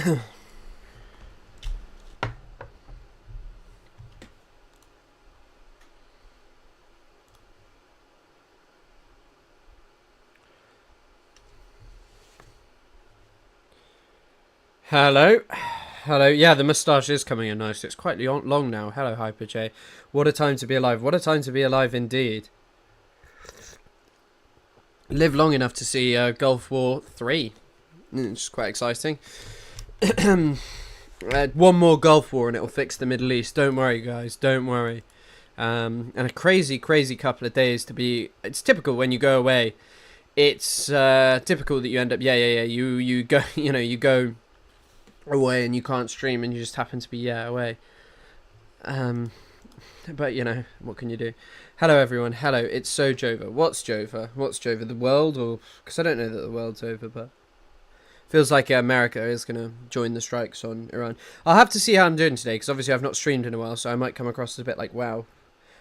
Hello. Hello. Yeah, the moustache is coming in nice. It's quite long now. Hello, Hyper J. What a time to be alive. What a time to be alive indeed. Live long enough to see Gulf War 3. It's quite exciting. One more Gulf War and it'll fix the Middle East. Don't worry, guys. Don't worry. And a crazy couple of days to be... It's typical when you go away. It's typical that you end up... Yeah. You go... you go away and you can't stream and you just happen to be away. But what can you do? Hello everyone. Hello, it's Jova. What's Jova? The world? Or because I don't know that the world's over, but feels like America is going to join the strikes on Iran. I'll have to see how I'm doing today, because obviously I've not streamed in a while, so I might come across as a bit like, wow,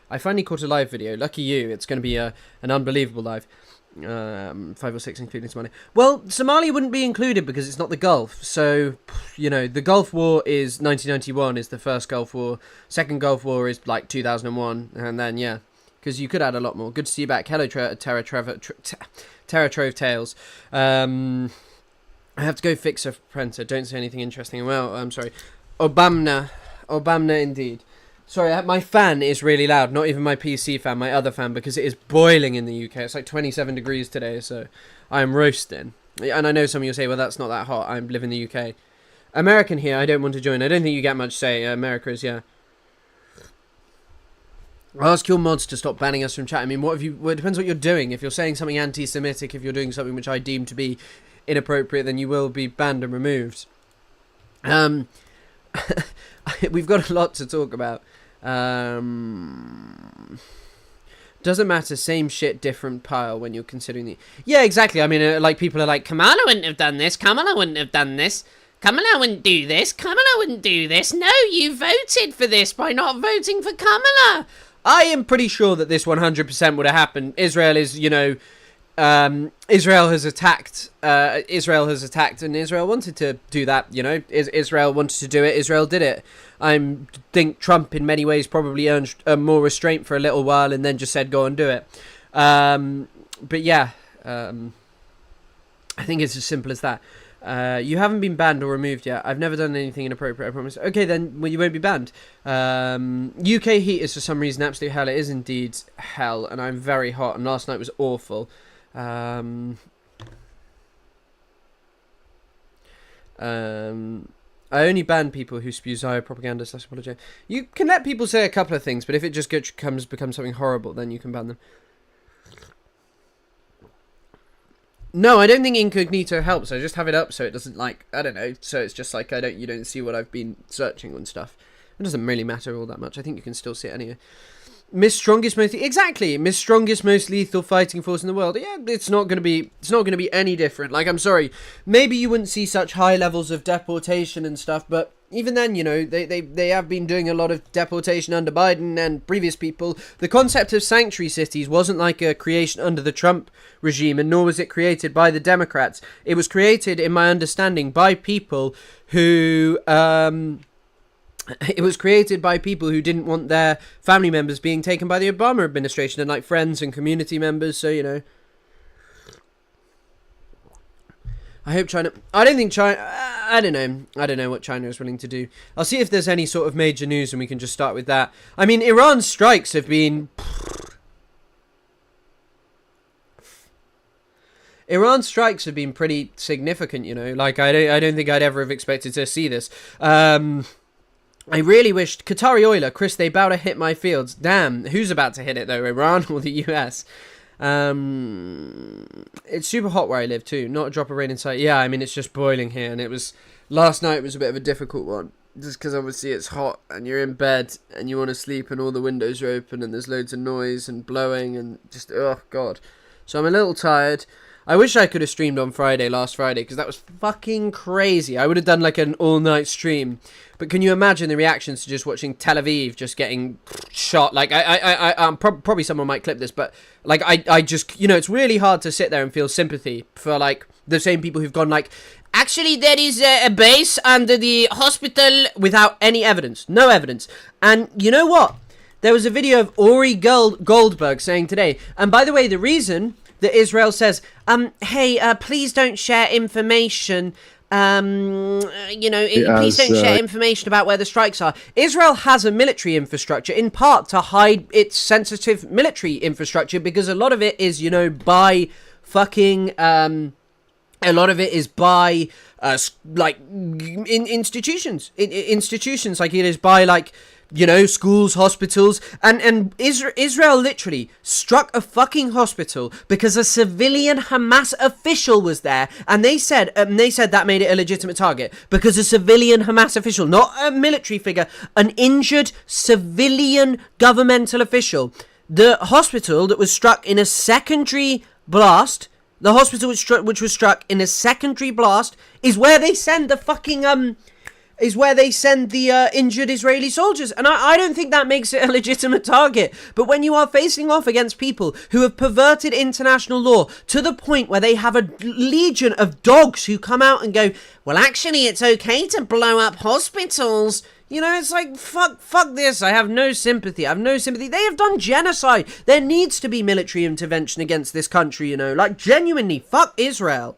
I finally caught a live video. Lucky you. It's going to be an unbelievable live. 5 or 6 including Somalia. Well, Somalia wouldn't be included because it's not the Gulf. So, the Gulf War is 1991 is the first Gulf War. Second Gulf War is like 2001. And then, because you could add a lot more. Good to see you back. Hello, Terra Trove Tales. I have to go fix a printer. Don't say anything interesting. Well, I'm sorry. Obamna indeed. Sorry, my fan is really loud. Not even my PC fan, my other fan, because it is boiling in the UK. It's like 27 degrees today, so I'm roasting. And I know some of you will say, well, that's not that hot. I live in the UK. American here, I don't want to join. I don't think you get much say. America is, I'll ask your mods to stop banning us from chat. I mean, well, it depends what you're doing. If you're saying something anti-Semitic, if you're doing something which I deem to be inappropriate, then you will be banned and removed. We've got a lot to talk about. Doesn't matter, same shit, different pile when you're considering the... Yeah, exactly. I mean, like, people are like, Kamala wouldn't have done this, Kamala wouldn't have done this, Kamala wouldn't do this, Kamala wouldn't do this. No, you voted for this by not voting for Kamala. I am pretty sure that this 100% would have happened. Israel is, Israel has attacked, and Israel wanted to do that, Israel wanted to do it, Israel did it. I think Trump in many ways probably earned more restraint for a little while and then just said go and do it. But yeah, I think it's as simple as that. You haven't been banned or removed yet. I've never done anything inappropriate, I promise. Okay, then, well, you won't be banned. UK heat is for some reason absolute hell. It is indeed hell, and I'm very hot, and last night was awful. I only ban people who spew Zio propaganda / apology. You can let people say a couple of things, but if it just becomes something horrible, then you can ban them. No, I don't think incognito helps. I just have it up so it doesn't, like, I don't know, so it's just like you don't see what I've been searching and stuff. It doesn't really matter all that much. I think you can still see it anyway. Miss Strongest most lethal fighting force in the world. Yeah, it's not going to be any different. Like, I'm sorry, maybe you wouldn't see such high levels of deportation and stuff, but even then, they have been doing a lot of deportation under Biden and previous people. The concept of sanctuary cities wasn't like a creation under the Trump regime, and nor was it created by the Democrats. It was created, in my understanding, by people who it was created by people who didn't want their family members being taken by the Obama administration, and like friends and community members. So, I hope China... I don't think China... I don't know what China is willing to do. I'll see if there's any sort of major news and we can just start with that. I mean, Iran's strikes have been... Iran's strikes have been pretty significant, Like, I don't think I'd ever have expected to see this. I really wished... Qatari oiler, Chris, they about to hit my fields. Damn, who's about to hit it, though? Iran or the US? It's super hot where I live, too. Not a drop of rain in sight. Yeah, I mean, it's just boiling here, and it was... Last night was a bit of a difficult one. Just because, obviously, it's hot, and you're in bed, and you want to sleep, and all the windows are open, and there's loads of noise, and blowing, and just... Oh, God. So I'm a little tired. I wish I could have streamed on last Friday, because that was fucking crazy. I would have done like an all-night stream. But can you imagine the reactions to just watching Tel Aviv just getting shot? Like, probably someone might clip this, but like, I just, it's really hard to sit there and feel sympathy for like The same people who've gone like, actually, there is a base under the hospital without any evidence. No evidence. And you know what? There was a video of Ori Goldberg saying today, and by the way, the reason that Israel says, hey, please don't share information, please don't share information about where the strikes are. Israel has a military infrastructure, in part to hide its sensitive military infrastructure, because a lot of it is, by fucking, a lot of it is by, institutions, like it is by, schools, hospitals, and Israel literally struck a fucking hospital because a civilian Hamas official was there, and they said that made it a legitimate target because a civilian Hamas official, not a military figure, an injured civilian governmental official. The hospital that was struck in a secondary blast, which was struck in a secondary blast, is where they send the fucking injured Israeli soldiers. And I don't think that makes it a legitimate target. But when you are facing off against people who have perverted international law to the point where they have a legion of dogs who come out and go, well, actually, it's okay to blow up hospitals. It's like, fuck this. I have no sympathy. They have done genocide. There needs to be military intervention against this country, genuinely, fuck Israel.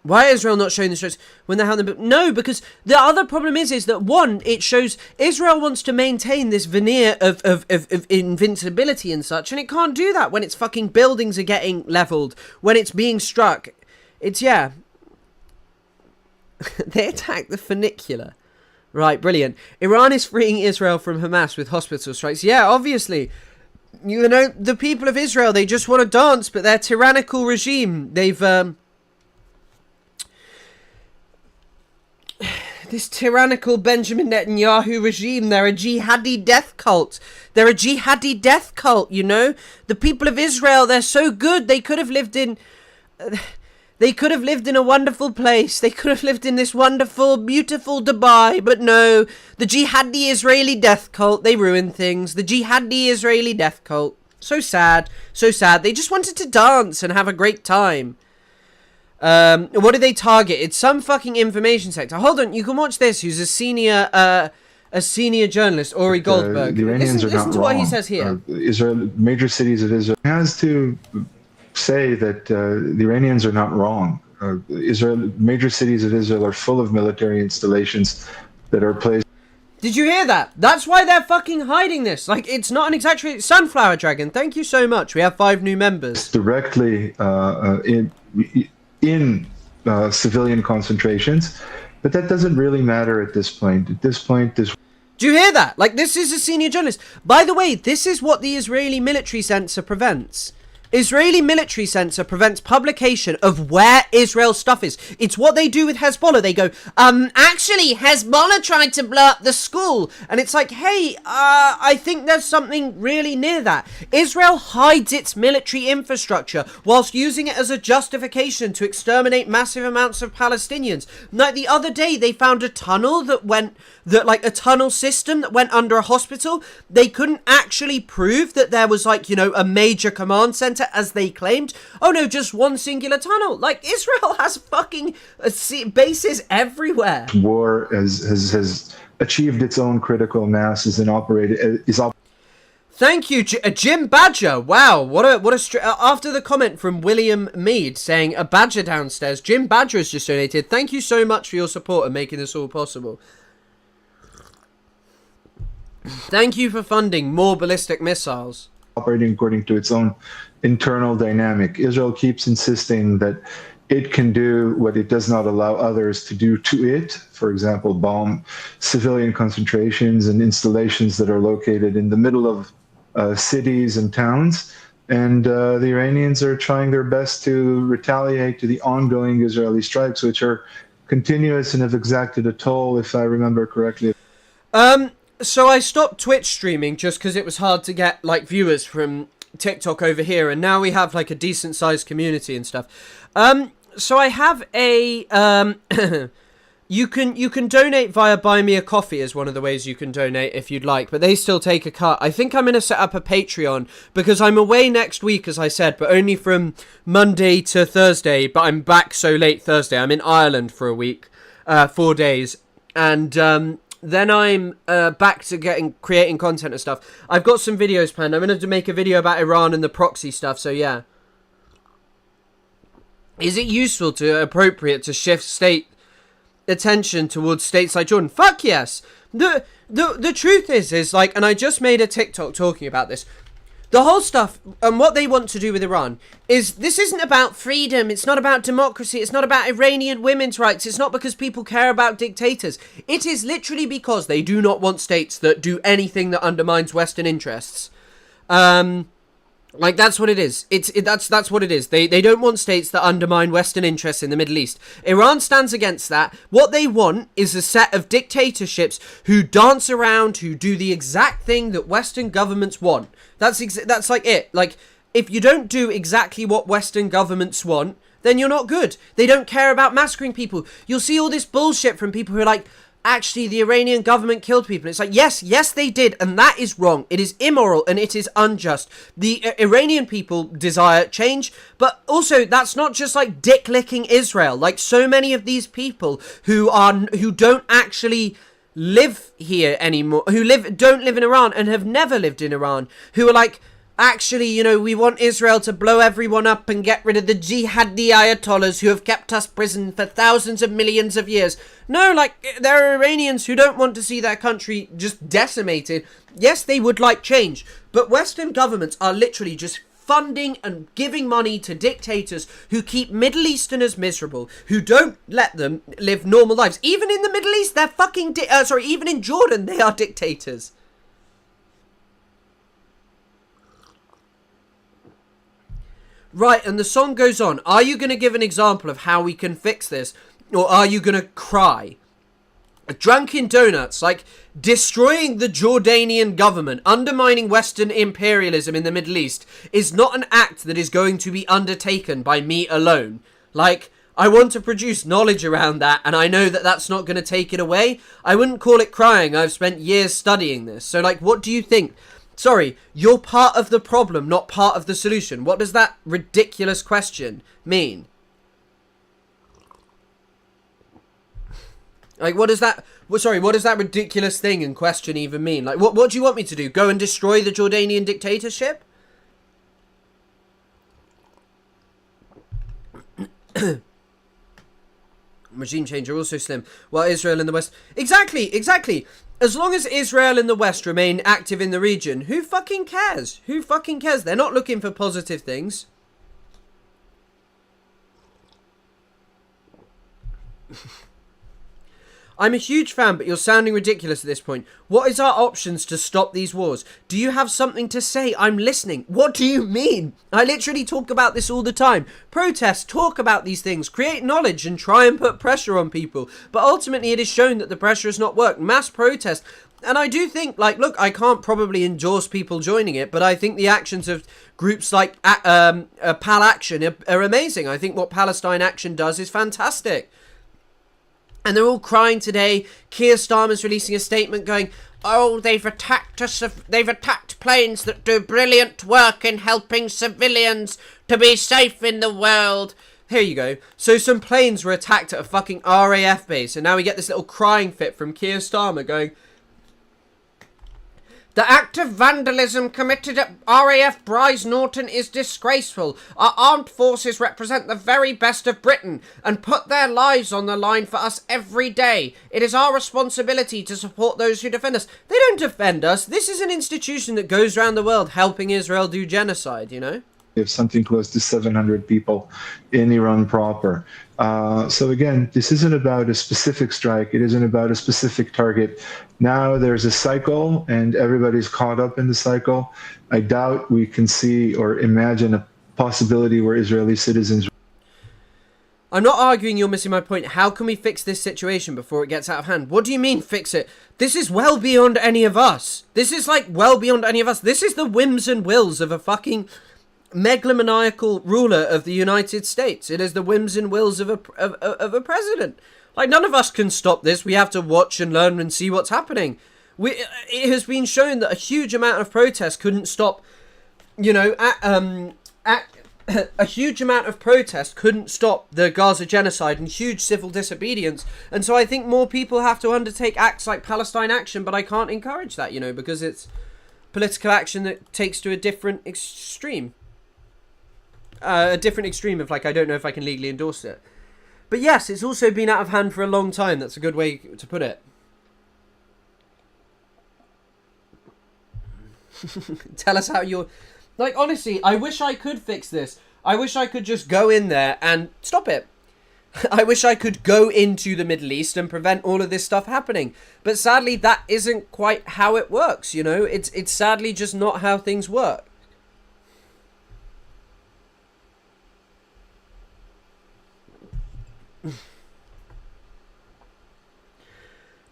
Why is Israel not showing the strikes when they're having them? No, because the other problem is that, one, it shows Israel wants to maintain this veneer of invincibility and such, and it can't do that when its fucking buildings are getting leveled, when it's being struck. They attacked the funicular. Right, brilliant. Iran is freeing Israel from Hamas with hospital strikes. Yeah, obviously. The people of Israel, they just want to dance, but their tyrannical regime, they've, this tyrannical Benjamin Netanyahu regime, they're a jihadi death cult. The people of Israel, they're so good. They could have lived in a wonderful place. They could have lived in this wonderful, beautiful Dubai. But no, the jihadi Israeli death cult, they ruined things. The jihadi Israeli death cult. So sad. They just wanted to dance and have a great time. What did they target? It's some fucking information sector. Hold on, you can watch this. Who's a senior journalist, Ori Goldberg. The Iranians listen to wrong. What he says here. Israel, major cities of Israel has to say that the Iranians are not wrong. Major cities of Israel are full of military installations that are placed. Did you hear that? That's why they're fucking hiding this. It's not an exaggeration. Sunflower Dragon, thank you so much. We have 5 new members. Directly in civilian concentrations, but that doesn't really matter at this point. Do you hear that? This is a senior journalist. By the way, this is what the Israeli military censor prevents. Israeli military censor prevents publication of where Israel's stuff is. It's what they do with Hezbollah. They go, actually, Hezbollah tried to blow up the school. And it's like, hey, I think there's something really near that. Israel hides its military infrastructure whilst using it as a justification to exterminate massive amounts of Palestinians. Like the other day, they found a tunnel a tunnel system that went under a hospital. They couldn't actually prove that there was a major command center as they claimed. Oh no, just one singular tunnel. Israel has fucking bases everywhere. War has achieved its own critical mass Thank you, Jim Badger. Wow, what a after the comment from William Mead saying a badger downstairs, Jim Badger has just donated. Thank you so much for your support and making this all possible. Thank you for funding more ballistic missiles. Operating according to its own internal dynamic. Israel keeps insisting that it can do what it does not allow others to do to it. For example, bomb civilian concentrations and installations that are located in the middle of cities and towns. And the Iranians are trying their best to retaliate to the ongoing Israeli strikes, which are continuous and have exacted a toll, if I remember correctly. So I stopped Twitch streaming just because it was hard to get viewers from TikTok over here, and now we have a decent sized community and stuff. So I have a You can donate via Buy Me a Coffee is one of the ways you can donate if you'd like, but they still take a cut. I think I'm going to set up a Patreon because I'm away next week, as I said, but only from Monday to Thursday, but I'm back so late Thursday. I'm in Ireland for a week, 4 days, and then I'm back to creating content and stuff. I've got some videos planned. I'm going to make a video about Iran and the proxy stuff, so yeah. Is it useful to appropriate to shift state attention towards states like Jordan? Fuck yes. The truth is like, and I just made a TikTok talking about this. The whole stuff and what they want to do with Iran is, this isn't about freedom. It's not about democracy. It's not about Iranian women's rights. It's not because people care about dictators. It is literally because they do not want states that do anything that undermines Western interests. Like, that's what it is. That's what it is. They don't want states that undermine Western interests in the Middle East. Iran stands against that. What they want is a set of dictatorships who dance around, who do the exact thing that Western governments want. That's like it. Like, if you don't do exactly what Western governments want, then you're not good. They don't care about massacring people. You'll see all this bullshit from people who are like, actually, the Iranian government killed people. It's like, yes, they did, and that is wrong. It is immoral, and it is unjust. The Iranian people desire change, but also, that's not just like dick-licking Israel. Like, so many of these people who don't actually live here anymore, who don't live in Iran and have never lived in Iran, who are like, actually, you know, we want Israel to blow everyone up and get rid of the jihadi ayatollahs who have kept us prisoned for thousands of millions of years. No, like, there are Iranians who don't want to see their country just decimated. Yes, they would like change, but Western governments are literally just funding and giving money to dictators who keep Middle Easterners miserable, who don't let them live normal lives. Even in the Middle East, they're fucking... even in Jordan, they are dictators. Right, and the song goes on. Are you going to give an example of how we can fix this? Or are you going to cry? Drunken Donuts, like destroying the Jordanian government, undermining Western imperialism in the Middle East, is not an act that is going to be undertaken by me alone. Like, I want to produce knowledge around that, and I know that that's not going to take it away. I wouldn't call it crying. I've spent years studying this. So, like, what do you think? Sorry, you're part of the problem, not part of the solution. What does that ridiculous question mean? Like, what does that ridiculous thing in question even mean? Like, what do you want me to do? Go and destroy the Jordanian dictatorship? Regime change are also slim, while Israel and the West... Exactly! As long as Israel and the West remain active in the region, who fucking cares? Who fucking cares? They're not looking for positive things. I'm a huge fan, but you're sounding ridiculous at this point. What is our options to stop these wars? Do you have something to say? I'm listening. What do you mean? I literally talk about this all the time. Protest, talk about these things, create knowledge and try and put pressure on people. But ultimately it is shown that the pressure has not worked. Mass protest. And I do think, like, look, I can't probably endorse people joining it, but I think the actions of groups like Pal Action are amazing. I think what Palestine Action does is fantastic. And they're all crying today. Keir Starmer's releasing a statement going, oh, they've attacked planes that do brilliant work in helping civilians to be safe in the world. Here you go. So some planes were attacked at a fucking RAF base, and now we get this little crying fit from Keir Starmer going, the act of vandalism committed at RAF Bryce Norton is disgraceful. Our armed forces represent the very best of Britain and put their lives on the line for us every day. It is our responsibility to support those who defend us. They don't defend us. This is an institution that goes around the world helping Israel do genocide, you know? We have something close to 700 people in Iran proper. So again, this isn't about a specific strike. It isn't about a specific target. Now there's a cycle and everybody's caught up in the cycle. I doubt we can see or imagine a possibility where Israeli citizens... I'm not arguing you're missing my point. How can we fix this situation before it gets out of hand? What do you mean fix it? This is well beyond any of us. This is like well beyond any of us. This is the whims and wills of a fucking... megalomaniacal ruler of the United States. It is the whims and wills of a president. Like, none of us can stop this. We have to watch and learn and see what's happening. It has been shown that a huge amount of protests couldn't stop, a huge amount of protest couldn't stop the Gaza genocide and huge civil disobedience. And so I think more people have to undertake acts like Palestine Action, but I can't encourage that, because it's political action that takes to a different extreme. A different extreme of, like, I don't know if I can legally endorse it. But yes, it's also been out of hand for a long time. That's a good way to put it. Tell us how you're... Like, honestly, I wish I could fix this. I wish I could just go in there and stop it. I wish I could go into the Middle East and prevent all of this stuff happening. But sadly, that isn't quite how it works, It's sadly just not how things work.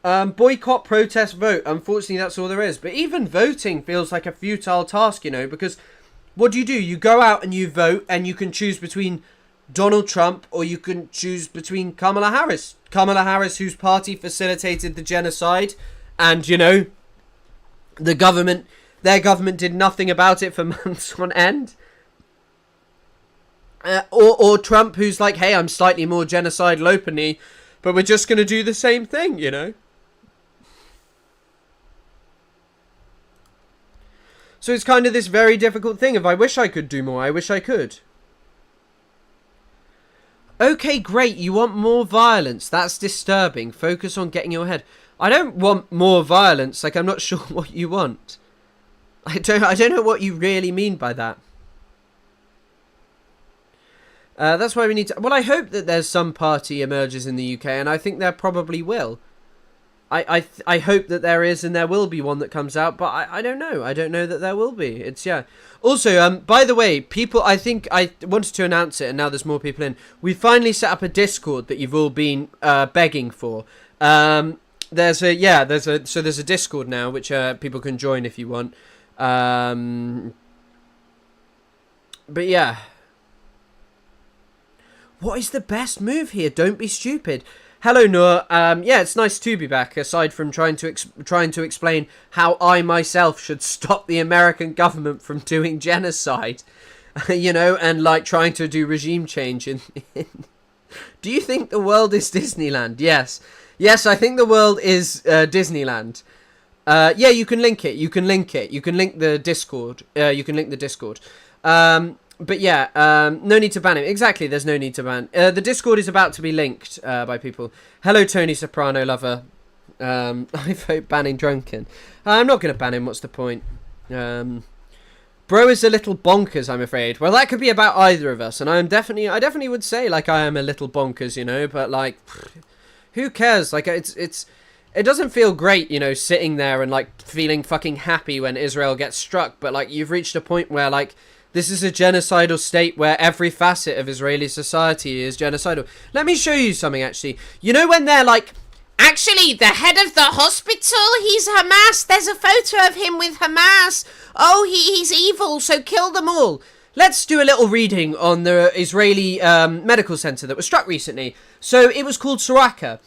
Boycott, protest, vote. Unfortunately, that's all there is. But even voting feels like a futile task, because what do? You go out and you vote, and you can choose between Donald Trump or you can choose between Kamala Harris. Kamala Harris, whose party facilitated the genocide, and, their government did nothing about it for months on end. Or Trump, who's like, hey, I'm slightly more genocidal openly, but we're just going to do the same thing, So it's kind of this very difficult thing of, I wish I could do more, I wish I could. Okay, great, you want more violence, that's disturbing, focus on getting your head. I don't want more violence, like, I'm not sure what you want. I don't know what you really mean by that. That's why we need to... Well, I hope that there's some party emerges in the UK, and I think there probably will. I hope that there is, and there will be one that comes out, but I don't know. I don't know that there will be. It's, yeah. Also, by the way, people, I think I wanted to announce it, and now there's more people in. We finally set up a Discord that you've all been begging for. There's a Discord now, which people can join if you want. But yeah. What is the best move here? Don't be stupid. Hello, Noor. Yeah, it's nice to be back, aside from trying to explain how I myself should stop the American government from doing genocide, and, like, trying to do regime change. Do you think the world is Disneyland? Yes. Yes, I think the world is Disneyland. Yeah, you can link it. You can link the Discord. But yeah, no need to ban him. Exactly, there's no need to ban. The Discord is about to be linked by people. Hello, Tony Soprano lover. I vote banning Drunken. I'm not going to ban him, what's the point? Bro is a little bonkers, I'm afraid. Well, that could be about either of us, and I definitely would say, like, I am a little bonkers, but, like, who cares? Like, it doesn't feel great, sitting there and, like, feeling fucking happy when Israel gets struck, but, like, you've reached a point where, like, this is a genocidal state where every facet of Israeli society is genocidal. Let me show you something, actually. When they're like, actually, the head of the hospital, he's Hamas. There's a photo of him with Hamas. Oh, he's evil, so kill them all. Let's do a little reading on the Israeli medical center that was struck recently. So it was called Soraka.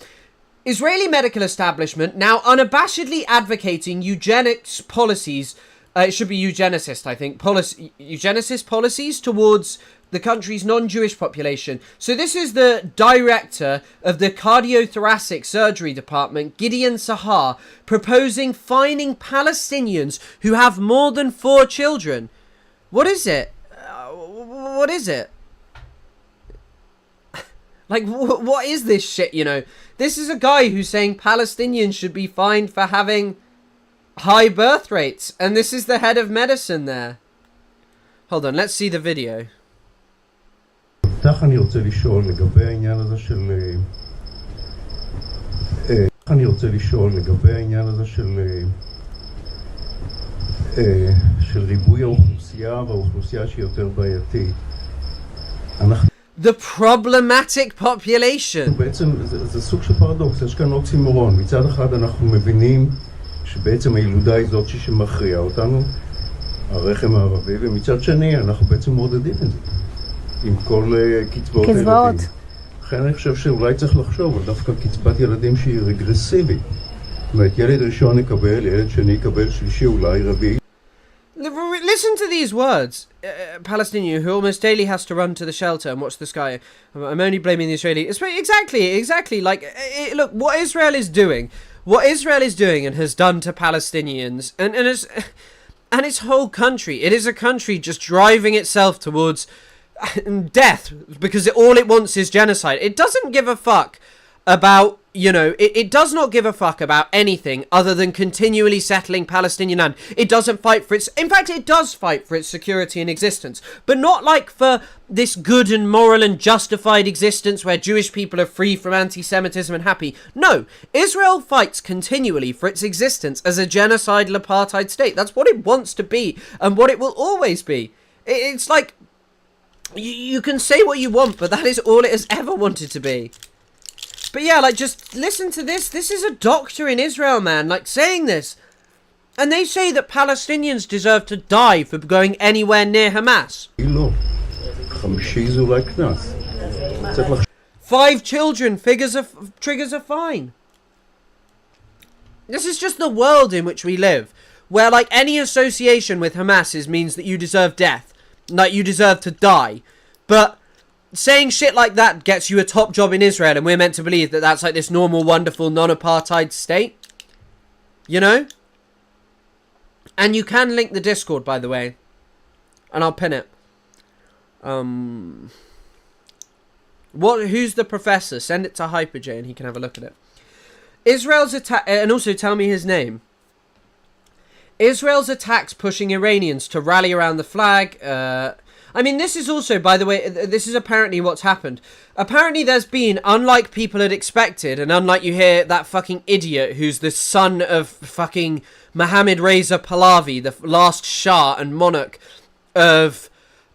Israeli medical establishment now unabashedly advocating eugenics policies. It should be eugenicist, I think. Eugenicist policies towards the country's non-Jewish population. So this is the director of the cardiothoracic surgery department, Gideon Sahar, proposing fining Palestinians who have more than 4 children. What is it? What is it? Like, what is this shit, This is a guy who's saying Palestinians should be fined for having high birth rates, and this is the head of medicine there. Hold on, let's see the video. אני רוצה לשאול לגבי העניין הזה של ריבוי האוכלוסייה והאוכלוסייה שהיא יותר בעייתית. The problematic population. בעצם זה סוג של פרדוקס, יש כאן אוקסימורון. מצד אחד אנחנו מבינים שבעצם הילודה היא זאת שמכריעה אותנו, הרחם הערבי, ומצד שני אנחנו בעצם מעודדים את זה עם כל קצבאות הילדים. לכן אני חושב שאולי צריך לחשוב על דווקא קצבת ילדים שהיא רגרסיבית. זאת אומרת, ילד ראשון יקבל, ילד שני יקבל, שלישי אולי, רביעי. Listen to these words. Palestinian who almost daily has to run to the shelter and watch the sky. I'm only blaming the Israeli. Exactly. Like, look, what Israel is doing and has done to Palestinians and its whole country. It is a country just driving itself towards death because all it wants is genocide. It doesn't give a fuck about, it does not give a fuck about anything other than continually settling Palestinian land. It doesn't fight for its... In fact, it does fight for its security and existence. But not like for this good and moral and justified existence where Jewish people are free from anti-Semitism and happy. No, Israel fights continually for its existence as a genocidal apartheid state. That's what it wants to be and what it will always be. It's like... You can say what you want, but that is all it has ever wanted to be. But yeah, like, just listen to this. This is a doctor in Israel, man, like, saying this. And they say that Palestinians deserve to die for going anywhere near Hamas. 5 children, triggers a fine. This is just the world in which we live. Where, like, any association with Hamas means that you deserve death. Like, you deserve to die. But... saying shit like that gets you a top job in Israel, and we're meant to believe that that's like this normal, wonderful, non-apartheid state. You know? And you can link the Discord, by the way. And I'll pin it. Who's the professor? Send it to HyperJ and he can have a look at it. Israel's attack... and also tell me his name. Israel's attacks pushing Iranians to rally around the flag... I mean, this is also, by the way, this is apparently what's happened. Apparently there's been, unlike people had expected, and unlike you hear that fucking idiot who's the son of fucking Mohammed Reza Pahlavi, the last Shah and monarch of,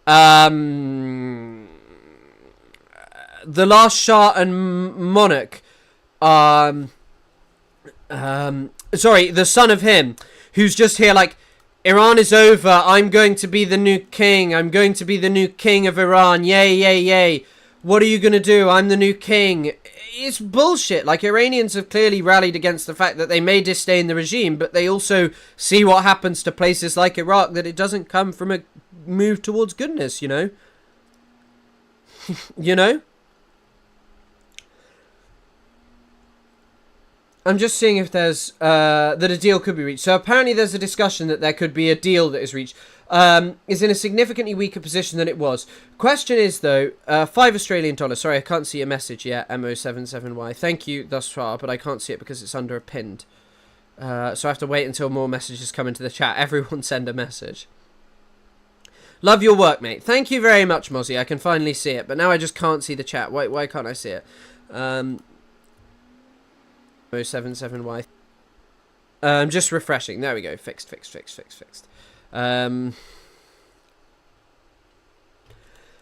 the last Shah and monarch, sorry, the son of him, who's just here like, Iran is over, I'm going to be the new king, I'm going to be the new king of Iran, yay, yay, yay. What are you going to do? I'm the new king. It's bullshit. Like, Iranians have clearly rallied against the fact that they may disdain the regime, but they also see what happens to places like Iraq, that it doesn't come from a move towards goodness, you know? You know? I'm just seeing if there's, that a deal could be reached. So apparently there's a discussion that there could be a deal that is reached. Is in a significantly weaker position than it was. Question is, though, $5 Australian. Sorry, I can't see a message yet, MO77Y. Thank you thus far, but I can't see it because it's under a pinned. So I have to wait until more messages come into the chat. Everyone send a message. Love your work, mate. Thank you very much, Mozzie. I can finally see it, but now I just can't see the chat. Why can't I see it? 77Y. Just refreshing. There we go. Fixed.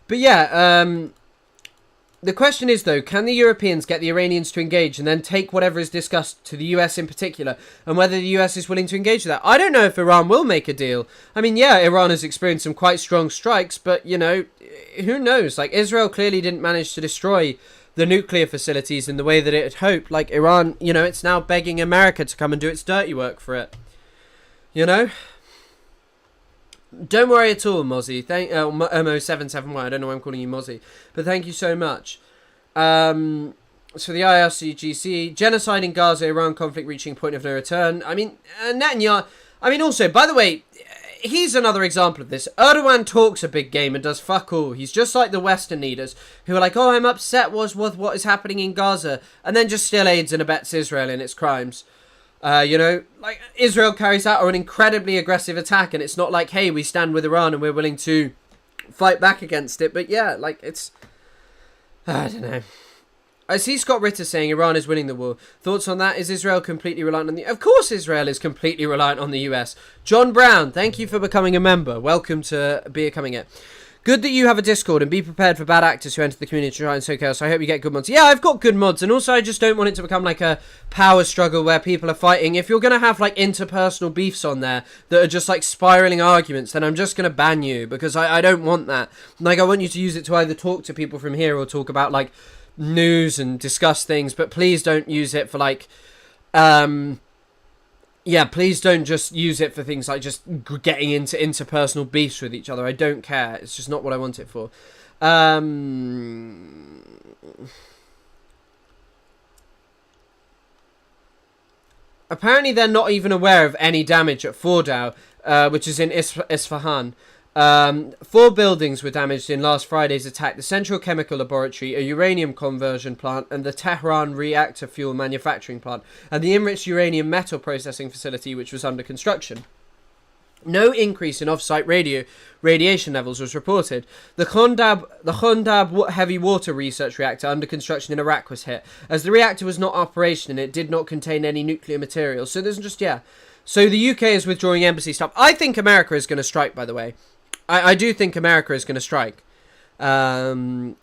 But yeah, the question is, though, can the Europeans get the Iranians to engage and then take whatever is discussed to the US in particular, and whether the US is willing to engage with that? I don't know if Iran will make a deal. I mean, yeah, Iran has experienced some quite strong strikes, but, you know, who knows? Like, Israel clearly didn't manage to destroy the nuclear facilities in the way that it had hoped. Like, Iran, you know, it's now begging America to come and do its dirty work for it. You know? Don't worry at all, Mozzie. Mo77Y. I don't know why I'm calling you Mozzie. But thank you so much. So the IRCGC, genocide in Gaza, Iran conflict reaching point of no return. I mean, Netanyahu... I mean, also, by the way, here's another example of this. Erdogan talks a big game and does fuck all. He's just like the Western leaders who are like, oh, I'm upset with what is happening in Gaza, and then just still aids and abets Israel in its crimes. You know, like, Israel carries out an incredibly aggressive attack, and it's not like, hey, we stand with Iran and we're willing to fight back against it. But yeah, like, it's... I don't know. I see Scott Ritter saying Iran is winning the war. Thoughts on that? Is Israel completely reliant on the... Of course Israel is completely reliant on the US. John Brown, thank you for becoming a member. Welcome to becoming it. Good that you have a Discord, and be prepared for bad actors who enter the community to try and sow chaos. I hope you get good mods. Yeah, I've got good mods, and also I just don't want it to become like a power struggle where people are fighting. If you're going to have like interpersonal beefs on there that are just like spiraling arguments, then I'm just going to ban you, because I don't want that. Like, I want you to use it to either talk to people from here or talk about like news and discuss things, but please don't use it for like yeah, please don't just use it for things like just getting into interpersonal beefs with each other. I don't care. It's just not what I want it for. Apparently they're not even aware of any damage at Fordow, which is in Isfahan. 4 buildings were damaged in last Friday's attack: the Central Chemical Laboratory, a uranium conversion plant, and the Tehran reactor fuel manufacturing plant, and the enriched uranium metal processing facility, which was under construction. No increase in off-site radiation levels was reported. The Khondab heavy water research reactor under construction in Iraq was hit, as the reactor was not operational and it did not contain any nuclear material. So there's just, yeah. So the UK is withdrawing embassy stuff. I think America is going to strike, by the way. I do think America is going to strike.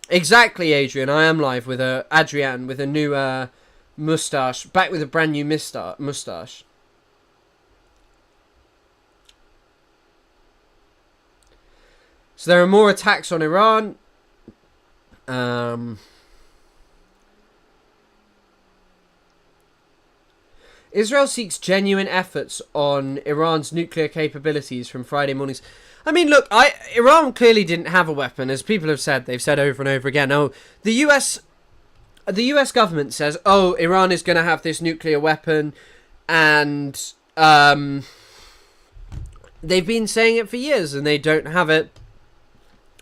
Exactly, Adrian. I am live with Adrian with a new moustache. Back with a brand new moustache. So there are more attacks on Iran. Israel seeks genuine efforts on Iran's nuclear capabilities from Friday morning's. I mean, look, Iran clearly didn't have a weapon, as people have said. They've said over and over again. Oh, the US government says, oh, Iran is going to have this nuclear weapon, and they've been saying it for years, and they don't have it.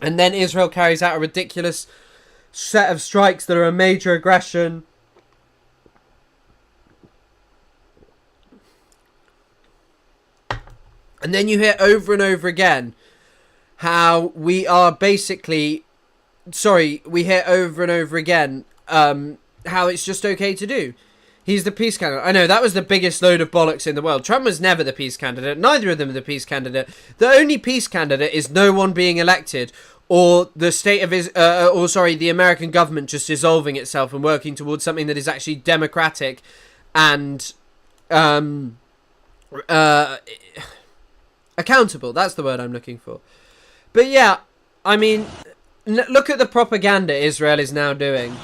And then Israel carries out a ridiculous set of strikes that are a major aggression. And then you hear over and over again how we are basically... Sorry, we hear over and over again how it's just okay to do. He's the peace candidate. I know, that was the biggest load of bollocks in the world. Trump was never the peace candidate. Neither of them are the peace candidate. The only peace candidate is no one being elected, or the state of the American government just dissolving itself and working towards something that is actually democratic and accountable. That's the word I'm looking for. But yeah, I mean, look at the propaganda Israel is now doing.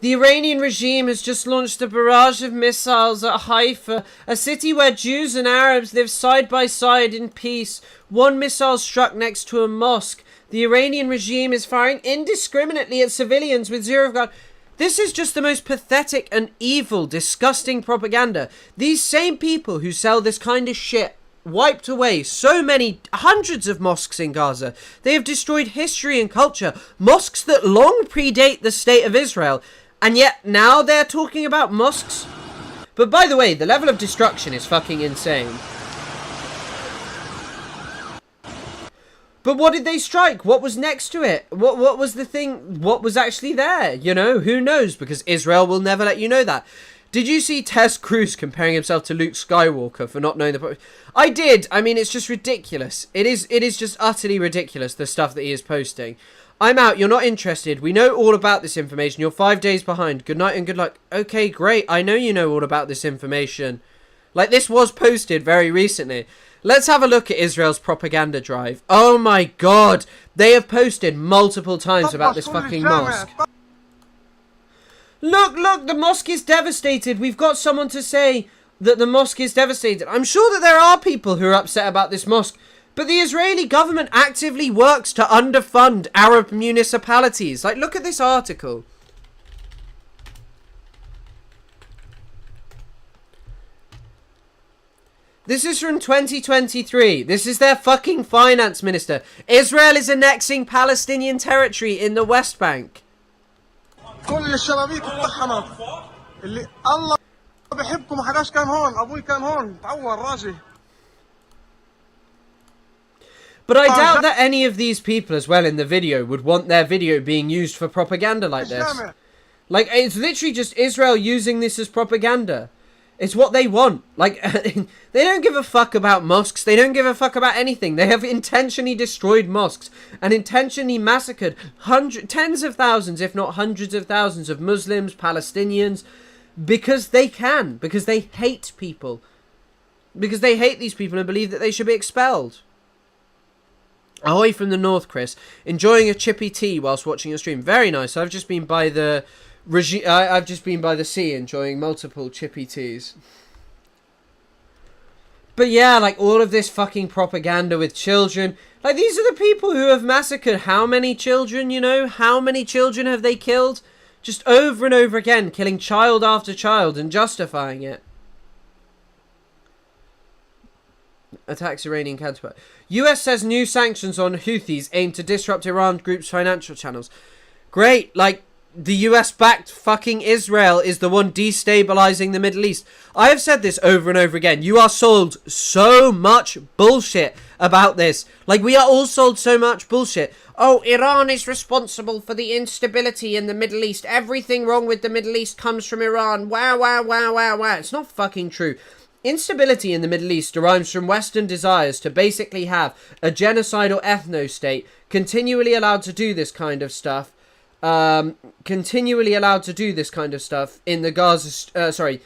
The Iranian regime has just launched a barrage of missiles at Haifa, a city where Jews and Arabs live side by side in peace. One missile struck next to a mosque. The Iranian regime is firing indiscriminately at civilians with zero regard. This is just the most pathetic and evil, disgusting propaganda. These same people who sell this kind of shit wiped away so many hundreds of mosques in Gaza. They have destroyed history and culture, mosques that long predate the state of Israel. And yet, now they're talking about mosques? But by the way, the level of destruction is fucking insane. But what did they strike? What was next to it? What was the thing? What was actually there? You know, who knows? Because Israel will never let you know that. Did you see Ted Cruz comparing himself to Luke Skywalker for not knowing the... I did. I mean, it's just ridiculous. It is just utterly ridiculous, the stuff that he is posting. I'm out. You're not interested. We know all about this information. You're 5 days behind. Good night and good luck. Okay, great. I know you know all about this information. Like, this was posted very recently. Let's have a look at Israel's propaganda drive. Oh my god. They have posted multiple times about this fucking mosque. Look, the mosque is devastated. We've got someone to say that the mosque is devastated. I'm sure that there are people who are upset about this mosque. But the Israeli government actively works to underfund Arab municipalities. Like, look at this article. This is from 2023. This is their fucking finance minister. Israel is annexing Palestinian territory in the West Bank. كل الشبابيك اتطحنت اللي الله بحبكم حداش كان هون ابوي كان هون تعور راجي. But I doubt that any of these people as well in the video would want their video being used for propaganda like this. Like, it's literally just Israel using this as propaganda. It's what they want. Like, they don't give a fuck about mosques. They don't give a fuck about anything. They have intentionally destroyed mosques and intentionally massacred tens of thousands, if not hundreds of thousands of Muslims, Palestinians, because they can, because they hate people. Because they hate these people and believe that they should be expelled. Ahoy from the north, Chris. Enjoying a chippy tea whilst watching your stream. Very nice. I've just been by the I've just been by the sea enjoying multiple chippy teas. But yeah, like all of this fucking propaganda with children. Like these are the people who have massacred how many children, you know? How many children have they killed? Just over and over again, killing child after child and justifying it. Attacks Iranian counterpart. US says new sanctions on Houthis aim to disrupt Iran group's financial channels. Great, like the US backed fucking Israel is the one destabilizing the Middle East. I have said this over and over again. You are sold so much bullshit about this. Like we are all sold so much bullshit. Oh, Iran is responsible for the instability in the Middle East. Everything wrong with the Middle East comes from Iran. Wow, wow, wow, wow, wow. It's not fucking true. Instability in the Middle East derives from Western desires to basically have a genocidal ethno-state continually allowed to do this kind of stuff. In the Gaza... Sorry,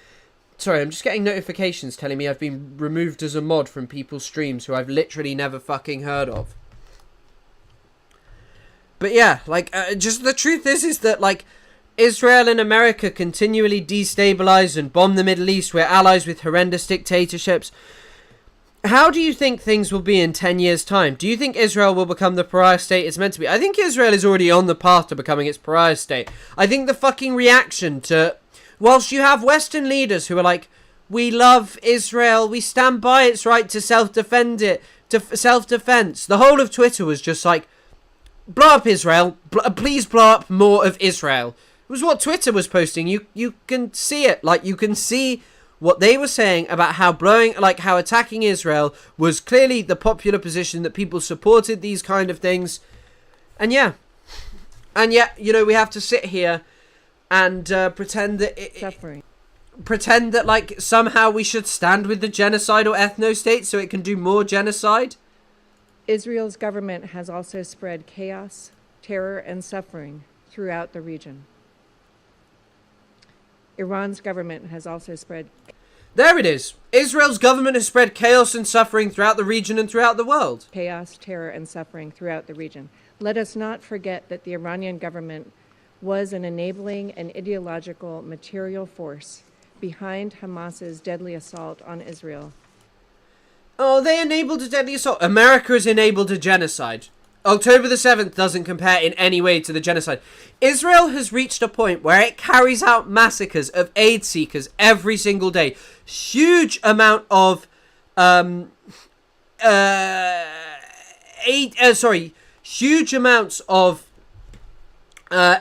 I'm just getting notifications telling me I've been removed as a mod from people's streams who I've literally never fucking heard of. But yeah, like, just the truth is that, like, Israel and America continually destabilize and bomb the Middle East. We're allies with horrendous dictatorships. How do you think things will be in 10 years' time? Do you think Israel will become the pariah state it's meant to be? I think Israel is already on the path to becoming its pariah state. I think the fucking reaction to... Whilst you have Western leaders who are like, we love Israel, we stand by its right to self-defend self-defense. The whole of Twitter was just like, blow up Israel, please blow up more of Israel. It was what Twitter was posting. You can see it. Like, you can see what they were saying about how how attacking Israel was clearly the popular position, that people supported these kind of things. And yet, you know, we have to sit here and pretend that like somehow we should stand with the genocidal ethno-state so it can do more genocide. Israel's government has also spread chaos, terror, and suffering throughout the region. Iran's government has also spread... There it is. Israel's government has spread chaos and suffering throughout the region and throughout the world. Chaos, terror, and suffering throughout the region. Let us not forget that the Iranian government was an enabling and ideological material force behind Hamas's deadly assault on Israel. Oh, they enabled a deadly assault. America has enabled a genocide. October the 7th doesn't compare in any way to the genocide. Israel has reached a point where it carries out massacres of aid seekers every single day. Huge amount of huge amounts of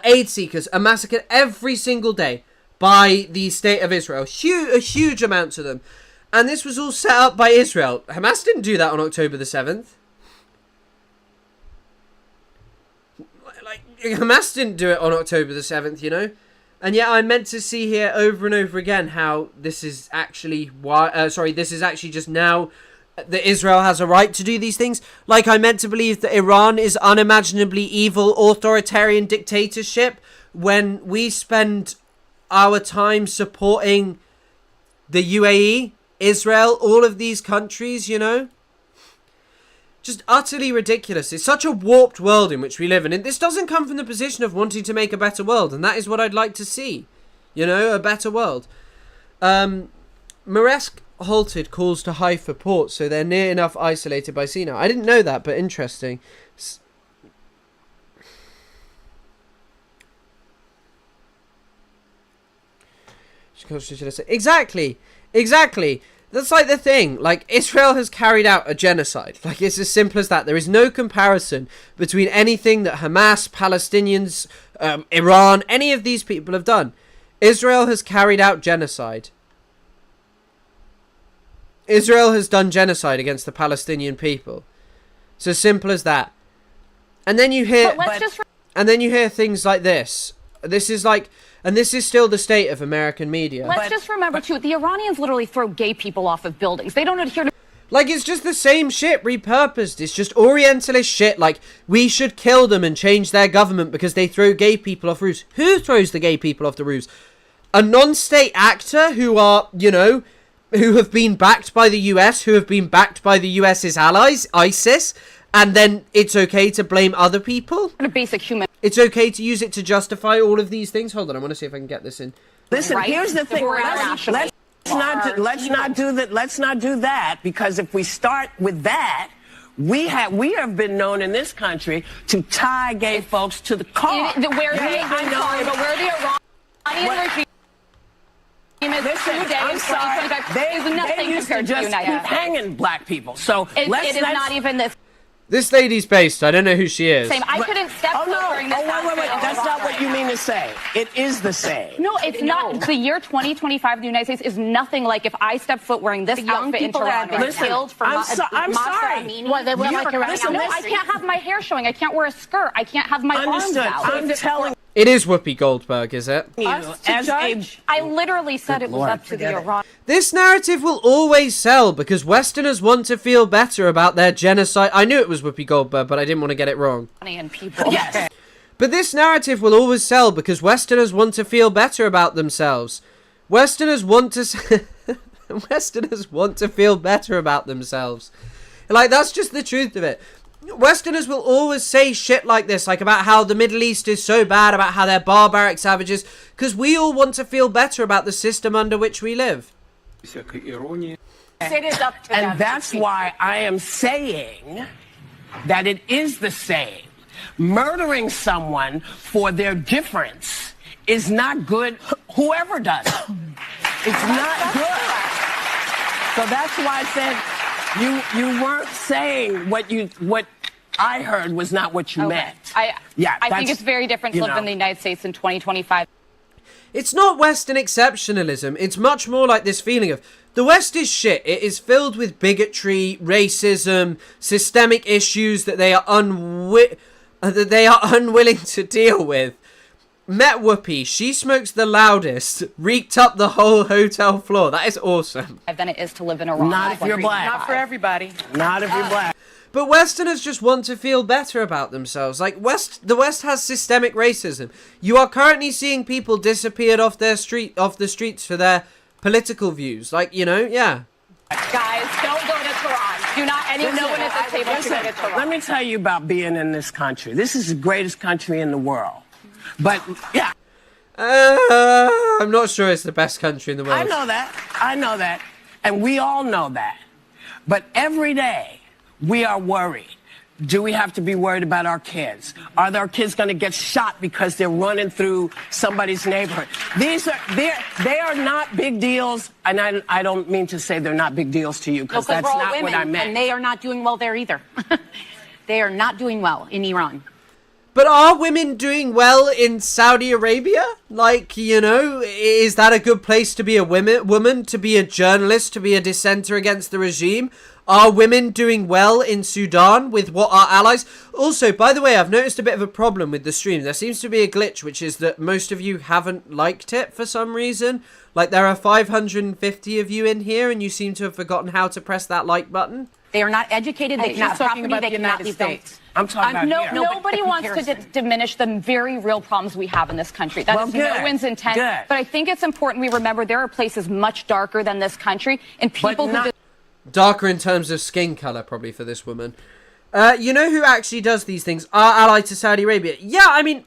aid seekers are massacred every single day by the state of Israel. Huge amounts of them. And this was all set up by Israel. Hamas didn't do that on October the 7th. Hamas didn't do it on October the 7th, you know? And yet I meant to see here over and over again how this is actually this is actually just now that Israel has a right to do these things. Like, I meant to believe that Iran is unimaginably evil authoritarian dictatorship when we spend our time supporting the UAE, Israel, all of these countries, you know? Just utterly ridiculous. It's such a warped world in which we live in. And this doesn't come from the position of wanting to make a better world. And that is what I'd like to see. You know, a better world. Maresk halted calls to Haifa port, so they're near enough isolated by sea now. I didn't know that, but interesting. Exactly. That's like the thing. Like, Israel has carried out a genocide. Like, it's as simple as that. There is no comparison between anything that Hamas, Palestinians, Iran, any of these people have done. Israel has carried out genocide. Israel has done genocide against the Palestinian people. It's as simple as that. And then you hear... And then you hear things like this. This is like... And this is still the state of American media. Let's just remember, too, the Iranians literally throw gay people off of buildings. They don't adhere to... Like, it's just the same shit repurposed. It's just Orientalist shit, like, we should kill them and change their government because they throw gay people off roofs. Who throws the gay people off the roofs? A non-state actor who are, you know, who have been backed by the US, who have been backed by the US's allies, ISIS, and then it's okay to blame other people? A basic human... It's okay to use it to justify all of these things? Hold on, I want to see if I can get this in. Listen, Right? here's the thing. Let's not do that, because if we start with that, we have been known in this country to tie gay folks to the car. Where the Iranian regime is today in 2025 is nothing they used compared to to the just United keep States. hanging black people. So It is not even this. This lady's based. I don't know who she is. Same. I couldn't step Oh, foot no. during this. Wait. That's not what you mean to say. It is the same. No, it's not. The year 2025 in the United States is nothing like if I step foot wearing this outfit in Toronto. Listen, Killed for I'm sorry. Well, they wear like listen, no, I can't have my hair showing. I can't wear a skirt. I can't have my Understood. arms out. I'm telling It is Whoopi Goldberg, is it? you, as a I literally said it was up to the Iran. This narrative will always sell because Westerners want to feel better about their genocide. I knew it was Whoopi Goldberg, but I didn't want to get it wrong. And people. yes. But this narrative will always sell because Westerners want to feel better about themselves. Westerners want to... Westerners want to feel better about themselves. Like, that's just the truth of it. Westerners will always say shit like this, like about how the Middle East is so bad, about how they're barbaric savages, because we all want to feel better about the system under which we live. It is up to them. And that's why I am saying that it is the same. Murdering someone for their difference is not good, whoever does it. It's not good. So that's why I said you weren't saying what I heard was not what you meant. I think it's very different to live in the United States in 2025. It's not Western exceptionalism. It's much more like this feeling of the West is shit. It is filled with bigotry, racism, systemic issues that they are unwilling to deal with. Met Whoopi. She smokes the loudest. Reeked up the whole hotel floor. That is awesome. Than it is to live in Iran. Not if you're black. Not for everybody. Not if you're black. But Westerners just want to feel better about themselves. Like, the West has systemic racism. You are currently seeing people disappeared off the streets for their political views. Like, you know, yeah. Guys, don't go to Tehran. Do not anyone at the table should go to Tehran. Let me tell you about being in this country. This is the greatest country in the world. But, yeah. I'm not sure it's the best country in the world. I know that. And we all know that. But every day, we are worried. Do we have to be worried about our kids? Are our kids going to get shot because they're running through somebody's neighborhood? They are not big deals, and I don't mean to say they're not big deals to you, because that's not what I meant. And they are not doing well there either. They are not doing well in Iran. But are women doing well in Saudi Arabia? Like, you know, is that a good place to be a woman, to be a journalist, to be a dissenter against the regime? Are women doing well in Sudan with what our allies? Also, by the way, I've noticed a bit of a problem with the stream. There seems to be a glitch, which is that most of you haven't liked it for some reason. Like, there are 550 of you in here, and you seem to have forgotten how to press that like button. They are not educated. They cannot property. They cannot leave them. I'm talking about nobody wants to diminish the very real problems we have in this country. That is no one's intent. Good. But I think it's important we remember there are places much darker than this country, and people who... Darker in terms of skin color, probably, for this woman. You know who actually does these things? Our ally to Saudi Arabia. Yeah, I mean,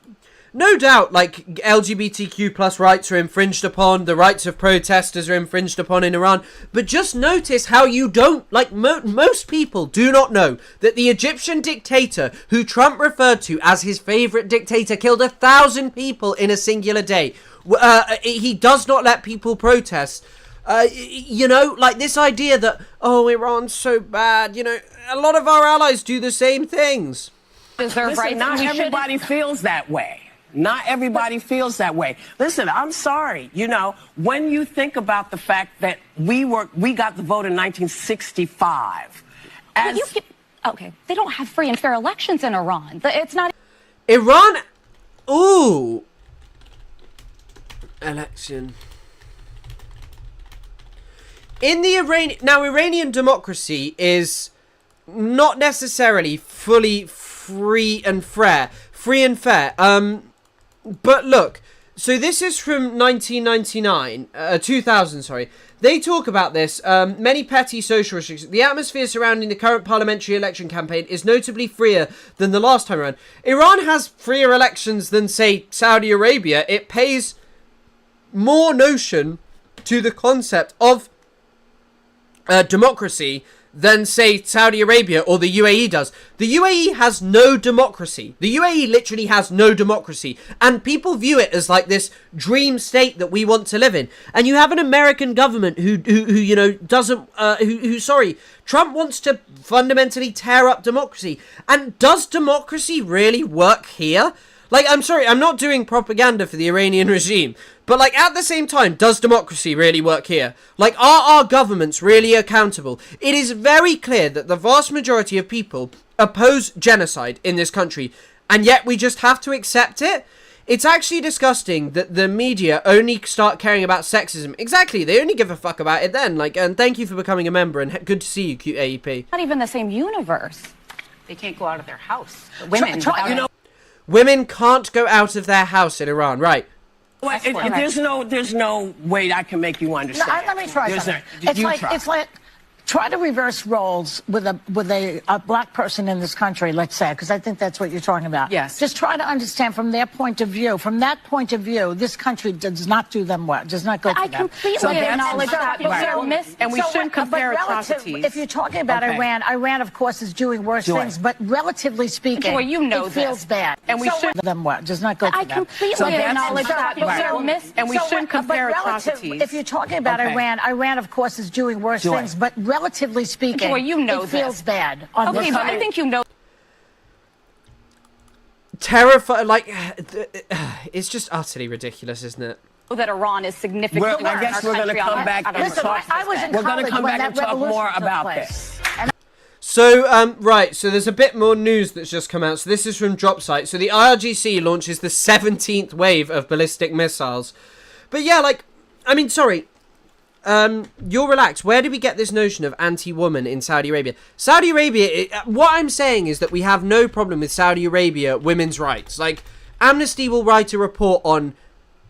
no doubt, like, LGBTQ plus rights are infringed upon, the rights of protesters are infringed upon in Iran, but just notice how you don't, like, most people do not know that the Egyptian dictator, who Trump referred to as his favorite dictator, killed 1,000 people in a singular day. He does not let people protest. You know, like this idea that, oh, Iran's so bad, you know, a lot of our allies do the same things. Listen, not everybody feels that way. Not everybody feels that way. Listen, I'm sorry. You know, when you think about the fact that we got the vote in 1965. Okay, they don't have free and fair elections in Iran. It's not... Iran... Ooh... election. In the Iranian democracy is not necessarily fully free and fair. But look, so this is from 2000, sorry. They talk about this, many petty social restrictions. The atmosphere surrounding the current parliamentary election campaign is notably freer than the last time around. Iran has freer elections than, say, Saudi Arabia. It pays more notion to the concept of democracy than, say, Saudi Arabia or the UAE does. The UAE has no democracy. The UAE literally has no democracy. And people view it as like this dream state that we want to live in. And you have an American government who you know, doesn't, Trump wants to fundamentally tear up democracy. And does democracy really work here? Like, I'm sorry, I'm not doing propaganda for the Iranian regime, but, like, at the same time, does democracy really work here? Like, are our governments really accountable? It is very clear that the vast majority of people oppose genocide in this country, and yet we just have to accept it? It's actually disgusting that the media only start caring about sexism. Exactly, they only give a fuck about it then. Like, and thank you for becoming a member, and good to see you, cute AEP. Not even the same universe. They can't go out of their house. Women, women can't go out of their house in Iran, right? Well, there's no way I can make you understand. No, let me try something. It's like try to reverse roles with a black person in this country, let's say, because I think that's what you're talking about. Yes. Just try to understand from their point of view. From that point of view, this country does not do them well. Does not go to them. I completely acknowledge that. And we shouldn't compare atrocities. If you're talking about Iran, of course, is doing worse things. But relatively speaking, it feels bad. And we should them well. Does not go to them. I completely acknowledge that. And we shouldn't compare atrocities. If you're talking about Iran, of course, is doing worse things. But relatively speaking, it feels bad. Okay, but I think you know. Terrifying, like, it's just utterly ridiculous, isn't it? That Iran is significantly. I guess we're going to come back and talk. We're going to come back and talk more about this. So, right, so there's a bit more news that's just come out. So this is from DropSite. So the IRGC launches the 17th wave of ballistic missiles. But yeah, like, I mean, sorry. You're relaxed. Where did we get this notion of anti-woman in Saudi Arabia? Saudi Arabia, what I'm saying is that we have no problem with Saudi Arabia women's rights. Like, Amnesty will write a report on,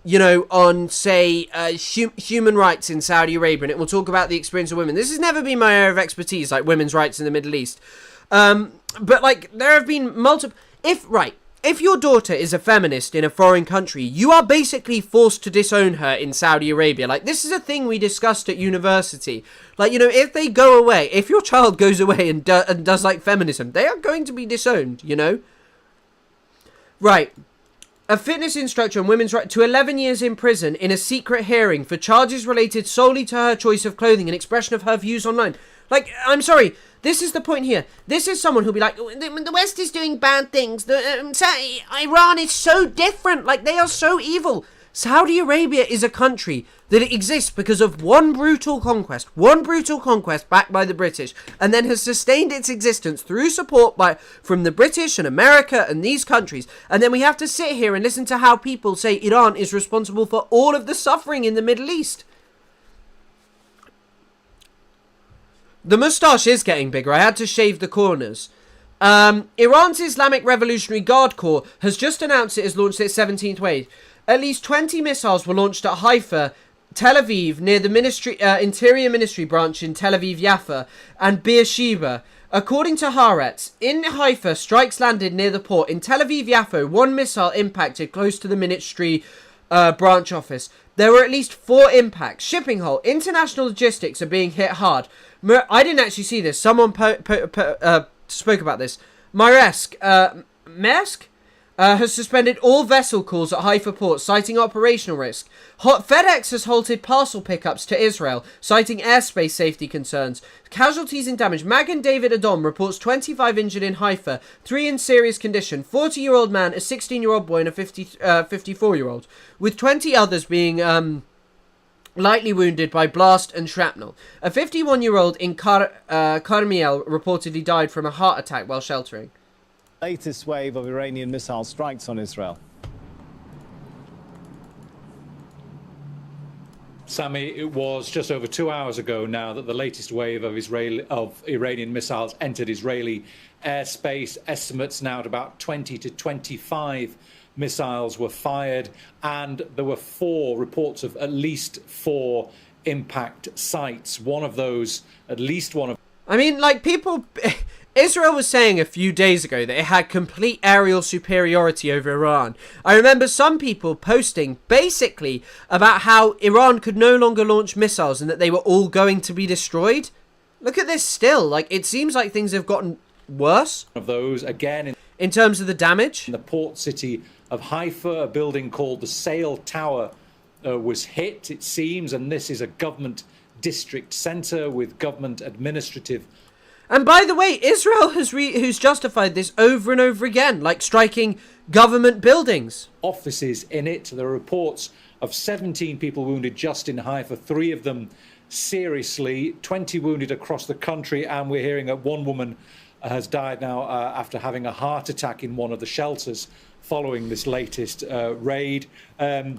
you know, on, say, human rights in Saudi Arabia, and it will talk about the experience of women. This has never been my area of expertise, like women's rights in the Middle East. But, like, there have been multiple... If your daughter is a feminist in a foreign country, you are basically forced to disown her in Saudi Arabia. Like, this is a thing we discussed at university. Like, you know, if they go away, if your child goes away and does, like, feminism, they are going to be disowned, you know? Right. A fitness instructor on women's right to 11 years in prison in a secret hearing for charges related solely to her choice of clothing and expression of her views online. Like, I'm sorry, this is the point here. This is someone who'll be like, the West is doing bad things. Iran is so different. Like, they are so evil. Saudi Arabia is a country that exists because of one brutal conquest backed by the British, and then has sustained its existence through support from the British and America and these countries. And then we have to sit here and listen to how people say Iran is responsible for all of the suffering in the Middle East. The moustache is getting bigger. I had to shave the corners. Iran's Islamic Revolutionary Guard Corps has just announced it has launched its 17th wave. At least 20 missiles were launched at Haifa, Tel Aviv, near the Interior Ministry branch in Tel Aviv Yaffa, and Beersheba. According to Haaretz, in Haifa, strikes landed near the port. In Tel Aviv Yaffa, one missile impacted close to the ministry branch office. There were at least 4 impacts. Shipping hull, international logistics are being hit hard. I didn't actually see this. Someone spoke about this. Maersk has suspended all vessel calls at Haifa port, citing operational risk. FedEx has halted parcel pickups to Israel, citing airspace safety concerns. Casualties and damage. Magen David Adom reports 25 injured in Haifa, 3 in serious condition, 40-year-old man, a 16-year-old boy, and a 54-year-old, with 20 others being lightly wounded by blast and shrapnel. A 51-year-old in Carmiel reportedly died from a heart attack while sheltering. Latest wave of Iranian missile strikes on Israel. Sammy, it was just over 2 hours ago now that the latest wave of Iranian missiles entered Israeli airspace. Estimates now at about 20 to 25 missiles were fired, and there were reports of at least 4 impact sites. One of those, at least one of... I mean, like, people... Israel was saying a few days ago that it had complete aerial superiority over Iran. I remember some people posting basically about how Iran could no longer launch missiles and that they were all going to be destroyed. Look at this still. Like, it seems like things have gotten worse. Of those, again... In terms of the damage. In the port city of Haifa, a building called the Sail Tower was hit, it seems, and this is a government district centre with government administrative... And by the way, Israel who's justified this over and over again, like striking government buildings. Offices in it. There are reports of 17 people wounded just in Haifa, 3 of them seriously, 20 wounded across the country, and we're hearing that one woman has died now after having a heart attack in one of the shelters following this latest raid. The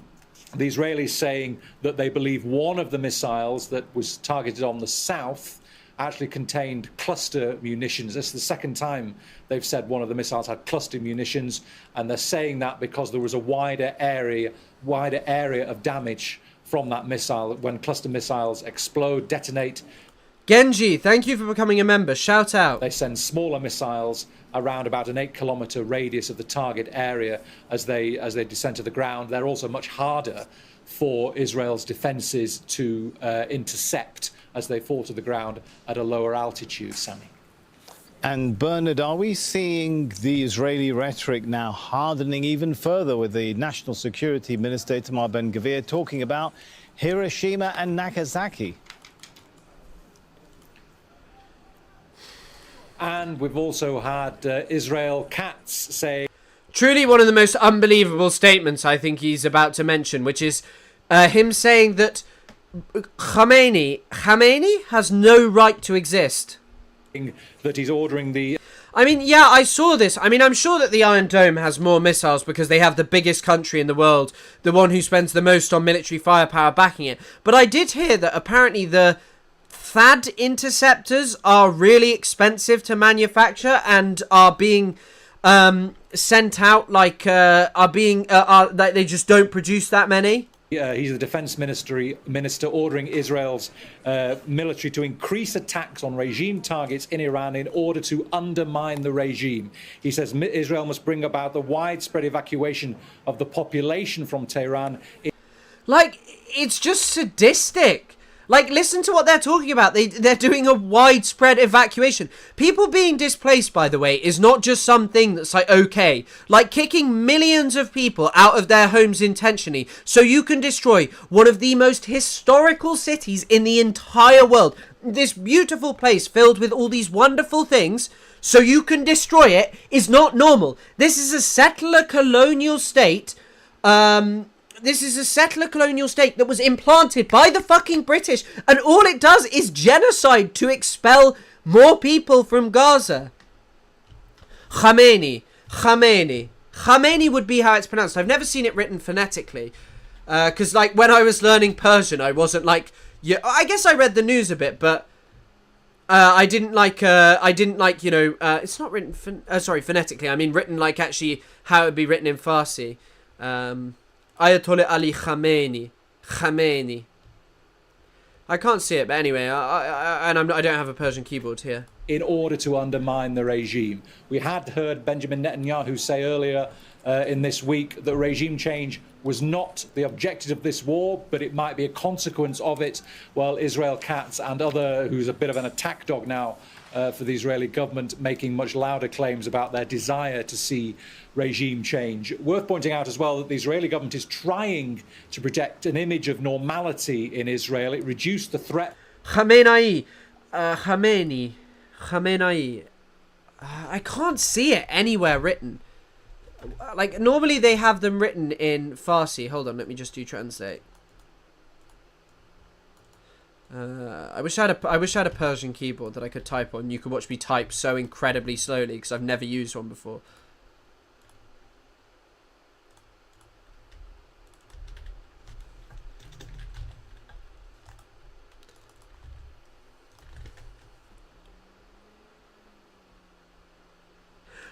Israelis saying that they believe one of the missiles that was targeted on the south actually contained cluster munitions. This is the second time they've said one of the missiles had cluster munitions, and they're saying that because there was a wider area of damage from that missile. When cluster missiles explode, detonate. Genji, thank you for becoming a member. Shout out. They send smaller missiles around about an 8-kilometer radius of the target area as they descend to the ground. They're also much harder for Israel's defences to intercept as they fall to the ground at a lower altitude, Sammy. And Bernard, are we seeing the Israeli rhetoric now hardening even further with the National Security Minister Itamar Ben-Gvir talking about Hiroshima and Nagasaki? And we've also had Israel Katz say... Truly one of the most unbelievable statements I think he's about to mention, which is him saying that Khamenei has no right to exist. That he's ordering the... I mean, yeah, I saw this. I mean, I'm sure that the Iron Dome has more missiles because they have the biggest country in the world, the one who spends the most on military firepower backing it. But I did hear that apparently the THAAD interceptors are really expensive to manufacture and are being sent out like they just don't produce that many. He's the defense minister ordering Israel's military to increase attacks on regime targets in Iran in order to undermine the regime. He says Israel must bring about the widespread evacuation of the population from Tehran. Like, it's just sadistic. Like, listen to what they're talking about. They're doing a widespread evacuation. People being displaced, by the way, is not just something that's like, okay. Like, kicking millions of people out of their homes intentionally so you can destroy one of the most historical cities in the entire world. This beautiful place filled with all these wonderful things, so you can destroy it, is not normal. This is a settler colonial state, This is a settler colonial state that was implanted by the fucking British, and all it does is genocide to expel more people from Gaza. Khamenei would be how it's pronounced. I've never seen it written phonetically, because like when I was learning Persian, I wasn't like, yeah, I guess I read the news a bit, but I didn't like you know, it's not written phonetically. I mean written like actually how it would be written in Farsi. Ayatollah Ali Khamenei. I can't see it, but anyway, I don't have a Persian keyboard here. In order to undermine the regime. We had heard Benjamin Netanyahu say earlier in this week that regime change was not the objective of this war, but it might be a consequence of it. Well, Israel Katz and who's a bit of an attack dog now for the Israeli government, making much louder claims about their desire to see regime change. Worth pointing out as well that the Israeli government is trying to protect an image of normality in Israel. It reduced the threat. Khamenei. I can't see it anywhere written. Like, normally they have them written in Farsi. Hold on, let me just do translate. I wish I had a Persian keyboard that I could type on. You could watch me type so incredibly slowly because I've never used one before.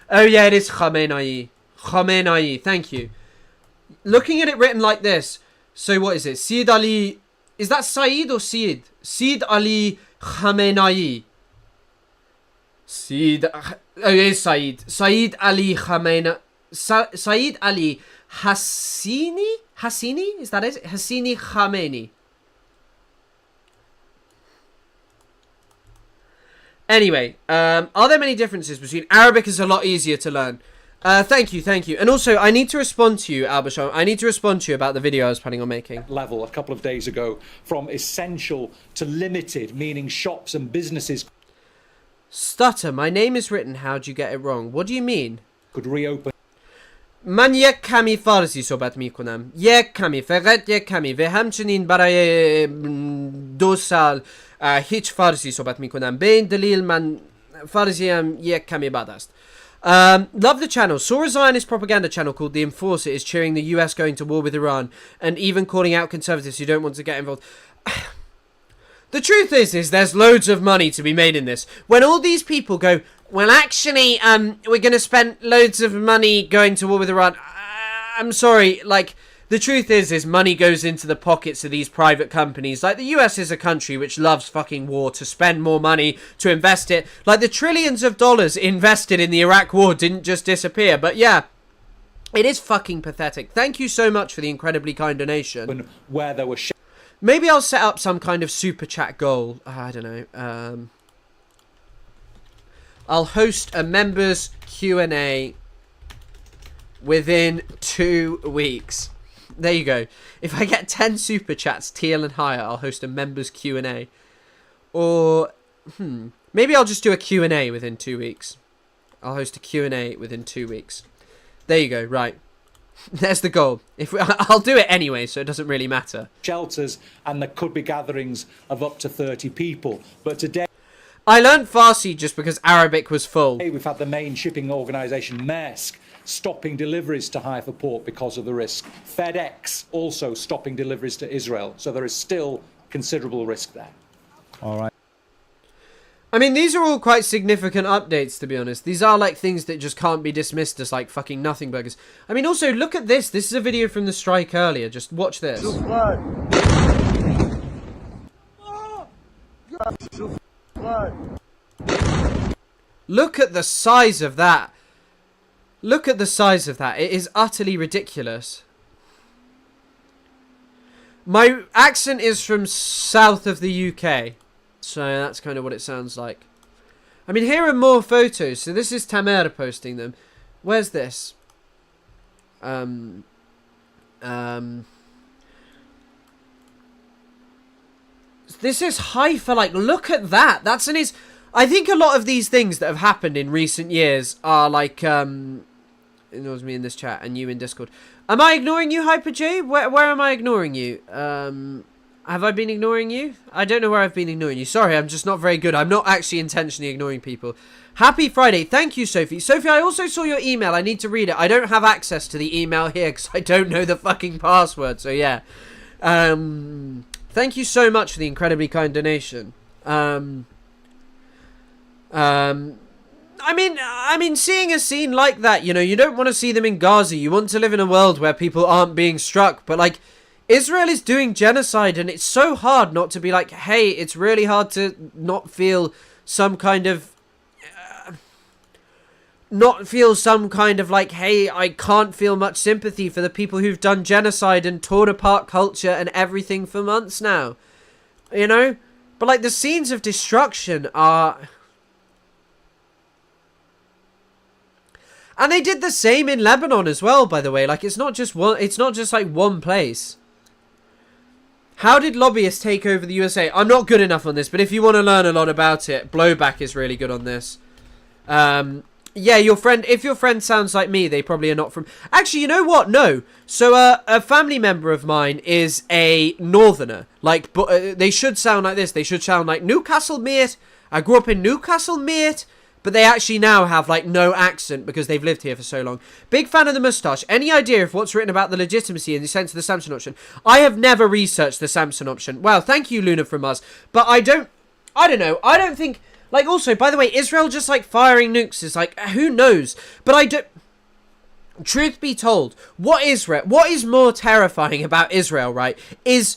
Oh yeah, it is Khamenei. Khamenei, thank you. Looking at it written like this. So what is it? Sayyid Ali... Is that Saeed or Sayyid? Sayyid Ali Khamenei. Sayyid... Oh, it is Sayyid. Sayyid Ali Khamenei... Sayyid Ali Hassini? Hassini? Is that it? Hassini Khamenei. Anyway, are there many differences between... Arabic is a lot easier to learn. Thank you. And also, I need to respond to you, Albasham. I need to respond to you about the video I was planning on making. Level a couple of days ago, from essential to limited, meaning shops and businesses... Stutter, my name is written, how'd you get it wrong? What do you mean? ...could reopen. من یک کمی فارسی صحبت می کنم. یک کمی، فقط یک کمی. و همچنین برای 2 سال هیچ فارسی صحبت می کنم. به این دلیل من فارسی هم یک کمی بد است. Love the channel. Saw a Zionist propaganda channel called The Enforcer is cheering the US going to war with Iran and even calling out conservatives who don't want to get involved. The truth is there's loads of money to be made in this. When all these people go, well, actually, we're going to spend loads of money going to war with Iran. I'm sorry, like, the truth is money goes into the pockets of these private companies. Like, the US is a country which loves fucking war, to spend more money, to invest it. Like, the trillions of dollars invested in the Iraq war didn't just disappear. But yeah, it is fucking pathetic. Thank you so much for the incredibly kind donation. Where there were... Maybe I'll set up some kind of super chat goal. I don't know. I'll host a members Q&A within 2 weeks. There you go. If I get 10 super chats, TL and higher, I'll host a members Q&A. Or, maybe I'll just do a Q&A within 2 weeks. I'll host a Q&A within 2 weeks. There you go, right. There's the goal. I'll do it anyway, so it doesn't really matter. Shelters, and there could be gatherings of up to 30 people. But today... I learned Farsi just because Arabic was full. We've had the main shipping organisation, Maersk, stopping deliveries to Haifa port because of the risk. FedEx also stopping deliveries to Israel. So there is still considerable risk there. All right. I mean, these are all quite significant updates, to be honest. These are like things that just can't be dismissed as like fucking nothing burgers. I mean, also, look at this. This is a video from the strike earlier. Just watch this. Look at the size of that. Look at the size of that. It is utterly ridiculous. My accent is from south of the UK. So that's kind of what it sounds like. I mean, here are more photos. So this is Tamara posting them. Where's this? This is Haifa. Like, look at that. That's an is. I think a lot of these things that have happened in recent years are like, it was me in this chat and you in Discord. Am I ignoring you, Hyper J? Where am I ignoring you? Have I been ignoring you? I don't know where I've been ignoring you. Sorry, I'm just not very good. I'm not actually intentionally ignoring people. Happy Friday. Thank you, Sophie. Sophie, I also saw your email. I need to read it. I don't have access to the email here because I don't know the fucking password. So, yeah. Thank you so much for the incredibly kind donation. I mean, seeing a scene like that, you know, you don't want to see them in Gaza. You want to live in a world where people aren't being struck. But, like, Israel is doing genocide, and it's so hard not to be like, hey, it's really hard to not feel some kind of... like, hey, I can't feel much sympathy for the people who've done genocide and torn apart culture and everything for months now. You know? But, like, the scenes of destruction are... And they did the same in Lebanon as well, by the way. Like, it's not just like one place. How did lobbyists take over the USA? I'm not good enough on this, but if you want to learn a lot about it, Blowback is really good on this. Yeah, if your friend sounds like me, they probably are not from... Actually, you know what? No. So, a family member of mine is a northerner. Like, they should sound like this. They should sound like, Newcastle, mate. I grew up in Newcastle, mate. But they actually now have, like, no accent because they've lived here for so long. Big fan of the moustache. Any idea of what's written about the legitimacy in the sense of the Samson option? I have never researched the Samson option. Well, thank you, Luna from us. But I don't know. I don't think... Like, also, by the way, Israel just, like, firing nukes is, like, who knows? But I don't... Truth be told, what is more terrifying about Israel, right, is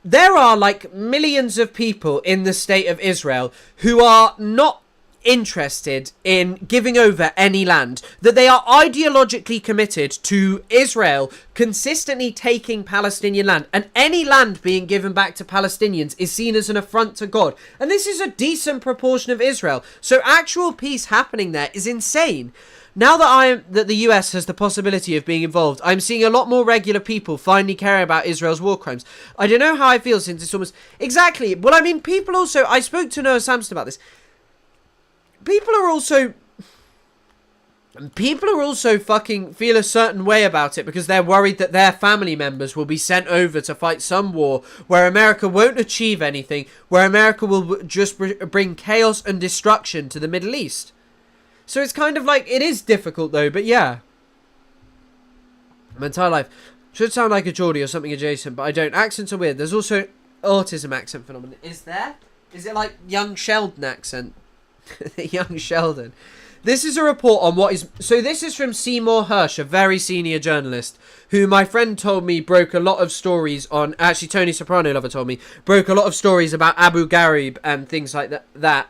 there are, like, millions of people in the state of Israel who are not interested in giving over any land, that they are ideologically committed to Israel consistently taking Palestinian land, and any land being given back to Palestinians is seen as an affront to God. And this is a decent proportion of Israel, so actual peace happening there is insane. Now that the US has the possibility of being involved, I'm seeing a lot more regular people finally caring about Israel's war crimes. I don't know how I feel since it's almost... Exactly. Well, I mean, people also... I spoke to Noah Samson about this. People are also fucking feel a certain way about it because they're worried that their family members will be sent over to fight some war where America won't achieve anything, where America will just bring chaos and destruction to the Middle East. So it's kind of like, it is difficult though, but yeah. My entire life should sound like a Geordie or something adjacent, but I don't. Accents are weird. There's also autism accent phenomenon. Is there? Is it like young Sheldon accent? Young Sheldon. This is a report on what is... So this is from Seymour Hersh, a very senior journalist, who my friend told me broke a lot of stories on... Actually, Tony Soprano Lover told me, broke a lot of stories about Abu Ghraib and things like that,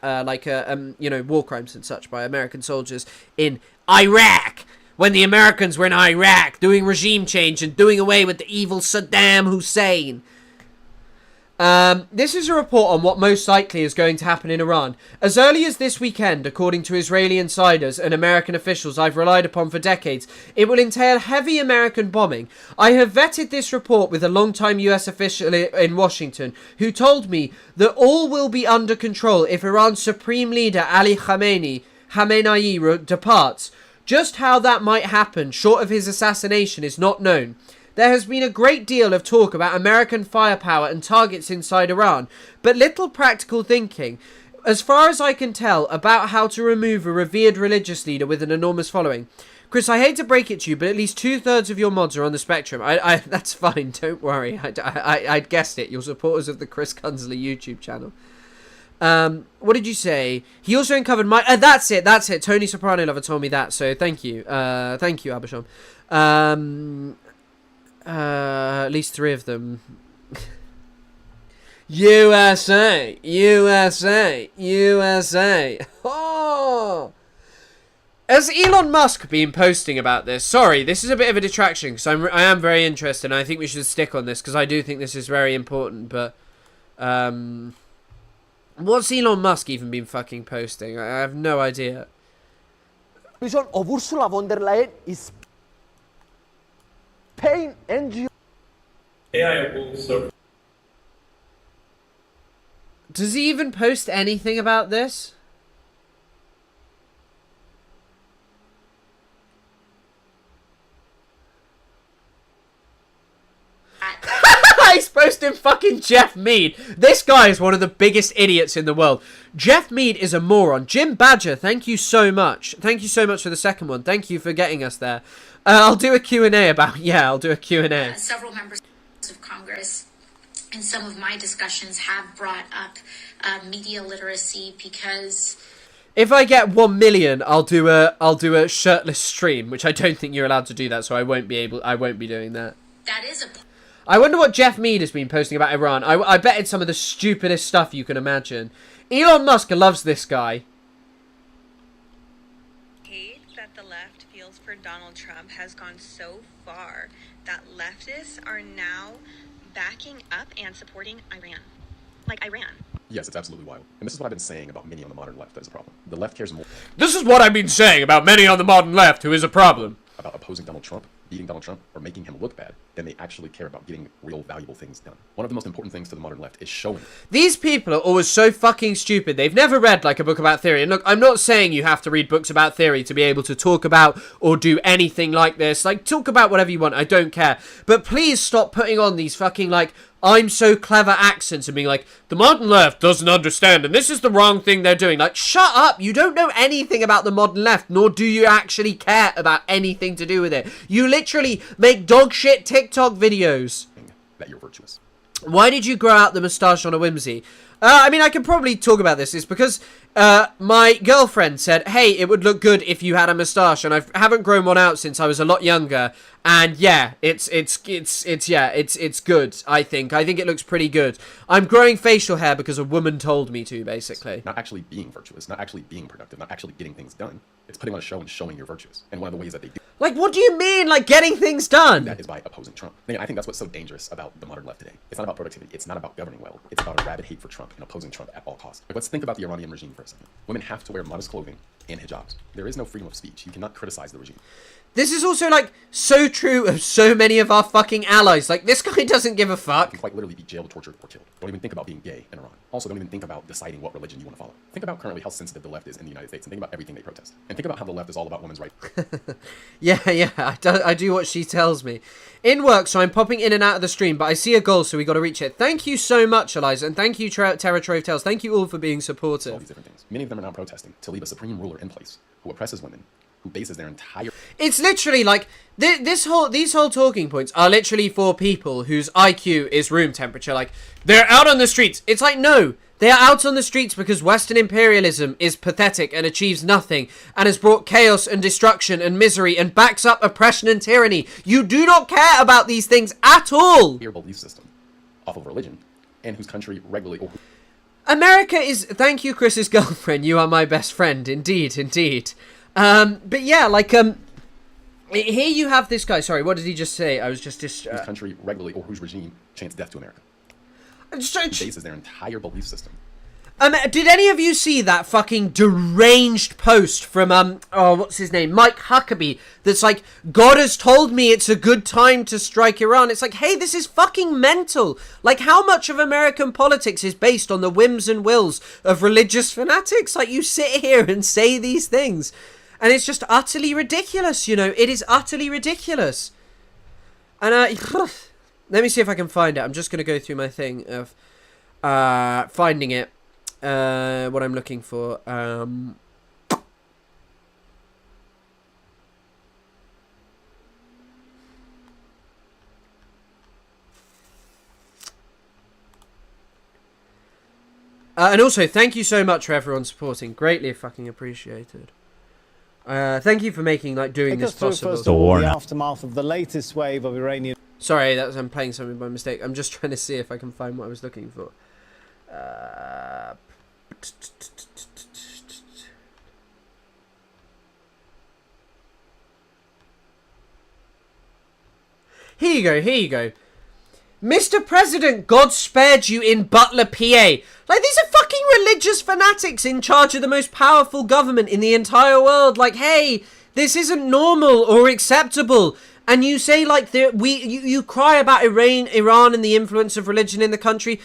you know, war crimes and such by American soldiers in Iraq. When the Americans were in Iraq doing regime change and doing away with the evil Saddam Hussein. This is a report on what most likely is going to happen in Iran. As early as this weekend, according to Israeli insiders and American officials I've relied upon for decades, it will entail heavy American bombing. I have vetted this report with a longtime US official in Washington who told me that all will be under control if Iran's supreme leader Ali Khamenei departs. Just how that might happen, short of his assassination, is not known. There has been a great deal of talk about American firepower and targets inside Iran, but little practical thinking, as far as I can tell, about how to remove a revered religious leader with an enormous following. Chris, I hate to break it to you, but at least 2/3 of your mods are on the spectrum. That's fine, don't worry. I'd guessed it. You're supporters of the Chris Cunsley YouTube channel. What did you say? He also uncovered my... that's it. Tony Soprano Lover told me that, so thank you. Thank you, Abisham. At least 3 of them. USA! Oh! Has Elon Musk been posting about this? Sorry, this is a bit of a distraction because I am very interested and I think we should stick on this because I do think this is very important, but what's Elon Musk even been fucking posting? I have no idea. Of Ursula von der Leyen is paying NGO. AI also. Does he even post anything about this? He's posting fucking Jeff Mead. This guy is one of the biggest idiots in the world. Jeff Mead is a moron. Jim Badger, thank you so much. Thank you so much for the second one. Thank you for getting us there. I'll do a Q&A about... Yeah, I'll do a Q&A. Several members of Congress in some of my discussions have brought up media literacy because... If I get 1 million, I'll do a shirtless stream, which I don't think you're allowed to do that, so I won't be doing that. That is a... I wonder what Jeff Mead has been posting about Iran. I bet it's some of the stupidest stuff you can imagine. Elon Musk loves this guy. Hate that the left feels for Donald Trump has gone so far that leftists are now backing up and supporting Iran. Like Iran. Yes, it's absolutely wild. And this is what I've been saying about many on the modern left that is a problem. The left cares more... This is what I've been saying about many on the modern left who is a problem. ...about opposing Donald Trump, beating Donald Trump, or making him look bad, than they actually care about getting real valuable things done. One of the most important things to the modern left is showing... These people are always so fucking stupid. They've never read, like, a book about theory. And look, I'm not saying you have to read books about theory to be able to talk about or do anything like this. Like, talk about whatever you want. I don't care. But please stop putting on these fucking, like... I'm so clever accents and being like, the modern left doesn't understand and this is the wrong thing they're doing. Like, shut up. You don't know anything about the modern left, nor do you actually care about anything to do with it. You literally make dog shit TikTok videos. ...that you're virtuous. Why did you grow out the moustache on a whimsy? I mean, I can probably talk about this. It's because my girlfriend said, hey, it would look good if you had a moustache, and I haven't grown one out since I was a lot younger. And yeah, it's good, I think. I think it looks pretty good. I'm growing facial hair because a woman told me to, basically. Not actually being virtuous, not actually being productive, not actually getting things done. It's putting on a show and showing you're virtuous. And one of the ways that they do like, what do you mean, like, getting things done? that is by opposing Trump. And I think that's what's so dangerous about the modern left today. It's not about productivity. It's not about governing well. It's about a rabid hate for Trump and opposing Trump at all costs. Like, let's think about the Iranian regime for a second. Women have to wear modest clothing and hijabs. There is no freedom of speech. You cannot criticize the regime. This is also, like, so true of so many of our fucking allies. Like, this guy doesn't give a fuck. You can quite literally be jailed, tortured, or killed. Don't even think about being gay in Iran. Also, don't even think about deciding what religion you want to follow. Think about currently how sensitive the left is in the United States, and think about everything they protest. And think about how the left is all about women's rights. Yeah, I do what she tells me. In work, so I'm popping in and out of the stream, but I see a goal, so we got to reach it. Thank you so much, Eliza, and thank you, Terra Trove Tales. Thank you all for being supportive. All these different things. Many of them are now protesting to leave a supreme ruler in place who oppresses women, who bases their entire... It's literally like, these whole talking points are literally for people whose IQ is room temperature. Like, they're out on the streets. It's like, no, they are out on the streets because Western imperialism is pathetic and achieves nothing and has brought chaos and destruction and misery and backs up oppression and tyranny. You do not care about these things at all. Your belief system off of religion and whose country regularly... America is... Thank you, Chris's girlfriend. You are my best friend. Indeed, indeed. But yeah, like, here you have this guy. Sorry, what did he just say? I was just... whose country regularly, or whose regime chants death to America. Bases their entire belief system. Did any of you see that fucking deranged post from, what's his name? Mike Huckabee. That's like, God has told me it's a good time to strike Iran. It's like, hey, this is fucking mental. Like, how much of American politics is based on the whims and wills of religious fanatics? Like, you sit here and say these things. And it's just utterly ridiculous, you know. It is utterly ridiculous. And, let me see if I can find it. I'm just going to go through my thing of finding it. What I'm looking for. And also, thank you so much for everyone supporting. Greatly fucking appreciated. Thank you for making, like, doing this possible. First of all, the aftermath of the latest wave of Iranian... Sorry, I'm playing something by mistake. I'm just trying to see if I can find what I was looking for. Here you go. Mr. President, God spared you in Butler, PA. Like, these are fucking religious fanatics in charge of the most powerful government in the entire world. Like, hey, this isn't normal or acceptable. And you say, like, you cry about Iran and the influence of religion in the country.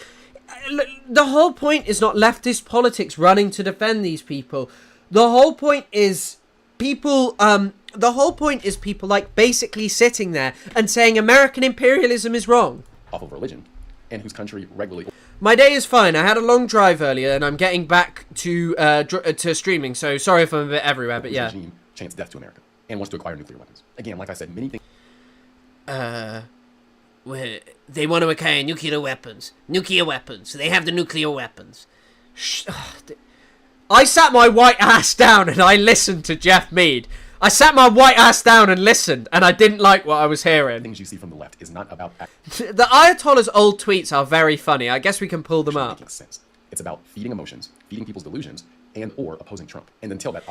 The whole point is not leftist politics running to defend these people. The whole point is people, like, basically sitting there and saying American imperialism is wrong. Off of religion, and whose country regularly... My day is fine. I had a long drive earlier, and I'm getting back to streaming, so sorry if I'm a bit everywhere, but yeah. Regime chants death to America, and wants to acquire nuclear weapons. Again, like I said, many things... They want to acquire nuclear weapons. They have the nuclear weapons. I sat my white ass down and I listened to Jeff Mead. I sat my white ass down and listened, and I didn't like what I was hearing. Things you see from the left is not about... The Ayatollah's old tweets are very funny. I guess we can pull them up. Making sense. It's about feeding emotions, feeding people's delusions, and or opposing Trump. And until that...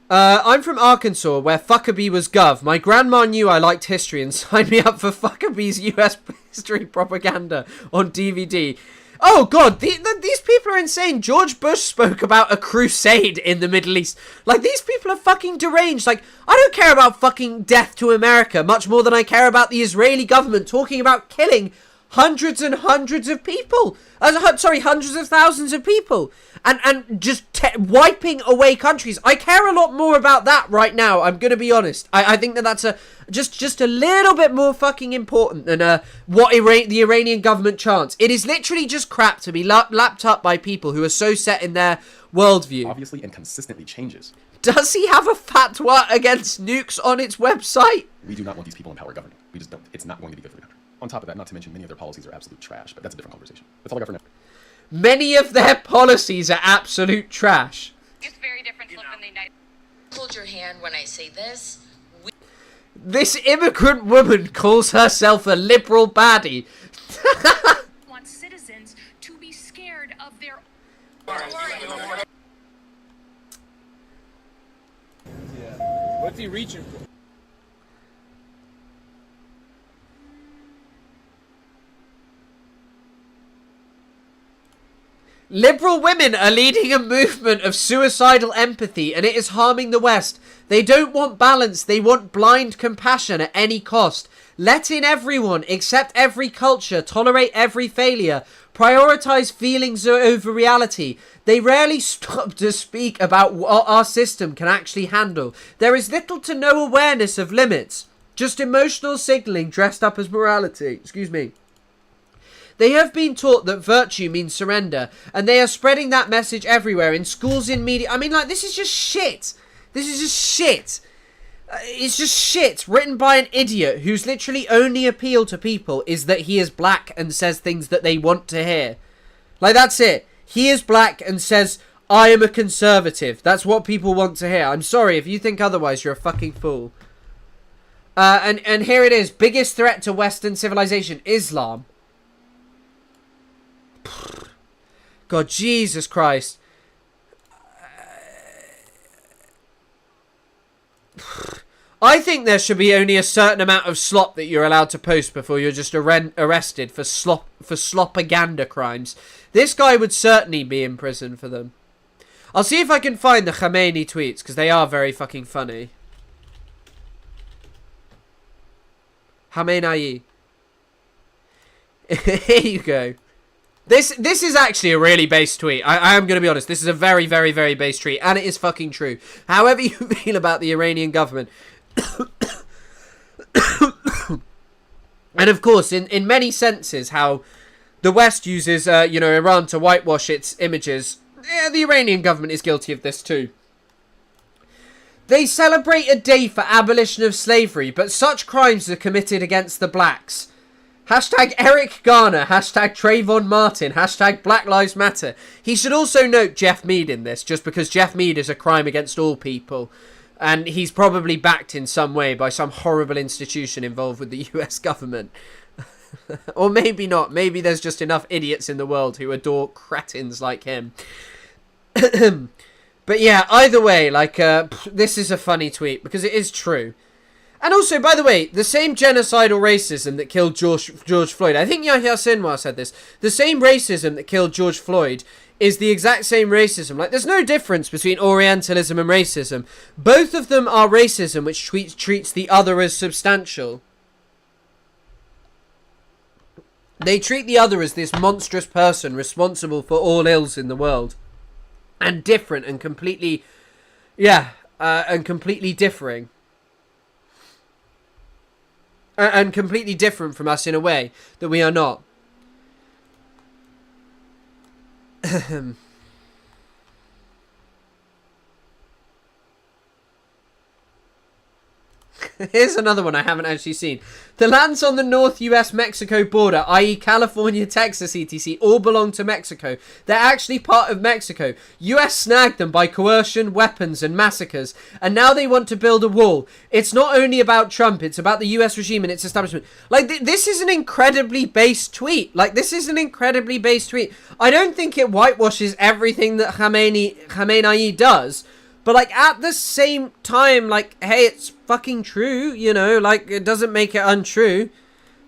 I'm from Arkansas, where Fuckabee was gov. My grandma knew I liked history and signed me up for Fuckabee's US history propaganda on DVD. Oh god, these people are insane. George Bush spoke about a crusade in the Middle East. Like, these people are fucking deranged. Like, I don't care about fucking death to America much more than I care about the Israeli government talking about killing hundreds and hundreds of people. Hundreds of thousands of people. And just wiping away countries. I care a lot more about that right now, I'm gonna be honest. I think that's just a little bit more fucking important than what the Iranian government chants. It is literally just crap to be lapped up by people who are so set in their worldview. Obviously and consistently changes. Does he have a fatwa against nukes on its website? We do not want these people in power governing. We just don't. It's not going to be good for the country. On top of that, not to mention many of their policies are absolute trash, but that's a different conversation. That's all I got for now. Many of their policies are absolute trash. It's very different to live in the United States. Hold your hand when I say this. This immigrant woman calls herself a liberal baddie. Want citizens to be scared of their. What's he reaching for? Liberal women are leading a movement of suicidal empathy, and it is harming the West. They don't want balance, they want blind compassion at any cost. Let in everyone, accept every culture, tolerate every failure, prioritize feelings over reality. They rarely stop to speak about what our system can actually handle. There is little to no awareness of limits, just emotional signaling dressed up as morality. Excuse me. They have been taught that virtue means surrender, and they are spreading that message everywhere, in schools, in media. I mean, like, this is just shit. This is just shit. It's just shit written by an idiot whose literally only appeal to people is that he is black and says things that they want to hear. Like, that's it. He is black and says, I am a conservative. That's what people want to hear. I'm sorry, if you think otherwise, you're a fucking fool. And here it is. Biggest threat to Western civilization, Islam. God, Jesus Christ. I think there should be only a certain amount of slop that you're allowed to post before you're just arrested for slopaganda crimes. This guy would certainly be in prison for them. I'll see if I can find the Khamenei tweets, because they are very fucking funny. Khamenei. Here you go. This is actually a really base tweet. I am going to be honest. This is a very, very, very base tweet. And it is fucking true. However you feel about the Iranian government. And of course, in many senses, how the West uses, Iran to whitewash its images. Yeah, the Iranian government is guilty of this too. They celebrate a day for abolition of slavery, but such crimes are committed against the blacks. Hashtag Eric Garner, hashtag Trayvon Martin, hashtag Black Lives Matter. He should also note Jeff Mead in this, just because Jeff Mead is a crime against all people. And he's probably backed in some way by some horrible institution involved with the US government. Or maybe not. Maybe there's just enough idiots in the world who adore cretins like him. But yeah, either way, like, this is a funny tweet, because it is true. And also, by the way, the same genocidal racism that killed George Floyd, I think Yahya Sinwar said this, the same racism that killed George Floyd is the exact same racism. Like, there's no difference between Orientalism and racism. Both of them are racism which treats the other as substantial. They treat the other as this monstrous person responsible for all ills in the world. And different and completely, and completely differing. And completely different from us in a way that we are not. Here's another one I haven't actually seen. The lands on the North US-Mexico border, i.e. California, Texas, etc., all belong to Mexico. They're actually part of Mexico. US snagged them by coercion, weapons, and massacres. And now they want to build a wall. It's not only about Trump, it's about the US regime and its establishment. Like, this is an incredibly base tweet. I don't think it whitewashes everything that Khamenei does. But, like, at the same time, like, hey, it's fucking true, you know? Like, it doesn't make it untrue.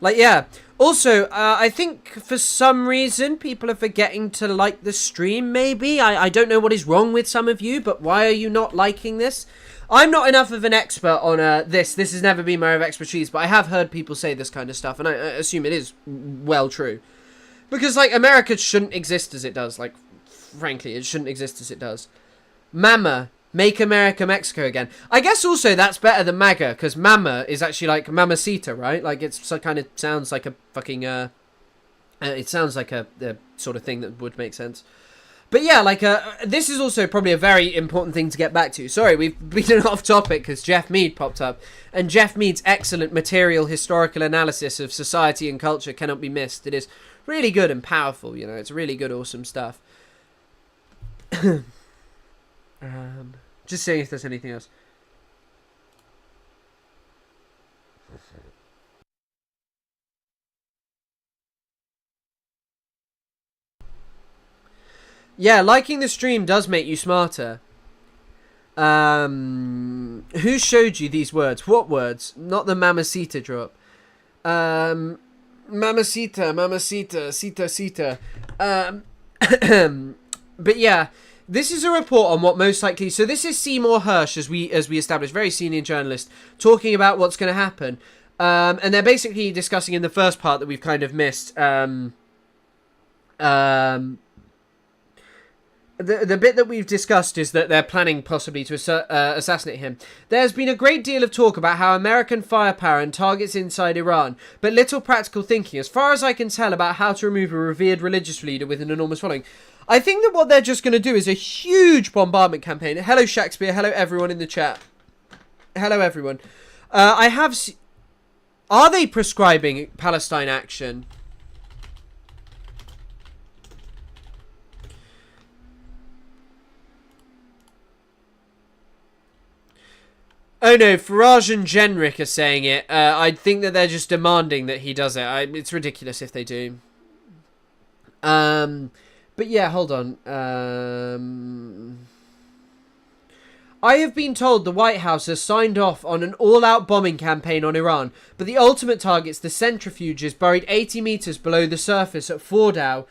Like, yeah. Also, I think for some reason people are forgetting to like the stream, maybe. I don't know what is wrong with some of you, but why are you not liking this? I'm not enough of an expert on this. This has never been my area of expertise, but I have heard people say this kind of stuff, and I assume it is well true. Because, like, America shouldn't exist as it does. Like, frankly, it shouldn't exist as it does. Mama. Make America Mexico again. I guess also that's better than MAGA, because Mama is actually like Mamacita, right? Like, it's kind of sounds like a fucking, it sounds like a sort of thing that would make sense. But yeah, like, this is also probably a very important thing to get back to. Sorry, we've been off topic because Jeff Mead popped up. And Jeff Mead's excellent material historical analysis of society and culture cannot be missed. It is really good and powerful. You know, it's really good, awesome stuff. Just seeing if there's anything else. Yeah, liking the stream does make you smarter. Who showed you these words? What words? Not the mamacita drop. Mamacita, Sita. But yeah, this is a report on what most likely... So this is Seymour Hersh, as we established, very senior journalist, talking about what's going to happen. And they're basically discussing in the first part that we've kind of missed... The bit that we've discussed is that they're planning possibly to assassinate him. There's been a great deal of talk about how American firepower and targets inside Iran, but little practical thinking, as far as I can tell, about how to remove a revered religious leader with an enormous following. I think that what they're just going to do is a huge bombardment campaign. Hello, Shakespeare. Hello, everyone in the chat. Hello, everyone. Are they prescribing Palestine action? Oh no, Farage and Jenrick are saying it. I think that they're just demanding that he does it. It's ridiculous if they do. But yeah, hold on. I have been told the White House has signed off on an all-out bombing campaign on Iran, but the ultimate targets, the centrifuges buried 80 meters below the surface at Fordow,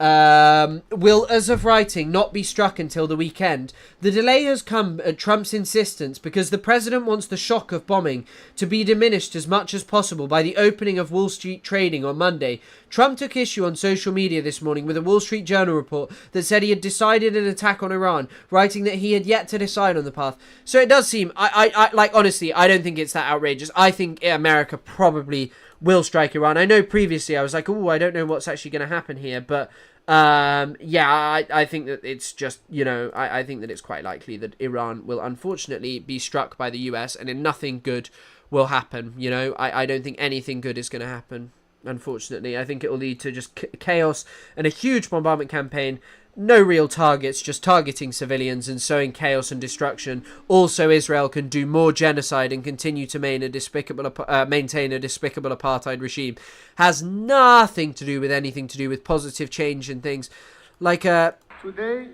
will, as of writing, not be struck until the weekend. The delay has come at Trump's insistence because the president wants the shock of bombing to be diminished as much as possible by the opening of Wall Street trading on Monday. Trump took issue on social media this morning with a Wall Street Journal report that said he had decided an attack on Iran, writing that he had yet to decide on the path. So it does seem, honestly, I don't think it's that outrageous. I think America probably will strike Iran. I know previously I was like, oh, I don't know what's actually going to happen here, but yeah, I think that it's just, you know, I think that it's quite likely that Iran will unfortunately be struck by the US and then nothing good will happen, you know. I don't think anything good is going to happen, unfortunately. I think it will lead to just chaos and a huge bombardment campaign. No real targets, just targeting civilians and sowing chaos and destruction. Also, Israel can do more genocide and continue to maintain a despicable apartheid regime. Has nothing to do with anything to do with positive change and things. Like, Today,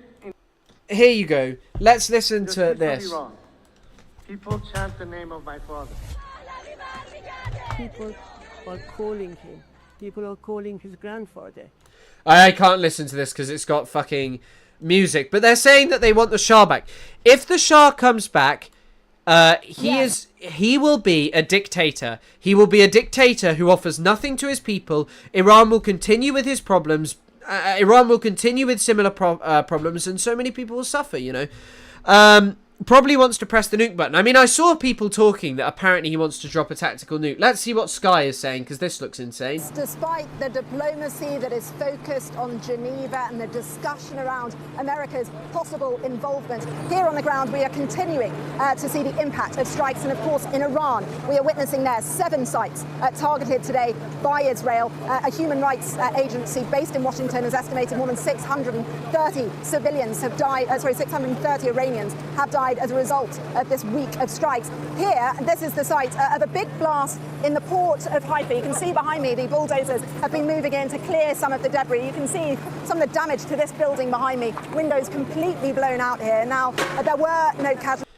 here you go. Let's listen to this. Iran, people chant the name of my father. People are calling him. People are calling his grandfather. I can't listen to this because it's got fucking music. But they're saying that they want the Shah back. If the Shah comes back, he will be a dictator. He will be a dictator who offers nothing to his people. Iran will continue with his problems. Iran will continue with similar problems, and so many people will suffer, you know. Probably wants to press the nuke button. I mean, I saw people talking that apparently he wants to drop a tactical nuke. Let's see what Sky is saying, because this looks insane. Despite the diplomacy that is focused on Geneva and the discussion around America's possible involvement, here on the ground we are continuing to see the impact of strikes. And of course, in Iran, we are witnessing there 7 sites targeted today by Israel. A human rights agency based in Washington has estimated more than 630 civilians have died, 630 Iranians have died as a result of this week of strikes. Here, this is the site of a big blast in the port of Haifa. You can see behind me the bulldozers have been moving in to clear some of the debris. You can see some of the damage to this building behind me. Windows completely blown out here. Now, there were no casualties.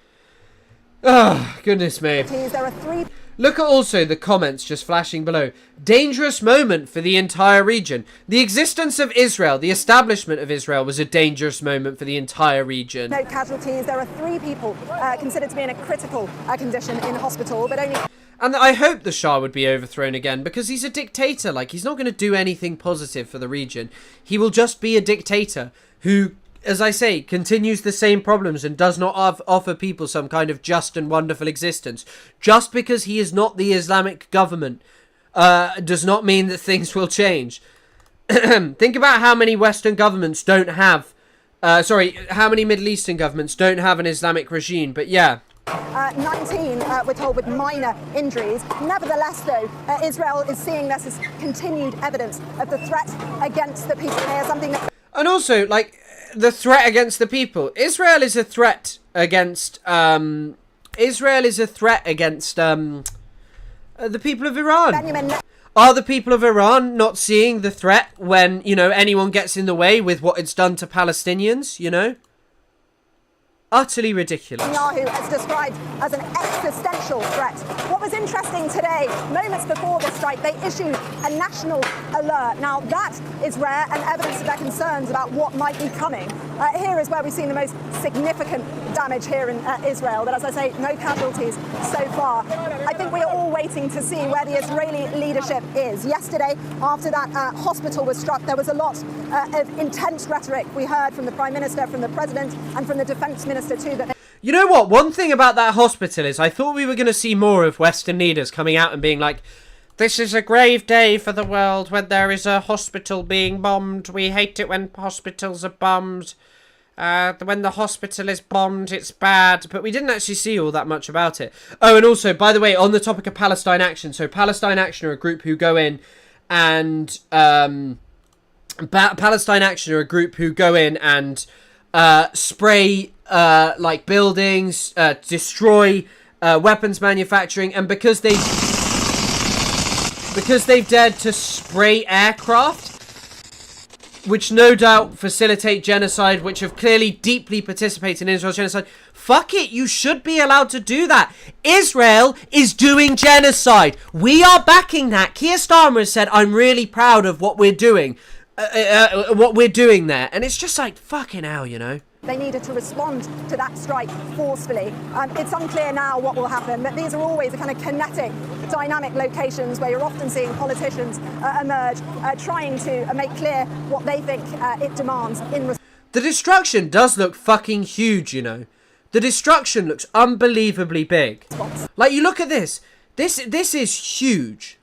Oh, goodness me. There are 3... Look at also the comments just flashing below. Dangerous moment for the entire region. The existence of Israel, the establishment of Israel, was a dangerous moment for the entire region. No casualties. There are 3 people considered to be in a critical condition in hospital, but only... And I hope the Shah would be overthrown again, because he's a dictator. Like, he's not going to do anything positive for the region. He will just be a dictator who, as I say, continues the same problems and does not offer people some kind of just and wonderful existence. Just because he is not the Islamic government does not mean that things will change. Think about how many Western governments don't have... how many Middle Eastern governments don't have an Islamic regime. But yeah, 19, we're told, with minor injuries. Nevertheless, though, Israel is seeing this as continued evidence of the threat against the people here, something that... And also, like, the threat against the people. Israel is a threat against, the people of Iran. Are the people of Iran not seeing the threat when, you know, anyone gets in the way with what it's done to Palestinians, you know? Utterly ridiculous. Netanyahu is described as an existential threat. What was interesting today, moments before the strike, they issued a national alert. Now, that is rare and evidence of their concerns about what might be coming. Here is where we've seen the most significant damage here in Israel. But as I say, no casualties so far. I think we are all waiting to see where the Israeli leadership is. Yesterday, after that hospital was struck, there was a lot of intense rhetoric we heard from the Prime Minister, from the President, and from the Defence Minister. You know what? One thing about that hospital is I thought we were going to see more of Western leaders coming out and being like, this is a grave day for the world when there is a hospital being bombed. We hate it when hospitals are bombed. When the hospital is bombed, it's bad. But we didn't actually see all that much about it. Oh, and also, by the way, on the topic of Palestine Action. So Palestine Action are a group who go in and... Palestine Action are a group who go in and spray... like buildings, destroy weapons manufacturing, and because they've dared to spray aircraft, which no doubt facilitate genocide, which have clearly deeply participated in Israel's genocide. Fuck it, you should be allowed to do that. Israel is doing genocide. We are backing that. Keir Starmer has said, I'm really proud of what we're doing. There. And it's just like, fucking hell, you know. They needed to respond to that strike forcefully. It's unclear now what will happen, but these are always a kind of kinetic, dynamic locations where you're often seeing politicians emerge, trying to make clear what they think it demands in response. The destruction does look fucking huge, you know. The destruction looks unbelievably big. Like, you look at this. This is huge.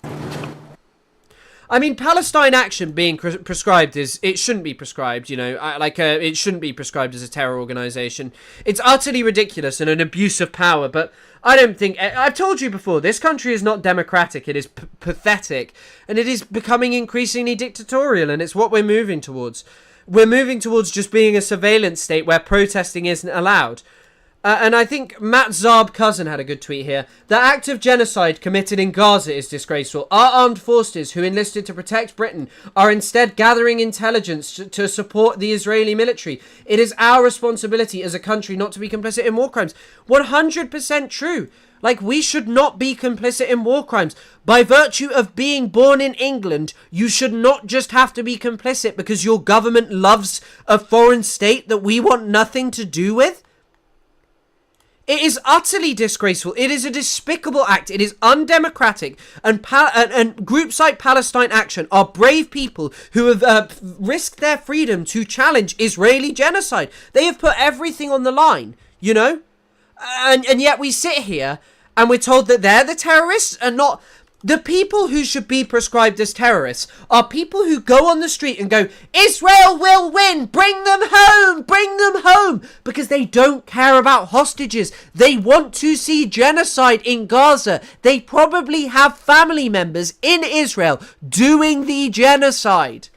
I mean, Palestine Action being prescribed it shouldn't be prescribed, you know, it shouldn't be prescribed as a terror organisation. It's utterly ridiculous and an abuse of power, but I don't think, I've told you before, this country is not democratic, it is pathetic, and it is becoming increasingly dictatorial, and it's what we're moving towards. We're moving towards just being a surveillance state where protesting isn't allowed. And I think Matt Zarb Cousin had a good tweet here. The act of genocide committed in Gaza is disgraceful. Our armed forces, who enlisted to protect Britain, are instead gathering intelligence to support the Israeli military. It is our responsibility as a country not to be complicit in war crimes. 100% true. Like, we should not be complicit in war crimes. By virtue of being born in England, you should not just have to be complicit because your government loves a foreign state that we want nothing to do with. It is utterly disgraceful. It is a despicable act. It is undemocratic. And groups like Palestine Action are brave people who have risked their freedom to challenge Israeli genocide. They have put everything on the line, you know? And yet we sit here and we're told that they're the terrorists and not... The people who should be prescribed as terrorists are people who go on the street and go, Israel will win, bring them home, because they don't care about hostages. They want to see genocide in Gaza. They probably have family members in Israel doing the genocide.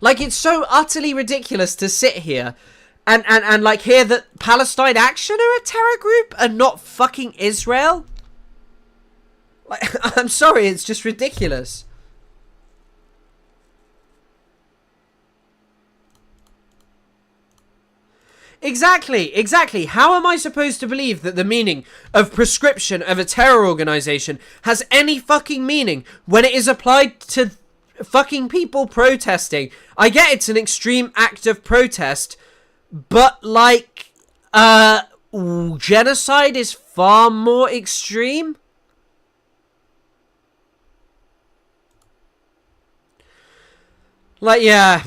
Like, it's so utterly ridiculous to sit here and like hear that Palestine Action are a terror group and not fucking Israel. Like, I'm sorry, it's just ridiculous. Exactly. How am I supposed to believe that the meaning of prescription of a terror organisation has any fucking meaning when it is applied to fucking people protesting? I get it's an extreme act of protest, but like, genocide is far more extreme. Like, yeah.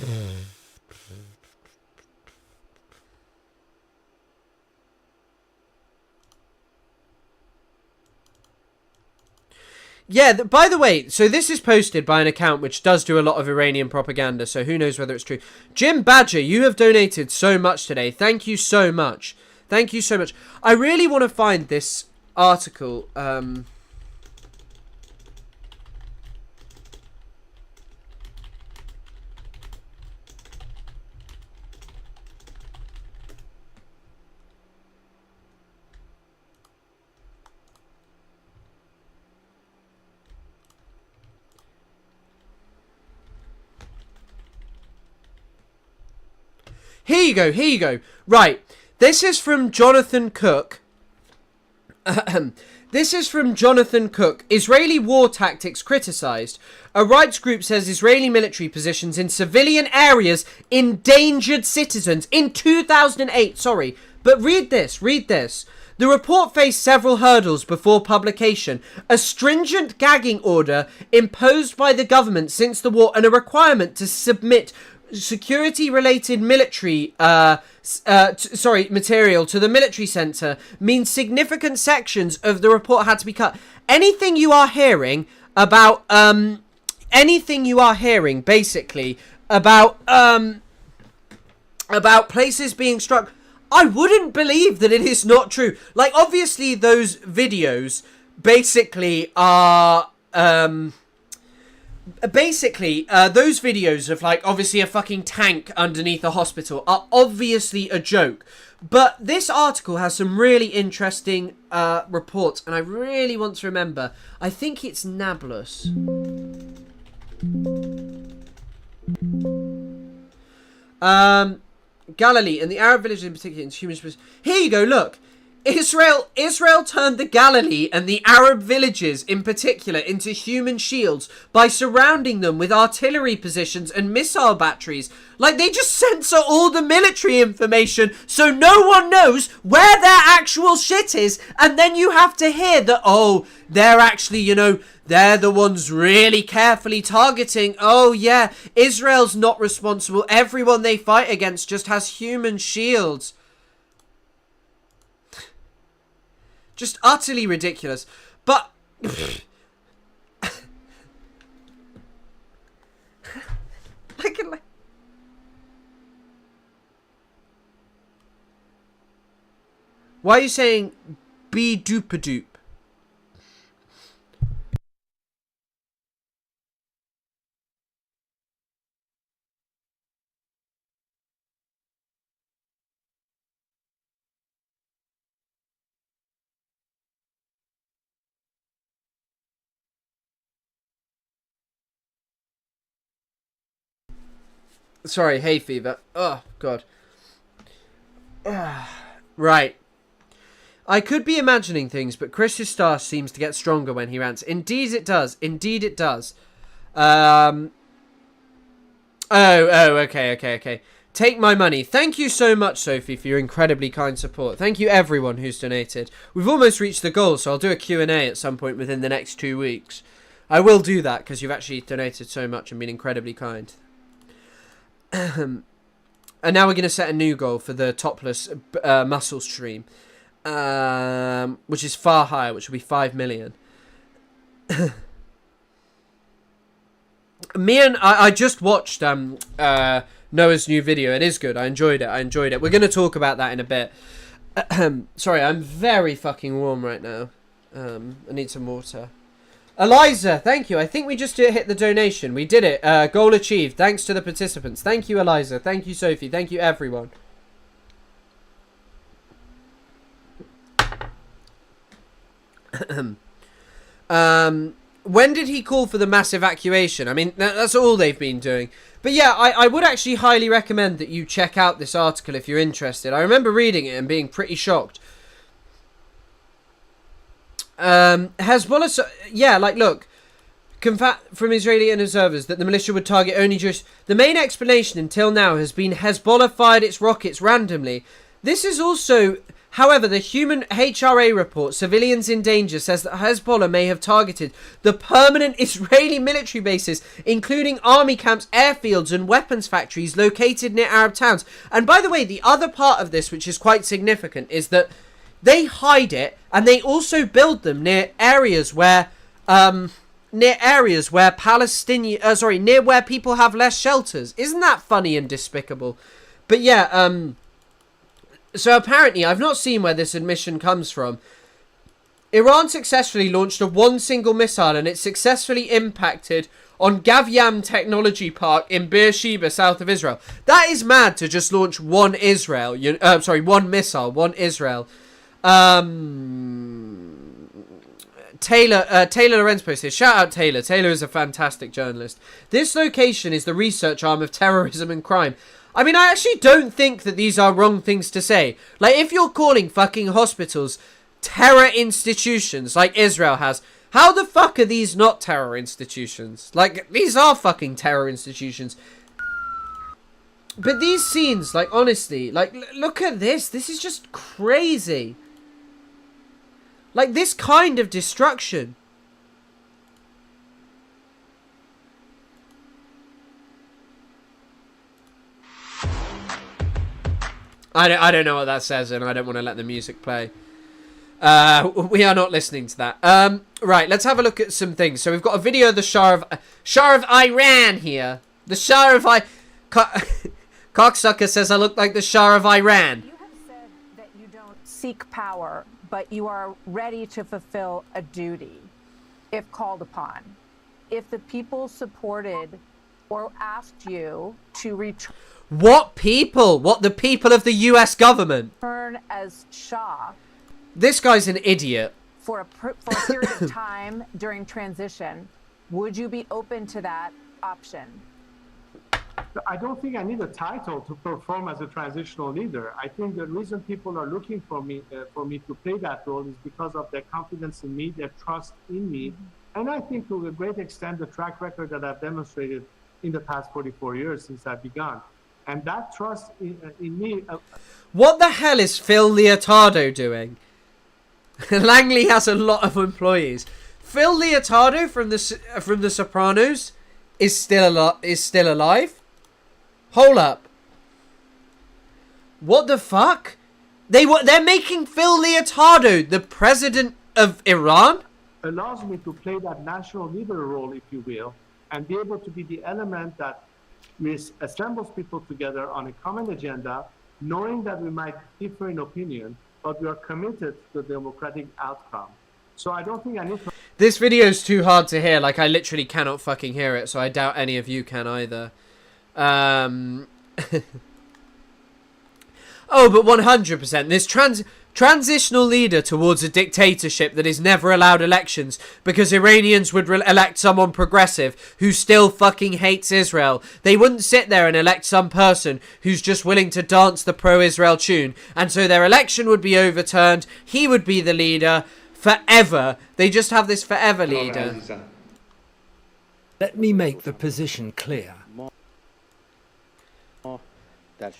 Yeah, by the way, so this is posted by an account which does do a lot of Iranian propaganda, so who knows whether it's true. Jim Badger, you have donated so much today. Thank you so much. Thank you so much. I really want to find this article. Here you go. Right. This is from Jonathan Cook. This is from Jonathan Cook. Israeli war tactics criticised. A rights group says Israeli military positions in civilian areas endangered citizens in 2008. Sorry. But read this. The report faced several hurdles before publication. A stringent gagging order imposed by the government since the war and a requirement to submit security-related military material to the military centre means significant sections of the report had to be cut. Anything you are hearing basically about places being struck, I wouldn't believe that it is not true. Like, obviously those videos basically are those videos of, like, obviously a fucking tank underneath a hospital are obviously a joke. But this article has some really interesting reports, and I really want to remember. I think it's Nablus. Galilee and the Arab villages in particular into human space. Here you go, look. Israel turned the Galilee and the Arab villages in particular into human shields by surrounding them with artillery positions and missile batteries. Like, they just censor all the military information so no one knows where their actual shit is, and then you have to hear that, oh, they're actually, you know, they're the ones really carefully targeting. Oh yeah, Israel's not responsible. Everyone they fight against just has human shields. Just utterly ridiculous. But why are you saying be duper-dupe? Sorry, hay fever. Oh, God. Right. I could be imagining things, but Chris's star seems to get stronger when he rants. Indeed it does. Indeed it does. Okay. Take my money. Thank you so much, Sophie, for your incredibly kind support. Thank you, everyone who's donated. We've almost reached the goal, so I'll do a Q&A at some point within the next 2 weeks. I will do that, because you've actually donated so much and been incredibly kind. And now we're going to set a new goal for the topless muscle stream, which is far higher, which will be 5 million. I just watched Noah's new video. It is good. I enjoyed it. We're going to talk about that in a bit. Sorry, I'm very fucking warm right now. I need some water. Eliza, thank you. I think we just hit the donation. We did it. Goal achieved. Thanks to the participants. Thank you, Eliza. Thank you, Sophie. Thank you, everyone. When did he call for the mass evacuation? I mean, that's all they've been doing. But yeah, I would actually highly recommend that you check out this article if you're interested. I remember reading it and being pretty shocked. Hezbollah, yeah, like, look, from Israeli and observers that the militia would target only Jewish. The main explanation until now has been Hezbollah fired its rockets randomly. This is also, however, the Human HRA report, Civilians in Danger, says that Hezbollah may have targeted the permanent Israeli military bases, including army camps, airfields, and weapons factories located near Arab towns. And by the way, the other part of this, which is quite significant, is that they hide it, and they also build them near areas where, near where people have less shelters. Isn't that funny and despicable? But yeah, So apparently, I've not seen where this admission comes from. Iran successfully launched one single missile and it successfully impacted on Gavyam Technology Park in Beersheba, south of Israel. That is mad to just launch one missile, one Israel. Taylor Lorenz posted, shout out Taylor. Taylor is a fantastic journalist. This location is the research arm of terrorism and crime. I mean, I actually don't think that these are wrong things to say. Like, if you're calling fucking hospitals terror institutions like Israel has, how the fuck are these not terror institutions? Like, these are fucking terror institutions. But these scenes, like, honestly, like, look at this. This is just crazy. Like, this kind of destruction. I don't know what that says, and I don't want to let the music play. We are not listening to that. Right, let's have a look at some things. So we've got a video of the Shah of Iran here. The Shah of Cocksucker says I look like the Shah of Iran. You have said that you don't seek power, but you are ready to fulfill a duty if called upon. If the people supported or asked you to return... What people? What, the people of the US government? ...return as Shah... This guy's an idiot. For a period of time during transition, would you be open to that option? I don't think I need a title to perform as a transitional leader. I think the reason people are looking for me to play that role is because of their confidence in me, their trust in me, and I think to a great extent the track record that I've demonstrated in the past 44 years since I've begun. And that trust in me... What the hell is Phil Leotardo doing? Langley has a lot of employees. Phil Leotardo from the Sopranos is still alive. Hold up. What the fuck? They're making Phil Leotardo the president of Iran? Allows me to play that national leader role, if you will, and be able to be the element that assembles people together on a common agenda, knowing that we might differ in opinion, but we are committed to the democratic outcome. So I don't think I need to... This video is too hard to hear. Like, I literally cannot fucking hear it, so I doubt any of you can either. Oh, but 100%. This transitional leader towards a dictatorship that is never allowed elections because Iranians would elect someone progressive who still fucking hates Israel. They wouldn't sit there and elect some person who's just willing to dance the pro-Israel tune, and so their election would be overturned. He would be the leader forever. They just have this forever leader. Let me make the position clear.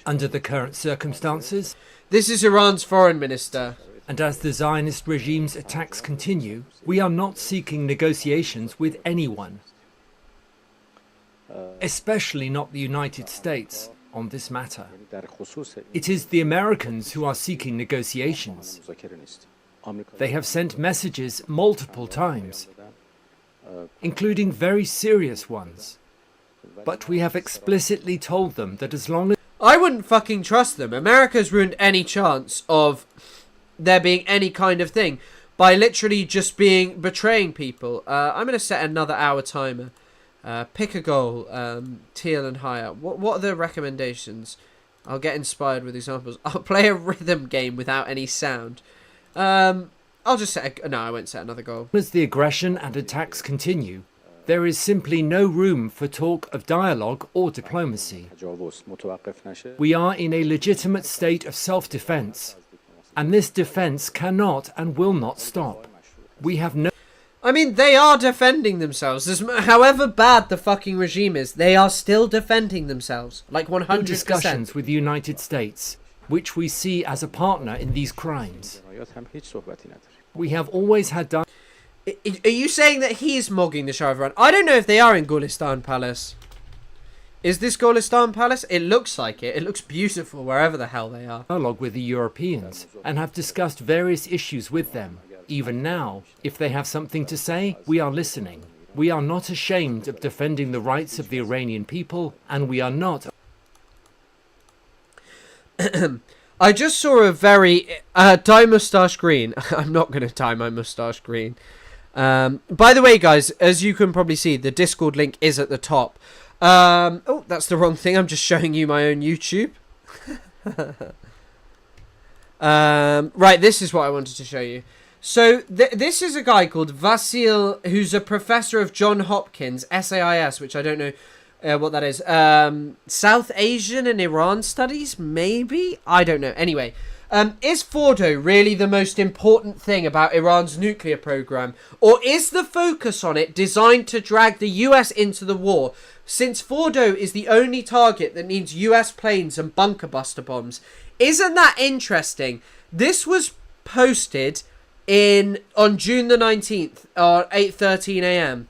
Under the current circumstances, this is Iran's foreign minister. And as the Zionist regime's attacks continue, we are not seeking negotiations with anyone, especially not the United States, on this matter. It is the Americans who are seeking negotiations. They have sent messages multiple times, including very serious ones. But we have explicitly told them that as long as... I wouldn't fucking trust them. America's ruined any chance of there being any kind of thing by literally just betraying people. I'm going to set another hour timer. Pick a goal. Teal and higher. What are the recommendations? I'll get inspired with examples. I'll play a rhythm game without any sound. I'll just set no, I won't set another goal. As the aggression and attacks continue, there is simply no room for talk of dialogue or diplomacy. We are in a legitimate state of self-defense, and this defense cannot and will not stop. We have no... I mean, they are defending themselves. However bad the fucking regime is, they are still defending themselves. Like 100%. Discussions with the United States, which we see as a partner in these crimes. We have always had... Are you saying that he's mogging the Shah of Iran? I don't know if they are in Gulistan Palace. Is this Gulistan Palace? It looks like it. It looks beautiful wherever the hell they are. Dialogue with the Europeans and have discussed various issues with them. Even now, if they have something to say, we are listening. We are not ashamed of defending the rights of the Iranian people, and we are not... I just saw a very dye moustache green. I'm not going to dye my moustache green. By the way, guys, as you can probably see, the Discord link is at the top. Oh, that's the wrong thing. I'm just showing you my own YouTube. Right, this is what I wanted to show you. So this is a guy called Vasil, who's a professor of Johns Hopkins, SAIS, which I don't know what that is. South Asian and Iran Studies, maybe? I don't know. Anyway, is Fordo really the most important thing about Iran's nuclear program? Or is the focus on it designed to drag the US into the war? Since Fordo is the only target that needs US planes and bunker buster bombs. Isn't that interesting? This was posted on June the 19th at 8:13 a.m.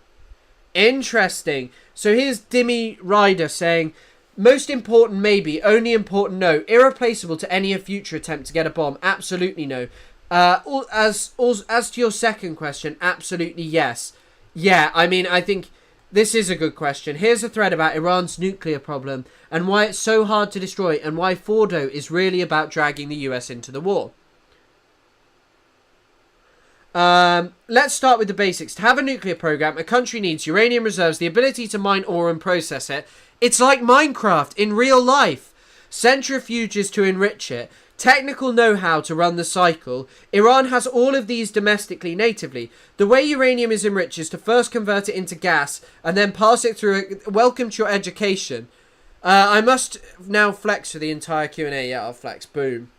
Interesting. So here's Dimmy Ryder saying, most important maybe, only important no, irreplaceable to any future attempt to get a bomb, absolutely no. As to your second question, absolutely yes. Yeah, I mean, I think this is a good question. Here's a thread about Iran's nuclear problem and why it's so hard to destroy and why Fordo is really about dragging the US into the war. Let's start with the basics. To have a nuclear program, a country needs uranium reserves, the ability to mine ore and process it. It's like Minecraft in real life. Centrifuges to enrich it. Technical know-how to run the cycle. Iran has all of these domestically, natively. The way uranium is enriched is to first convert it into gas and then pass it through. Welcome to your education. I must now flex for the entire Q&A. Yeah, I'll flex. Boom.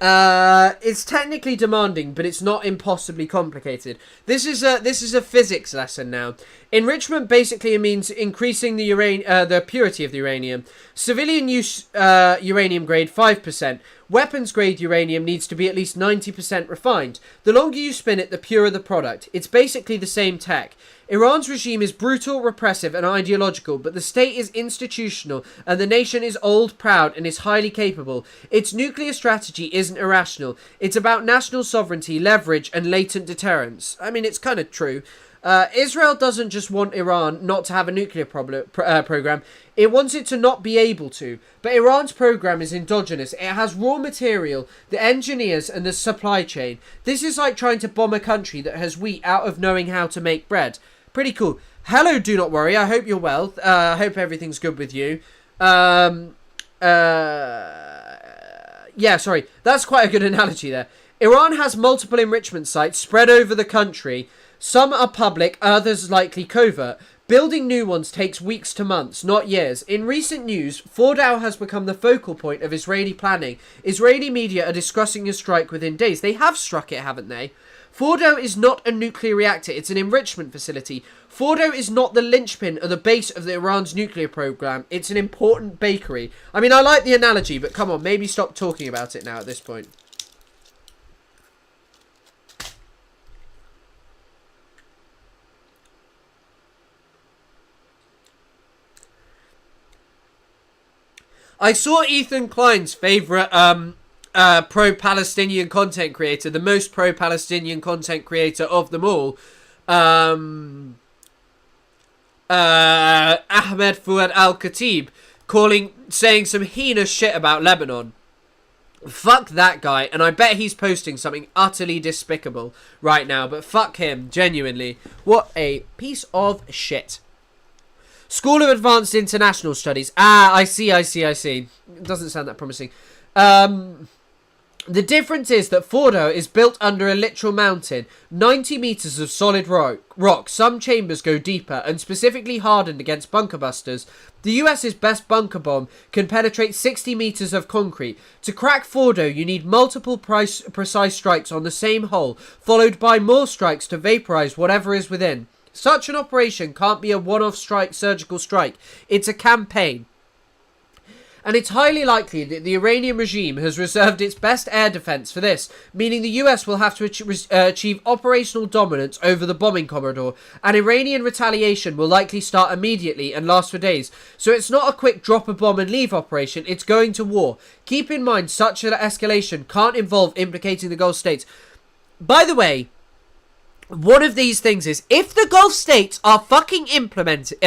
It's technically demanding, but it's not impossibly complicated. This is a physics lesson now. Enrichment basically means increasing the purity of the uranium. Civilian use uranium grade 5%. Weapons grade uranium needs to be at least 90% refined. The longer you spin it, the purer the product. It's basically the same tech. Iran's regime is brutal, repressive and ideological, but the state is institutional and the nation is old, proud and is highly capable. Its nuclear strategy isn't irrational. It's about national sovereignty, leverage and latent deterrence. I mean, it's kind of true. Israel doesn't just want Iran not to have a nuclear program. It wants it to not be able to. But Iran's program is endogenous. It has raw material, the engineers and the supply chain. This is like trying to bomb a country that has wheat out of knowing how to make bread. Pretty cool. Hello, do not worry. I hope you're well. I hope everything's good with you. Yeah, sorry. That's quite a good analogy there. Iran has multiple enrichment sites spread over the country. Some are public, others likely covert. Building new ones takes weeks to months, not years. In recent news, Fordow has become the focal point of Israeli planning. Israeli media are discussing a strike within days. They have struck it, haven't they? Fordo is not a nuclear reactor, it's an enrichment facility. Fordo is not the linchpin or the base of Iran's nuclear program, it's an important bakery. I mean, I like the analogy, but come on, maybe stop talking about it now at this point. I saw Ethan Klein's favourite pro-Palestinian content creator, the most pro-Palestinian content creator of them all, Ahmed Fouad Al-Khatib, saying some heinous shit about Lebanon. Fuck that guy, and I bet he's posting something utterly despicable right now, but fuck him, genuinely. What a piece of shit. School of Advanced International Studies. Ah, I see. It doesn't sound that promising. The difference is that Fordo is built under a literal mountain, 90 metres of solid rock. Some chambers go deeper and specifically hardened against bunker busters. The US's best bunker bomb can penetrate 60 metres of concrete. To crack Fordo, you need multiple precise strikes on the same hole, followed by more strikes to vaporise whatever is within. Such an operation can't be a one-off surgical strike. It's a campaign. And it's highly likely that the Iranian regime has reserved its best air defence for this, meaning the US will have to achieve operational dominance over the bombing corridor, and Iranian retaliation will likely start immediately and last for days. So it's not a quick drop a bomb and leave operation, it's going to war. Keep in mind, such an escalation can't involve implicating the Gulf states. By the way, one of these things is, if the Gulf states are fucking implicated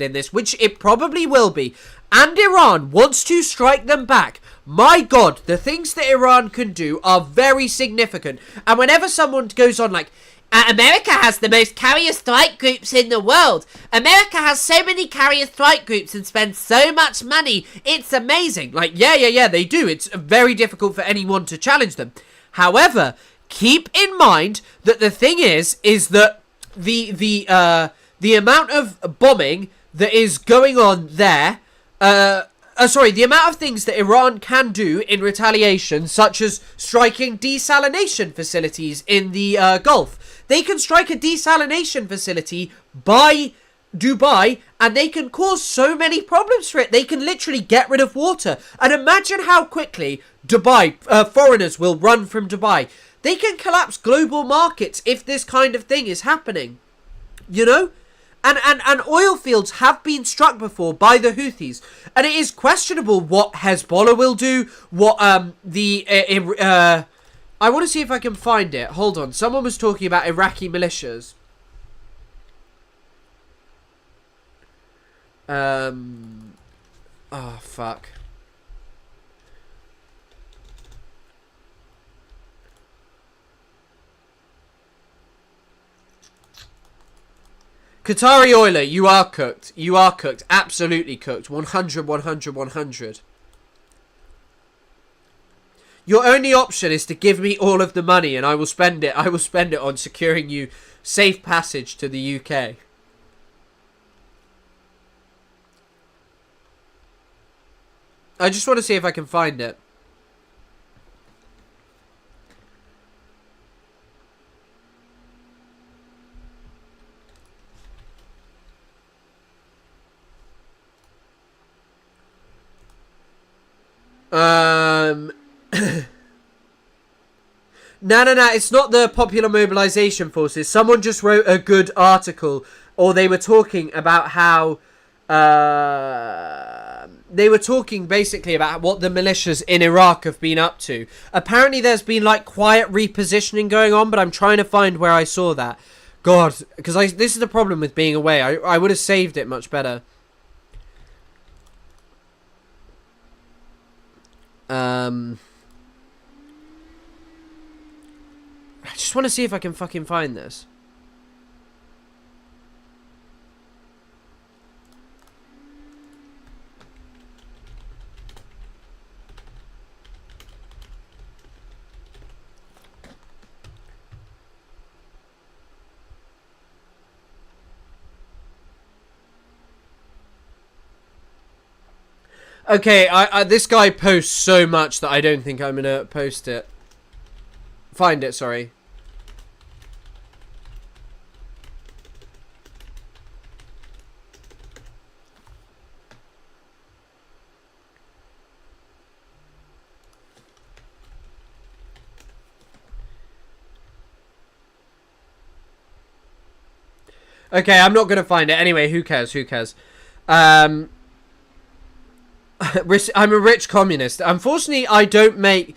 in this, which it probably will be, and Iran wants to strike them back, my God, the things that Iran can do are very significant. And whenever someone goes on like, America has the most carrier strike groups in the world. America has so many carrier strike groups and spends so much money. It's amazing. Like, yeah, they do. It's very difficult for anyone to challenge them. However, keep in mind that the thing is that the amount of bombing that is going on there, the amount of things that Iran can do in retaliation, such as striking desalination facilities in the Gulf. They can strike a desalination facility by Dubai, and they can cause so many problems for it. They can literally get rid of water. And imagine how quickly foreigners will run from Dubai. They can collapse global markets if this kind of thing is happening. You know? And oil fields have been struck before by the Houthis. And it is questionable what Hezbollah will do, what I want to see if I can find it. Hold on. Someone was talking about Iraqi militias. Oh, fuck. Qatari oiler, you are cooked. You are cooked. Absolutely cooked. 100, 100, 100. Your only option is to give me all of the money and I will spend it. I will spend it on securing you safe passage to the UK. I just want to see if I can find it. No, it's not the Popular Mobilization Forces. Someone just wrote a good article, or they were talking about how they were talking basically about what the militias in Iraq have been up to. Apparently there's been like quiet repositioning going on, but I'm trying to find where I saw that. God, because this is the problem with being away. I would have saved it much better. I just want to see if I can fucking find this. Okay, this guy posts so much that I don't think I'm gonna post it. Find it, sorry. Okay, I'm not gonna find it. Anyway, who cares? Who cares? I'm a rich communist. Unfortunately, I don't make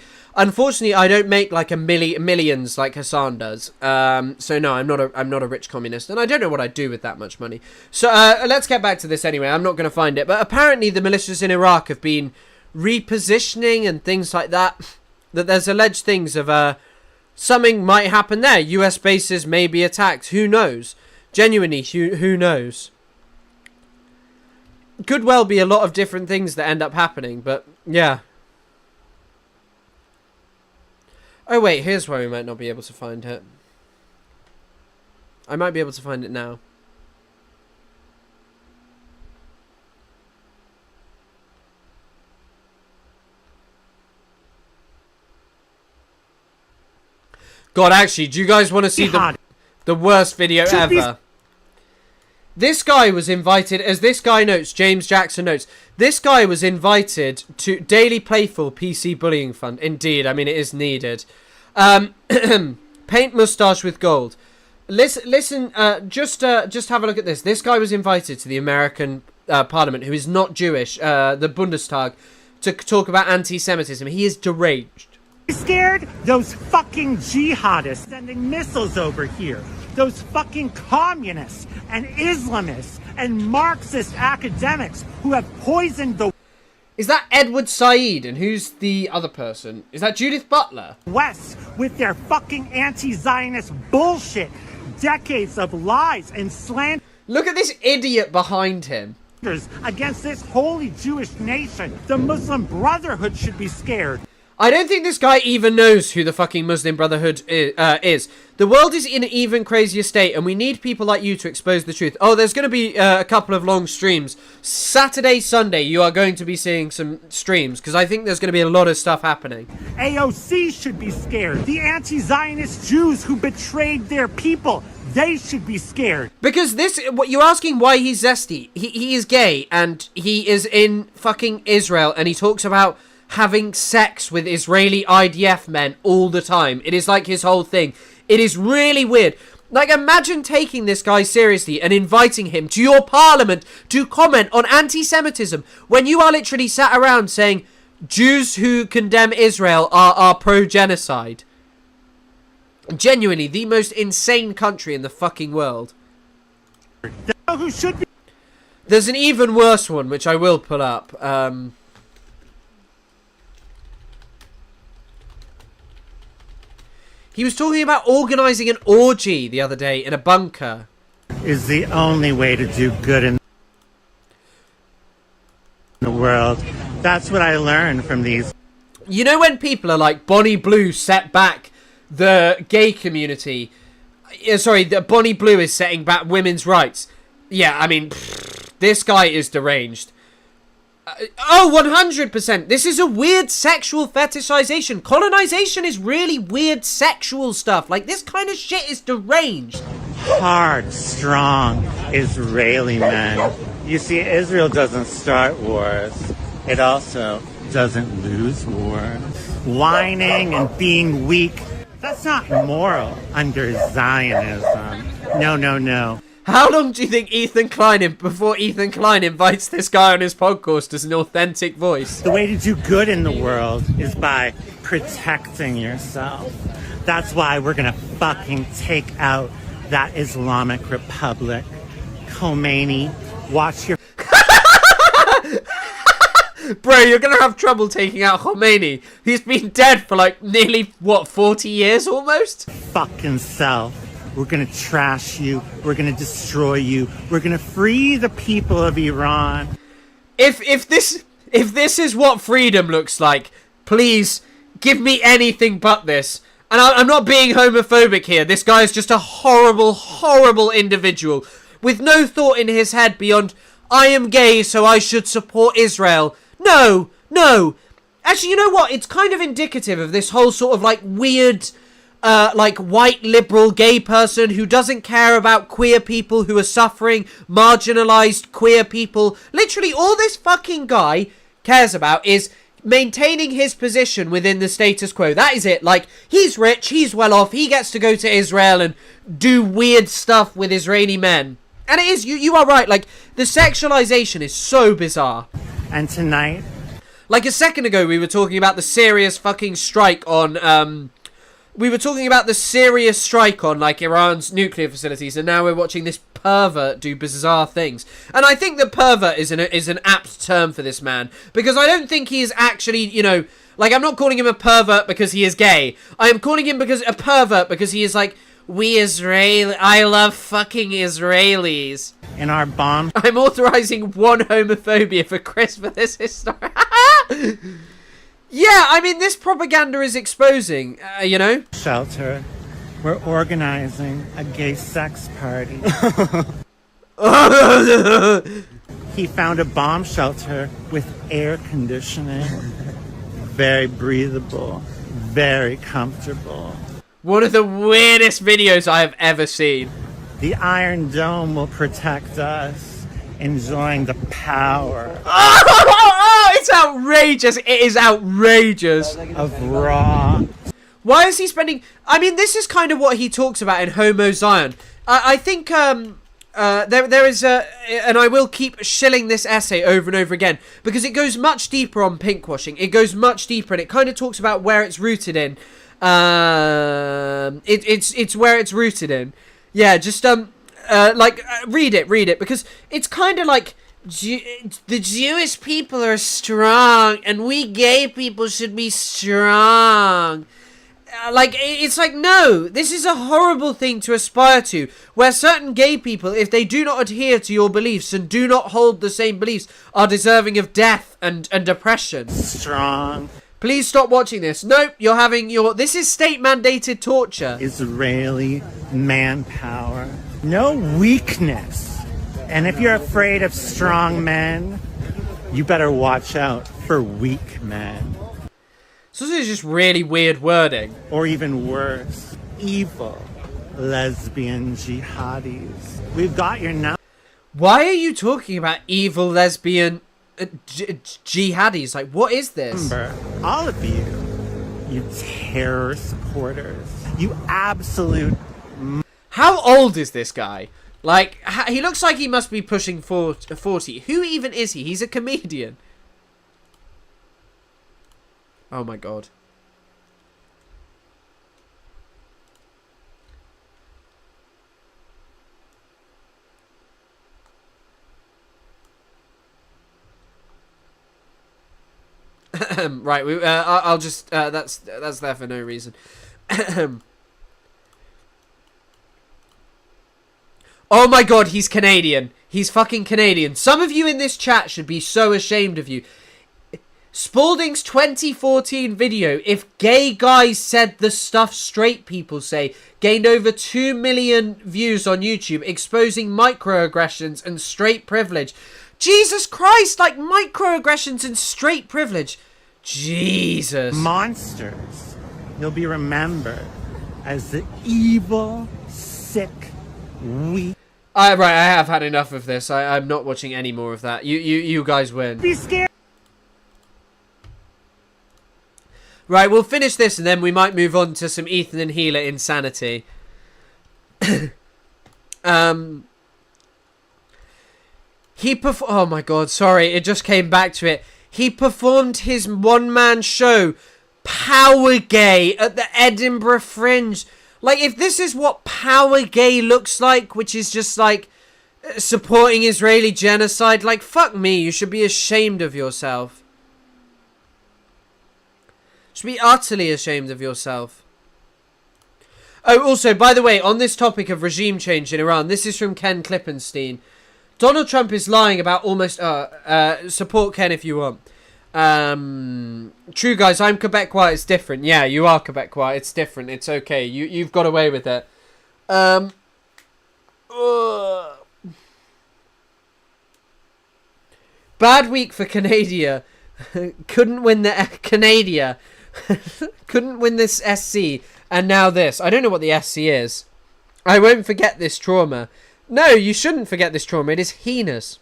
like millions like Hassan does. So no, I'm not a rich communist, and I don't know what I'd do with that much money. So let's get back to this anyway. I'm not going to find it, but apparently the militias in Iraq have been repositioning and things like that. That there's alleged things of something might happen there. U.S. bases may be attacked. Who knows? Genuinely, who knows? Could well be a lot of different things that end up happening, but yeah. Oh wait, here's where we might not be able to find it. I might be able to find it now. God, actually, do you guys want to see the worst video ever? This guy was invited, as this guy notes, James Jackson notes, this guy was invited to Daily Playful PC Bullying Fund. Indeed, I mean, it is needed. Paint moustache with gold. Listen, just have a look at this. This guy was invited to the American Parliament, who is not Jewish, the Bundestag, to talk about anti-Semitism. He is deranged. Scared? Those fucking jihadists sending missiles over here. those fucking communists and Islamists and Marxist academics who have poisoned the Is that Edward Said? And who's the other person? Is that Judith Butler? West with their fucking anti-Zionist bullshit. Decades of lies and slander. Look at this idiot behind him. Against this holy Jewish nation. The Muslim Brotherhood should be scared. I don't think this guy even knows who the fucking Muslim Brotherhood is. The world is in an even crazier state, and we need people like you to expose the truth. Oh, there's going to be a couple of long streams. Saturday, Sunday, you are going to be seeing some streams, because I think there's going to be a lot of stuff happening. AOC should be scared. The anti-Zionist Jews who betrayed their people, they should be scared. Because what you're asking why he's zesty. He is gay, and he is in fucking Israel, and he talks about having sex with Israeli IDF men all the time. It is like his whole thing. It is really weird. Like, imagine taking this guy seriously and inviting him to your parliament to comment on anti-Semitism when you are literally sat around saying Jews who condemn Israel are pro-genocide. Genuinely, the most insane country in the fucking world. There's an even worse one, which I will pull up. He was talking about organising an orgy the other day in a bunker. Is the only way to do good in the world. That's what I learned from these. You know when people are like, Bonnie Blue set back the gay community. Sorry, Bonnie Blue is setting back women's rights. Yeah, I mean, this guy is deranged. 100%. This is a weird sexual fetishization. Colonization is really weird sexual stuff. Like, this kind of shit is deranged. Hard, strong Israeli men. You see, Israel doesn't start wars. It also doesn't lose wars. Whining and being weak, that's not moral under Zionism. No, no, no. How long do you think before Ethan Klein invites this guy on his podcast as an authentic voice? The way to do good in the world is by protecting yourself. That's why we're gonna fucking take out that Islamic Republic. Khomeini, watch your... Bro, you're gonna have trouble taking out Khomeini. He's been dead for like nearly, 40 years almost? Fucking self. We're gonna trash you. We're gonna destroy you. We're gonna free the people of Iran. If this is what freedom looks like, please give me anything but this. And I'm not being homophobic here. This guy is just a horrible, horrible individual with no thought in his head beyond, I am gay, so I should support Israel. No, no. Actually, you know what? It's kind of indicative of this whole sort of like weird... like white liberal gay person who doesn't care about queer people who are suffering, marginalized queer people. Literally all this fucking guy cares about is maintaining his position within the status quo. That is it. Like, he's rich, he's well off, he gets to go to Israel and do weird stuff with Israeli men. And it is, you are right, like, the sexualization is so bizarre. And tonight? Like a second ago we were talking about the serious fucking strike on, we were talking about the serious strike on, like, Iran's nuclear facilities, and now we're watching this pervert do bizarre things. And I think that pervert is an apt term for this man, because I don't think he is actually, you know, like, I'm not calling him a pervert because he is gay. I am calling him a pervert because he is like, I love fucking Israelis. In our bomb. I'm authorizing one homophobia for Chris for this history. Yeah, I mean, this propaganda is exposing, you know? Shelter. We're organizing a gay sex party. He found a bomb shelter with air conditioning. Very breathable. Very comfortable. One of the weirdest videos I have ever seen. The Iron Dome will protect us. Enjoying the power. Oh, it's outrageous. It is outrageous. Of raw. Why is he spending... I mean, this is kind of what he talks about in Homo Zion. I think there is a... And I will keep shilling this essay over and over again, because it goes much deeper on pinkwashing. It goes much deeper, and it kind of talks about where it's rooted in. It's where it's rooted in. Yeah, just read it because it's kind of like the Jewish people are strong and we gay people should be strong. It's like, no, this is a horrible thing to aspire to, where certain gay people, if they do not adhere to your beliefs and do not hold the same beliefs, are deserving of death and oppression. Strong. Please stop watching this. Nope, you're having this is state-mandated torture. Israeli manpower. No weakness. And if you're afraid of strong men, you better watch out for weak men. So this is just really weird wording. Or even worse, evil lesbian jihadis. We've got your number. Why are you talking about evil lesbian jihadis? Like, what is this? All of you, you terror supporters, you absolute... How old is this guy? Like, he looks like he must be pushing 40. Who even is he? He's a comedian. Oh my god. Right, I'll just that's there for no reason. Oh my god, he's Canadian. He's fucking Canadian. Some of you in this chat should be so ashamed of you. Spalding's 2014 video, if gay guys said the stuff straight people say, gained over 2 million views on YouTube, exposing microaggressions and straight privilege. Jesus Christ, like microaggressions and straight privilege. Jesus. Monsters. You'll be remembered as the evil, sick, weak. Right, I have had enough of this. I'm not watching any more of that. You guys win. Be scared. Right, we'll finish this and then we might move on to some Ethan and Hila insanity. Oh my god, sorry, it just came back to it. He performed his one-man show, Power Gay, at the Edinburgh Fringe. Like, if this is what Power Gay looks like, which is just like supporting Israeli genocide, like, fuck me, you should be ashamed of yourself. Should be utterly ashamed of yourself. Oh, also, by the way, on this topic of regime change in Iran, this is from Ken Klippenstein. Donald Trump is lying about almost... support Ken if you want. True, guys, I'm Quebecois. It's different. Yeah, you are Quebecois. It's different. It's okay. You've got away with it. Bad week for Canada. Couldn't win the Canada. Couldn't win this SC. And now this. I don't know what the SC is. I won't forget this trauma. No, you shouldn't forget this trauma. It is heinous.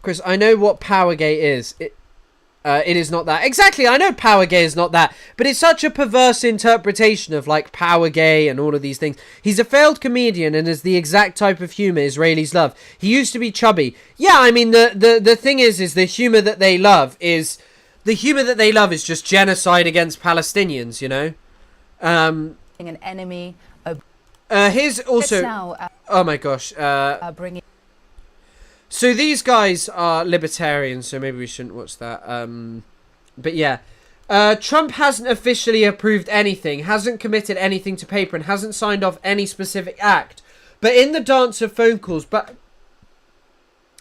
Chris, I know what Power Gay is. It is not that. Exactly, I know Power Gay is not that. But it's such a perverse interpretation of, like, Power Gay and all of these things. He's a failed comedian and is the exact type of humour Israelis love. He used to be chubby. Yeah, I mean, the thing is the humour that they love is... The humour that they love is just genocide against Palestinians, you know? An enemy... Here's also... oh my gosh. So these guys are libertarians, so maybe we shouldn't watch that. But yeah. Trump hasn't officially approved anything, hasn't committed anything to paper, and hasn't signed off any specific act. But in the dance of phone calls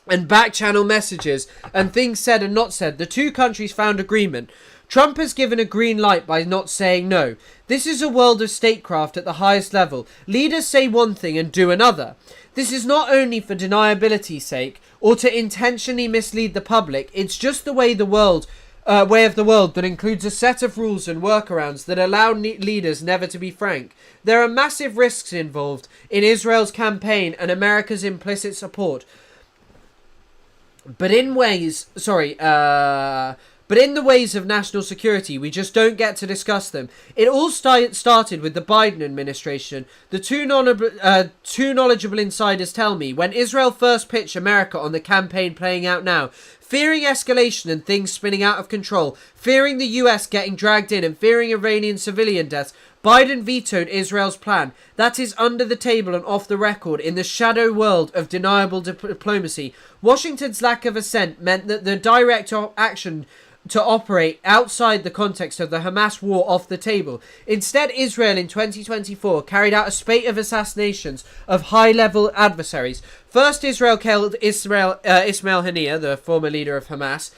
and back-channel messages and things said and not said, the two countries found agreement. Trump has given a green light by not saying no. This is a world of statecraft at the highest level. Leaders say one thing and do another. This is not only for deniability's sake or to intentionally mislead the public. It's just the way of the world that includes a set of rules and workarounds that allow leaders never to be frank. There are massive risks involved in Israel's campaign and America's implicit support. But in the ways of national security, we just don't get to discuss them. It all started with the Biden administration. The two knowledgeable insiders tell me, when Israel first pitched America on the campaign playing out now, fearing escalation and things spinning out of control, fearing the US getting dragged in and fearing Iranian civilian deaths, Biden vetoed Israel's plan. That is under the table and off the record in the shadow world of deniable diplomacy. Washington's lack of assent meant that the direct action to operate outside the context of the Hamas war off the table. Instead, Israel in 2024 carried out a spate of assassinations of high-level adversaries. First, Israel killed Ismail Haniyeh, the former leader of Hamas.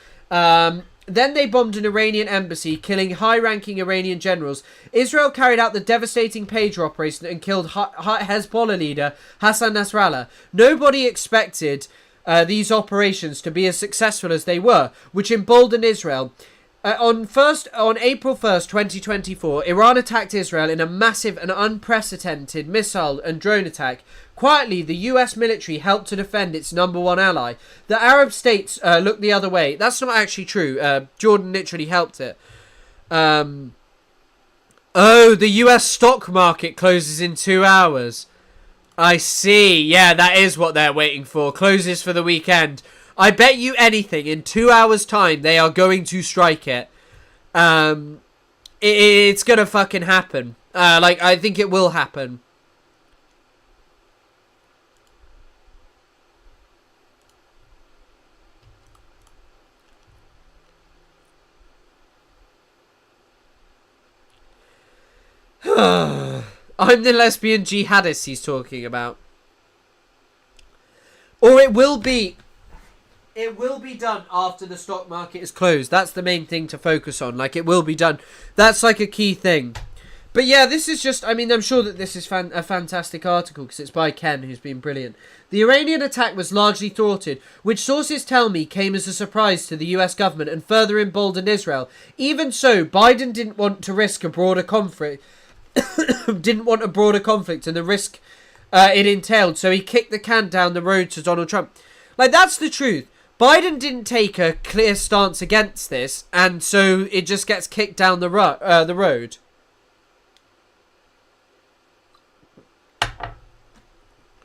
Then they bombed an Iranian embassy, killing high-ranking Iranian generals. Israel carried out the devastating pager operation and killed Hezbollah leader Hassan Nasrallah. Nobody expected these operations to be as successful as they were, which emboldened Israel. On April 1st, 2024, Iran attacked Israel in a massive and unprecedented missile and drone attack. Quietly, the US military helped to defend its number one ally. The Arab states looked the other way. That's not actually true. Jordan literally helped it. The US stock market closes in 2 hours. I see. Yeah, that is what they're waiting for. Closes for the weekend. I bet you anything, in 2 hours' time, they are going to strike it. It's gonna fucking happen. I think it will happen. I'm the lesbian jihadist he's talking about. Or it will be done after the stock market is closed. That's the main thing to focus on. It will be done. That's a key thing. But yeah, this is just, I'm sure that this is a fantastic article because it's by Ken, who's been brilliant. The Iranian attack was largely thwarted, which sources tell me came as a surprise to the US government and further emboldened Israel. Even so, Biden didn't want to risk a broader conflict. Didn't want a broader conflict and the risk it entailed, so he kicked the can down the road to Donald Trump. That's the truth. Biden didn't take a clear stance against this, and so it just gets kicked down the road.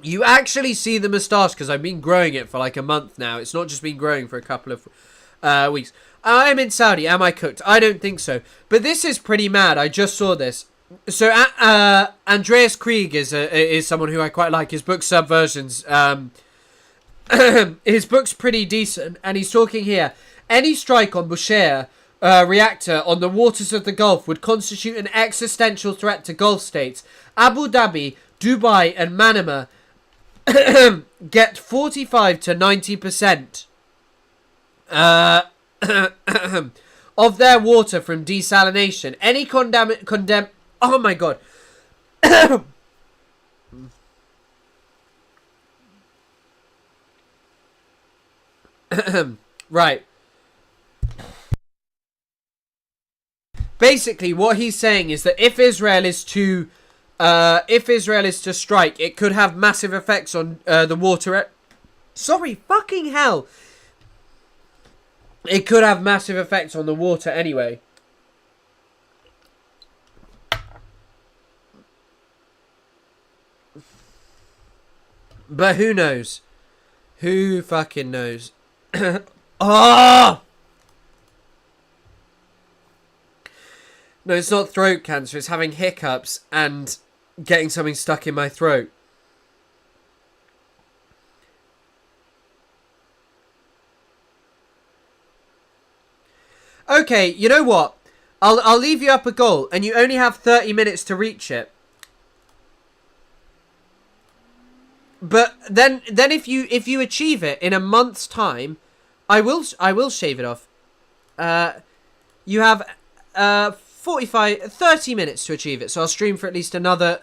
You actually see the moustache, because I've been growing it for a month now. It's not just been growing for a couple of weeks. I'm in Saudi. Am I cooked? I don't think so. But this is pretty mad. I just saw this. So Andreas Krieg is someone who I quite like. His book Subversions. His book's pretty decent, and he's talking here. Any strike on Bushehr reactor on the waters of the Gulf would constitute an existential threat to Gulf states. Abu Dhabi, Dubai, and Manama get 45 to 90% of their water from desalination. Any condemn. Oh my god. Right. Basically, what he's saying is that if Israel is to strike, it could have massive effects on the water. Sorry, fucking hell. It could have massive effects on the water anyway. But who knows? Who fucking knows? Oh! No, it's not throat cancer. It's having hiccups and getting something stuck in my throat. Okay, you know what? I'll leave you up a goal, and you only have 30 minutes to reach it. But then if you achieve it in a month's time, I will shave it off. You have 30 minutes to achieve it, so I'll stream for at least another.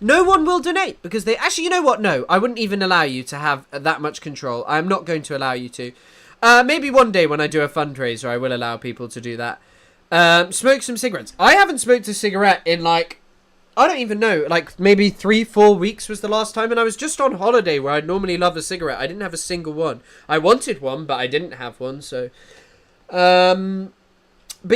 No one will donate because they actually, you know what? No, I wouldn't even allow you to have that much control. I'm not going to allow you to. Maybe one day when I do a fundraiser, I will allow people to do that. Smoke some cigarettes. I haven't smoked a cigarette in I don't even know, maybe 3-4 weeks was the last time, and I was just on holiday where I'd normally love a cigarette. I didn't have a single one. I wanted one, but I didn't have one, so. But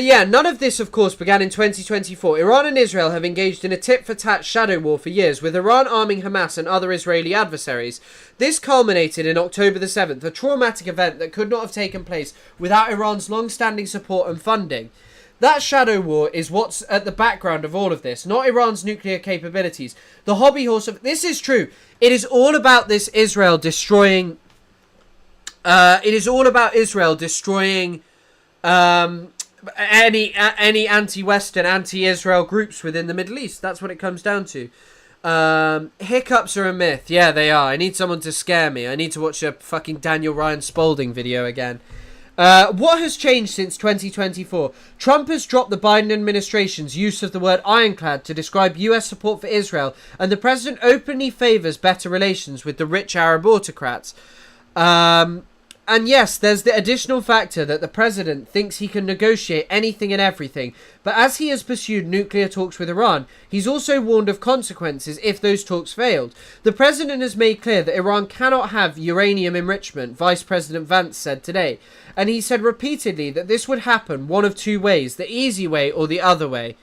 yeah, none of this, of course, began in 2024. Iran and Israel have engaged in a tit-for-tat shadow war for years, with Iran arming Hamas and other Israeli adversaries. This culminated in October the 7th, a traumatic event that could not have taken place without Iran's long-standing support and funding. That shadow war is what's at the background of all of this, not Iran's nuclear capabilities. The hobby horse of... This is true. It is all about this Israel destroying... it is all about Israel destroying any anti-Western, anti-Israel groups within the Middle East. That's what it comes down to. Hiccups are a myth. Yeah, they are. I need someone to scare me. I need to watch a fucking Daniel Ryan Spalding video again. What has changed since 2024? Trump has dropped the Biden administration's use of the word ironclad to describe US support for Israel, and the president openly favours better relations with the rich Arab autocrats. And yes, there's the additional factor that the president thinks he can negotiate anything and everything, but as he has pursued nuclear talks with Iran, he's also warned of consequences if those talks failed. The president has made clear that Iran cannot have uranium enrichment, Vice President Vance said today, and he said repeatedly that this would happen one of two ways, the easy way or the other way.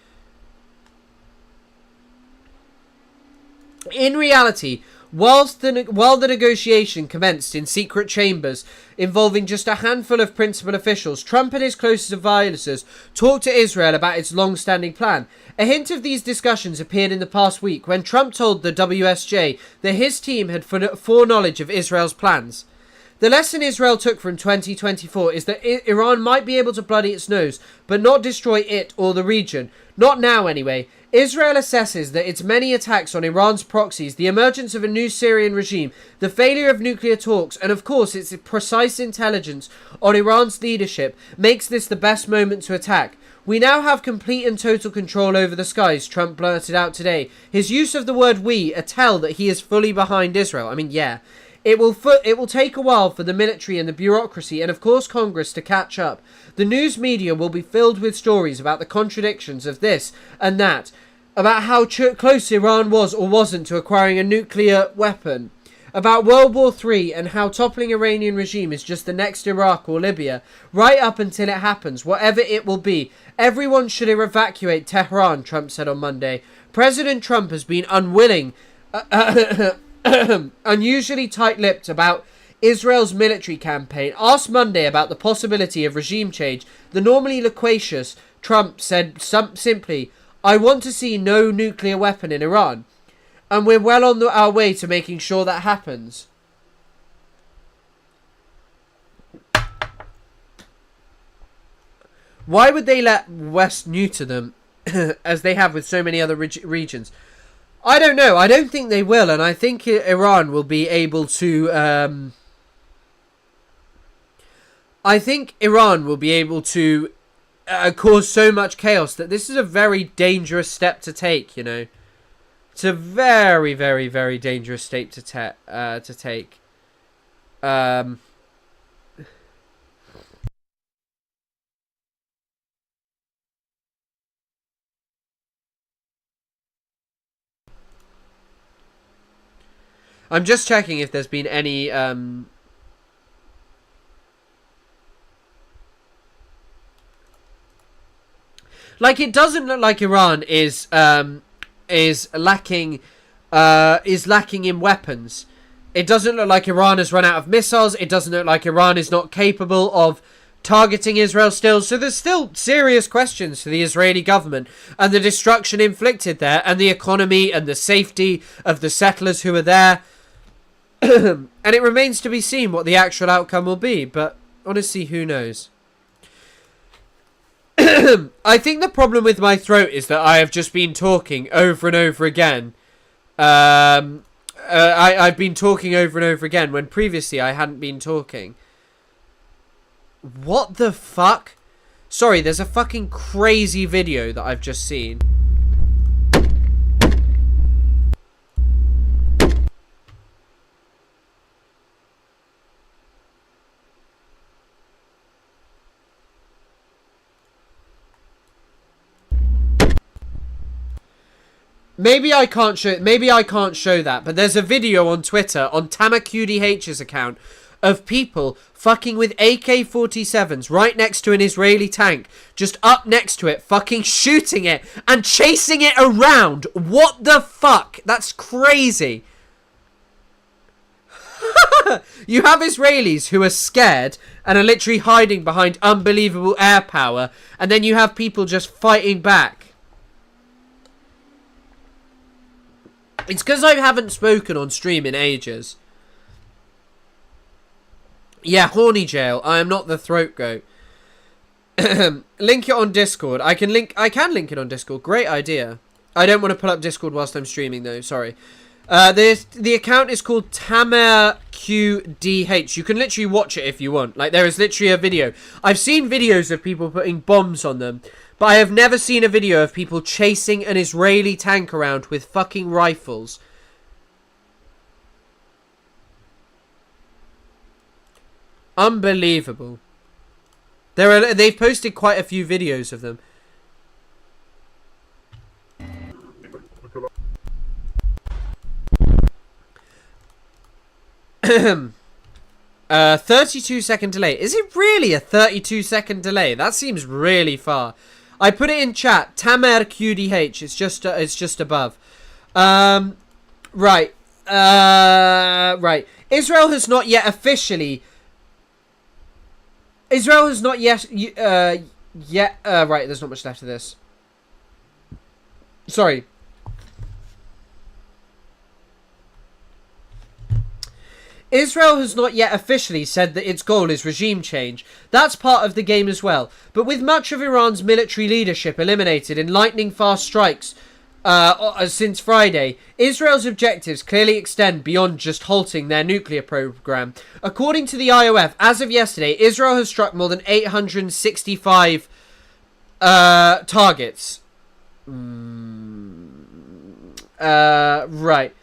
In reality, while the negotiation commenced in secret chambers involving just a handful of principal officials, Trump and his closest advisors talked to Israel about its long-standing plan. A hint of these discussions appeared in the past week when Trump told the WSJ that his team had foreknowledge of Israel's plans. The lesson Israel took from 2024 is that Iran might be able to bloody its nose, but not destroy it or the region. Not now, anyway. Israel assesses that its many attacks on Iran's proxies, the emergence of a new Syrian regime, the failure of nuclear talks, and of course its precise intelligence on Iran's leadership makes this the best moment to attack. We now have complete and total control over the skies, Trump blurted out today. His use of the word we a tell that he is fully behind Israel. I mean, yeah. It will take a while for the military and the bureaucracy and of course Congress to catch up. The news media will be filled with stories about the contradictions of this and that, about how close Iran was or wasn't to acquiring a nuclear weapon, about World War III and how toppling Iranian regime is just the next Iraq or Libya, right up until it happens, whatever it will be. Everyone should evacuate Tehran, Trump said on Monday. President Trump has been unwilling... unusually tight-lipped about Israel's military campaign. Asked Monday about the possibility of regime change, the normally loquacious Trump said simply, "I want to see no nuclear weapon in Iran, and we're well on our way to making sure that happens." Why would they let West neuter them, as they have with so many other regions? I don't know. I don't think they will, and I think Iran will be able to... cause so much chaos that this is a very dangerous step to take, you know. It's a very, very, very dangerous step to take. I'm just checking if there's been any like, it doesn't look like Iran is lacking in weapons. It doesn't look like Iran has run out of missiles. It doesn't look like Iran is not capable of targeting Israel still. So there's still serious questions to the Israeli government and the destruction inflicted there and the economy and the safety of the settlers who are there. And it remains to be seen what the actual outcome will be, but honestly, who knows? I think the problem with my throat is that I have just been talking over and over again. I've been talking over and over again when previously I hadn't been talking. What the fuck? Sorry, there's a fucking crazy video that I've just seen. Maybe I can't show that, but there's a video on Twitter on TamaQDH's account of people fucking with AK-47s right next to an Israeli tank, just up next to it, fucking shooting it and chasing it around. What the fuck? That's crazy. You have Israelis who are scared and are literally hiding behind unbelievable air power, and then you have people just fighting back. It's because I haven't spoken on stream in ages. Yeah, horny jail. I am not the throat goat. Link it on Discord. I can link it on Discord. Great idea. I don't want to pull up Discord whilst I'm streaming though. Sorry. The account is called TamerQDH. You can literally watch it if you want. Like, there is literally a video. I've seen videos of people putting bombs on them, but I have never seen a video of people chasing an Israeli tank around with fucking rifles. Unbelievable. They've posted quite a few videos of them. 32-second delay. Is it really a 32-second delay? That seems really far. I put it in chat. Tamer QDH. It's just above. Right. Right. Israel has not yet officially. Right. There's not much left of this. Sorry. Israel has not yet officially said that its goal is regime change. That's part of the game as well. But with much of Iran's military leadership eliminated in lightning-fast strikes since Friday, Israel's objectives clearly extend beyond just halting their nuclear program. According to the IOF, as of yesterday, Israel has struck more than 865 targets. Right.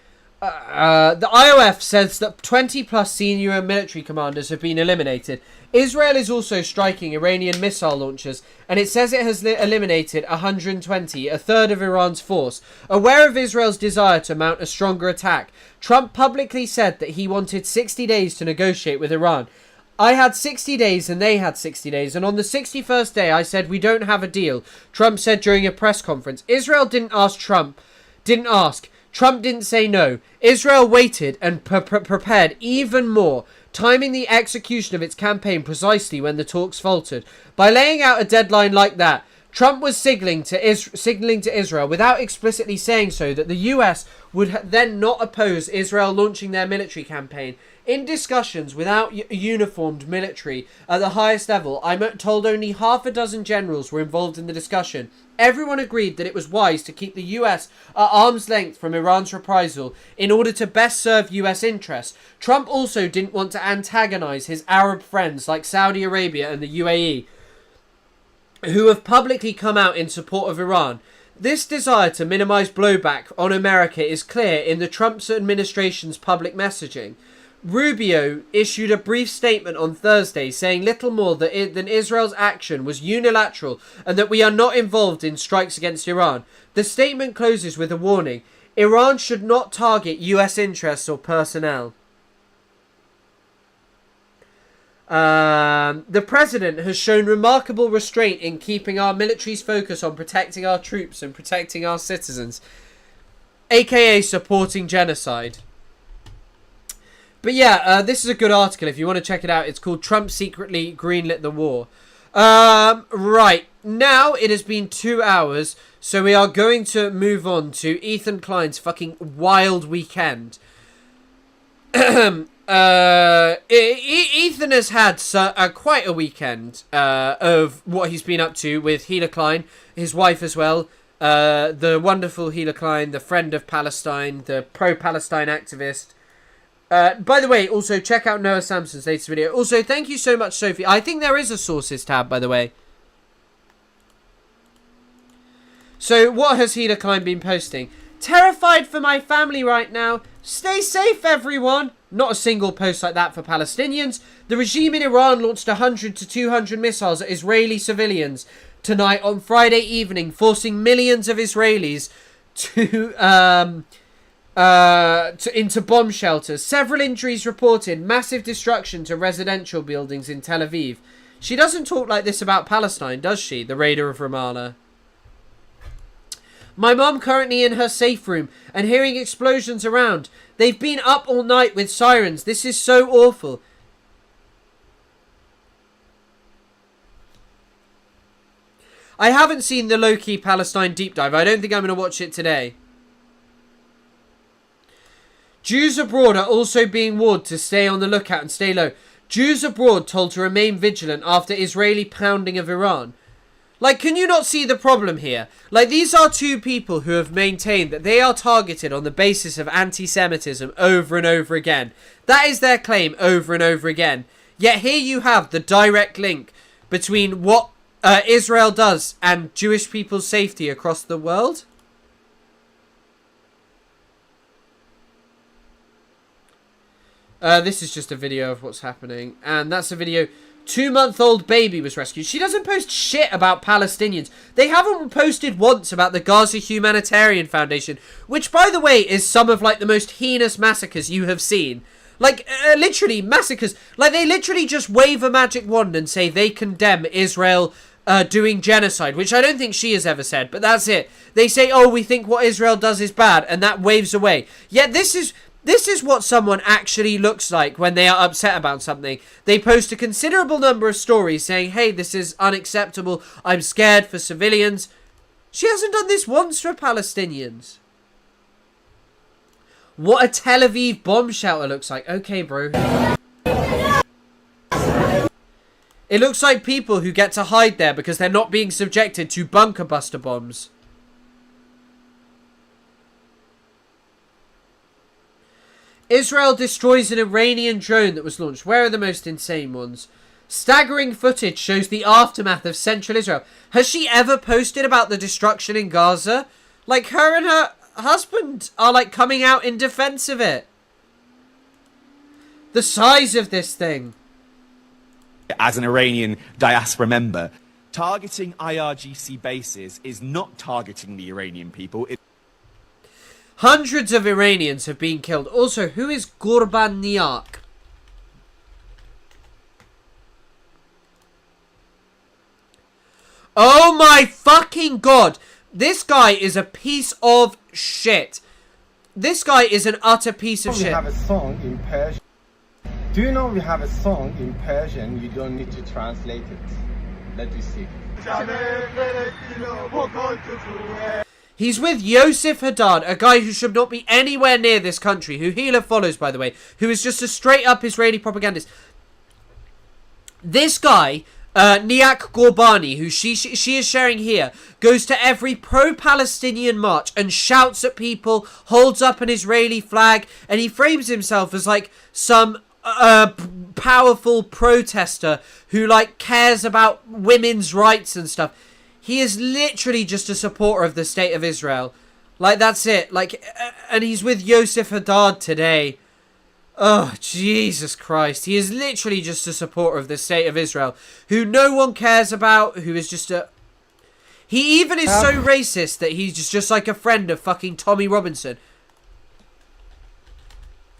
The IOF says that 20 plus senior military commanders have been eliminated. Israel is also striking Iranian missile launchers, and it says it has eliminated 120, a third of Iran's force. Aware of Israel's desire to mount a stronger attack, Trump publicly said that he wanted 60 days to negotiate with Iran. I had 60 days and they had 60 days, and on the 61st day I said we don't have a deal, Trump said during a press conference. Israel didn't ask. Trump didn't say no. Israel waited and prepared even more, timing the execution of its campaign precisely when the talks faltered. By laying out a deadline like that, Trump was signaling to Israel, without explicitly saying so, that the US would then not oppose Israel launching their military campaign. In discussions without uniformed military at the highest level, I'm told only half a dozen generals were involved in the discussion. Everyone agreed that it was wise to keep the US at arm's length from Iran's reprisal in order to best serve US interests. Trump also didn't want to antagonize his Arab friends like Saudi Arabia and the UAE, who have publicly come out in support of Iran. This desire to minimize blowback on America is clear in the Trump administration's public messaging. Rubio issued a brief statement on Thursday saying little more than Israel's action was unilateral and that we are not involved in strikes against Iran. The statement closes with a warning. Iran should not target US interests or personnel. The president has shown remarkable restraint in keeping our military's focus on protecting our troops and protecting our citizens, aka supporting genocide. But yeah, this is a good article if you want to check it out. It's called Trump Secretly Greenlit the War. Right, now it has been 2 hours, so we are going to move on to Ethan Klein's fucking wild weekend. Ethan has had quite a weekend of what he's been up to with Hila Klein, his wife as well. The wonderful Hila Klein, the friend of Palestine, the pro-Palestine activist. By the way, also check out Noah Sampson's latest video. Also, thank you so much, Sophie. I think there is a sources tab, by the way. So, what has Hila Klein been posting? Terrified for my family right now. Stay safe, everyone. Not a single post like that for Palestinians. The regime in Iran launched 100 to 200 missiles at Israeli civilians tonight on Friday evening, forcing millions of Israelis into bomb shelters. Several injuries reported. Massive destruction to residential buildings in Tel Aviv. She doesn't talk like this about Palestine, does she? The raider of Ramallah. My mum currently in her safe room and hearing explosions around. They've been up all night with sirens. This is so awful. I haven't seen the low-key Palestine deep dive. I don't think I'm going to watch it today. Jews abroad are also being warned to stay on the lookout and stay low. Jews abroad told to remain vigilant after Israeli pounding of Iran. Like, can you not see the problem here? Like, these are two people who have maintained that they are targeted on the basis of anti-Semitism over and over again. That is their claim over and over again. Yet here you have the direct link between what Israel does and Jewish people's safety across the world. This is just a video of what's happening. And that's a video. 2-month-old baby was rescued. She doesn't post shit about Palestinians. They haven't posted once about the Gaza Humanitarian Foundation, which, by the way, is some of, like, the most heinous massacres you have seen. Like, literally, massacres. Like, they literally just wave a magic wand and say they condemn Israel doing genocide, which I don't think she has ever said, but that's it. They say, oh, we think what Israel does is bad, and that waves away. Yet this is what someone actually looks like when they are upset about something. They post a considerable number of stories saying, hey, this is unacceptable, I'm scared for civilians. She hasn't done this once for Palestinians. What a Tel Aviv bomb shelter looks like. Okay, bro. It looks like people who get to hide there because they're not being subjected to bunker buster bombs. Israel destroys an Iranian drone that was launched. Where are the most insane ones? Staggering footage shows the aftermath of central Israel. Has she ever posted about the destruction in Gaza? Like, her and her husband are, like, coming out in defense of it. The size of this thing. As an Iranian diaspora member, targeting IRGC bases is not targeting the Iranian people. Hundreds of Iranians have been killed. Also, who is Gurban Niak? Oh my fucking god! This guy is a piece of shit. This guy is an utter piece of shit. We have a song in Persian. Do you know we have a song in Persian? You don't need to translate it. Let me see. He's with Yosef Haddad, a guy who should not be anywhere near this country, who Hila follows, by the way, who is just a straight-up Israeli propagandist. This guy, Niak Gorbani, who she is sharing here, goes to every pro-Palestinian march and shouts at people, holds up an Israeli flag, and he frames himself as, like, some powerful protester who, like, cares about women's rights and stuff. He is literally just a supporter of the state of Israel. Like, that's it. Like, and he's with Yosef Haddad today. Oh, Jesus Christ. He is literally just a supporter of the state of Israel, who no one cares about, who is just a... He even is so racist that he's just like a friend of fucking Tommy Robinson.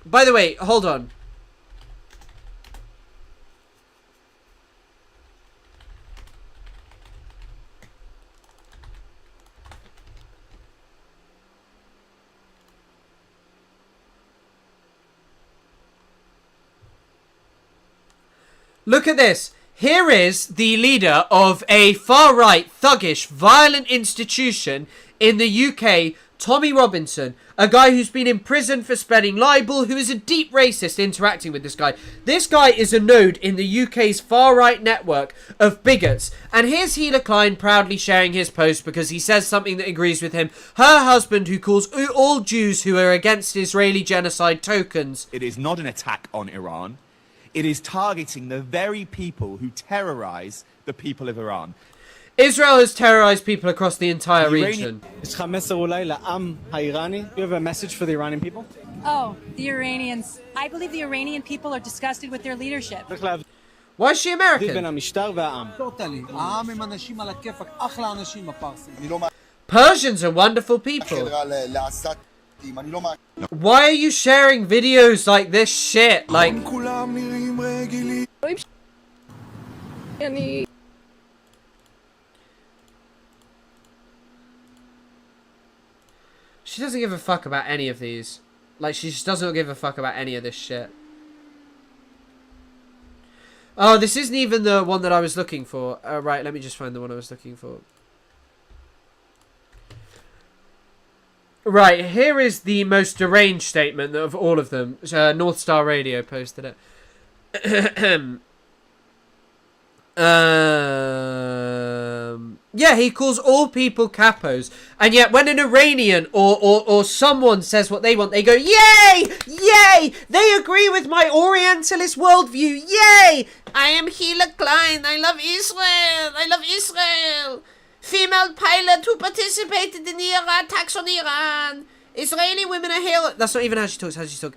By the way, hold on. Look at this. Here is the leader of a far-right, thuggish, violent institution in the UK, Tommy Robinson, a guy who's been in prison for spreading libel, who is a deep racist interacting with this guy. This guy is a node in the UK's far-right network of bigots. And here's Hila Klein proudly sharing his post because he says something that agrees with him. Her husband, who calls all Jews who are against Israeli genocide tokens. It is not an attack on Iran. It is targeting the very people who terrorize the people of Iran. Israel has terrorized people across the entire region. You have a message for the Iranian people? Oh, the Iranians. I believe the Iranian people are disgusted with their leadership. Why is she American? Persians are wonderful people. Why are you sharing videos like this shit? Like... She doesn't give a fuck about any of these. Like, she just doesn't give a fuck about any of this shit. Oh, this isn't even the one that I was looking for. Right, let me just find the one I was looking for. Right, here is the most deranged statement of all of them. North Star Radio posted it. Yeah, he calls all people capos, and yet when an Iranian or someone says what they want, they go, yay! Yay! They agree with my Orientalist worldview, yay! I am Hila Klein, I love Israel, I love Israel! Female pilot who participated in the attacks on Iran! Israeli women are here. That's not even how she talks, how does she talk?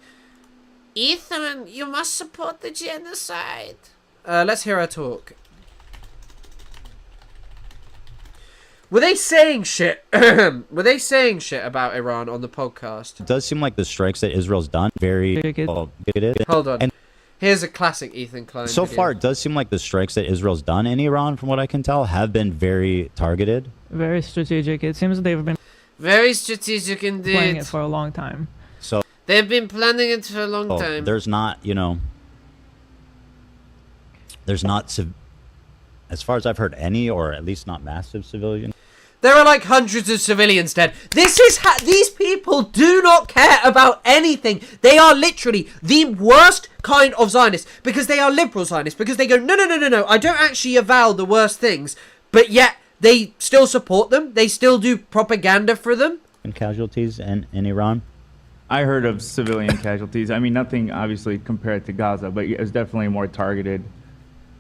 Ethan, you must support the genocide. Let's hear her talk. Were they saying shit? Were they saying shit about Iran on the podcast? It does seem like the strikes that Israel's done very targeted. Hold on. And here's a classic Ethan Klein so video. far, it does seem like the strikes that Israel's done in Iran, from what I can tell, have been very targeted. Very strategic. It seems they've been very strategic indeed. Playing it for a long time. So they've been planning it for a long time. There's not, there's not, as far as I've heard, any, or at least not massive civilian. There are like hundreds of civilians dead. This is these people do not care about anything. They are literally the worst kind of Zionists, because they are liberal Zionists, because they go, no, I don't actually avow the worst things, but yet they still support them. They still do propaganda for them. And casualties in Iran? I heard of civilian casualties. I mean, nothing obviously compared to Gaza, but it's definitely more targeted.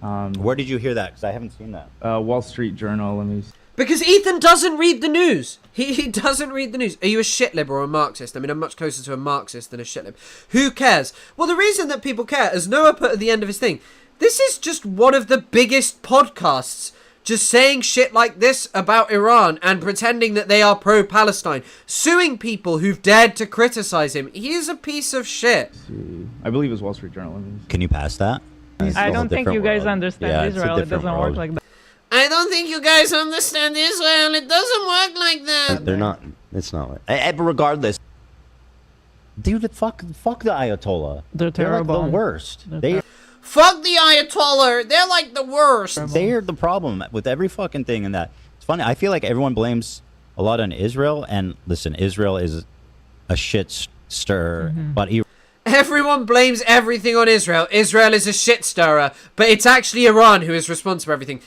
Where did you hear that? Because I haven't seen that. Wall Street Journal. Let me. Because Ethan doesn't read the news. He doesn't read the news. Are you a shit lib or a Marxist? I mean, I'm much closer to a Marxist than a shit lib. Who cares? Well, the reason that people care, as Noah put at the end of his thing, this is just one of the biggest podcasts just saying shit like this about Iran and pretending that they are pro-Palestine, suing people who've dared to criticize him. He is a piece of shit. I believe it's Wall Street Journal. Can you pass that? I don't think you guys understand Israel. It doesn't work like that. I don't think you guys understand Israel. It doesn't work like that. They're not. It's not. But regardless, dude, fuck the Ayatollah. They're terrible. Like the worst. Fuck the Ayatollah. They're like the worst. They're the problem with every fucking thing in that. It's funny. I feel like everyone blames a lot on Israel. And listen, Israel is a shit stir. But everyone blames everything on Israel. Israel is a shit stirrer. But it's actually Iran who is responsible for everything.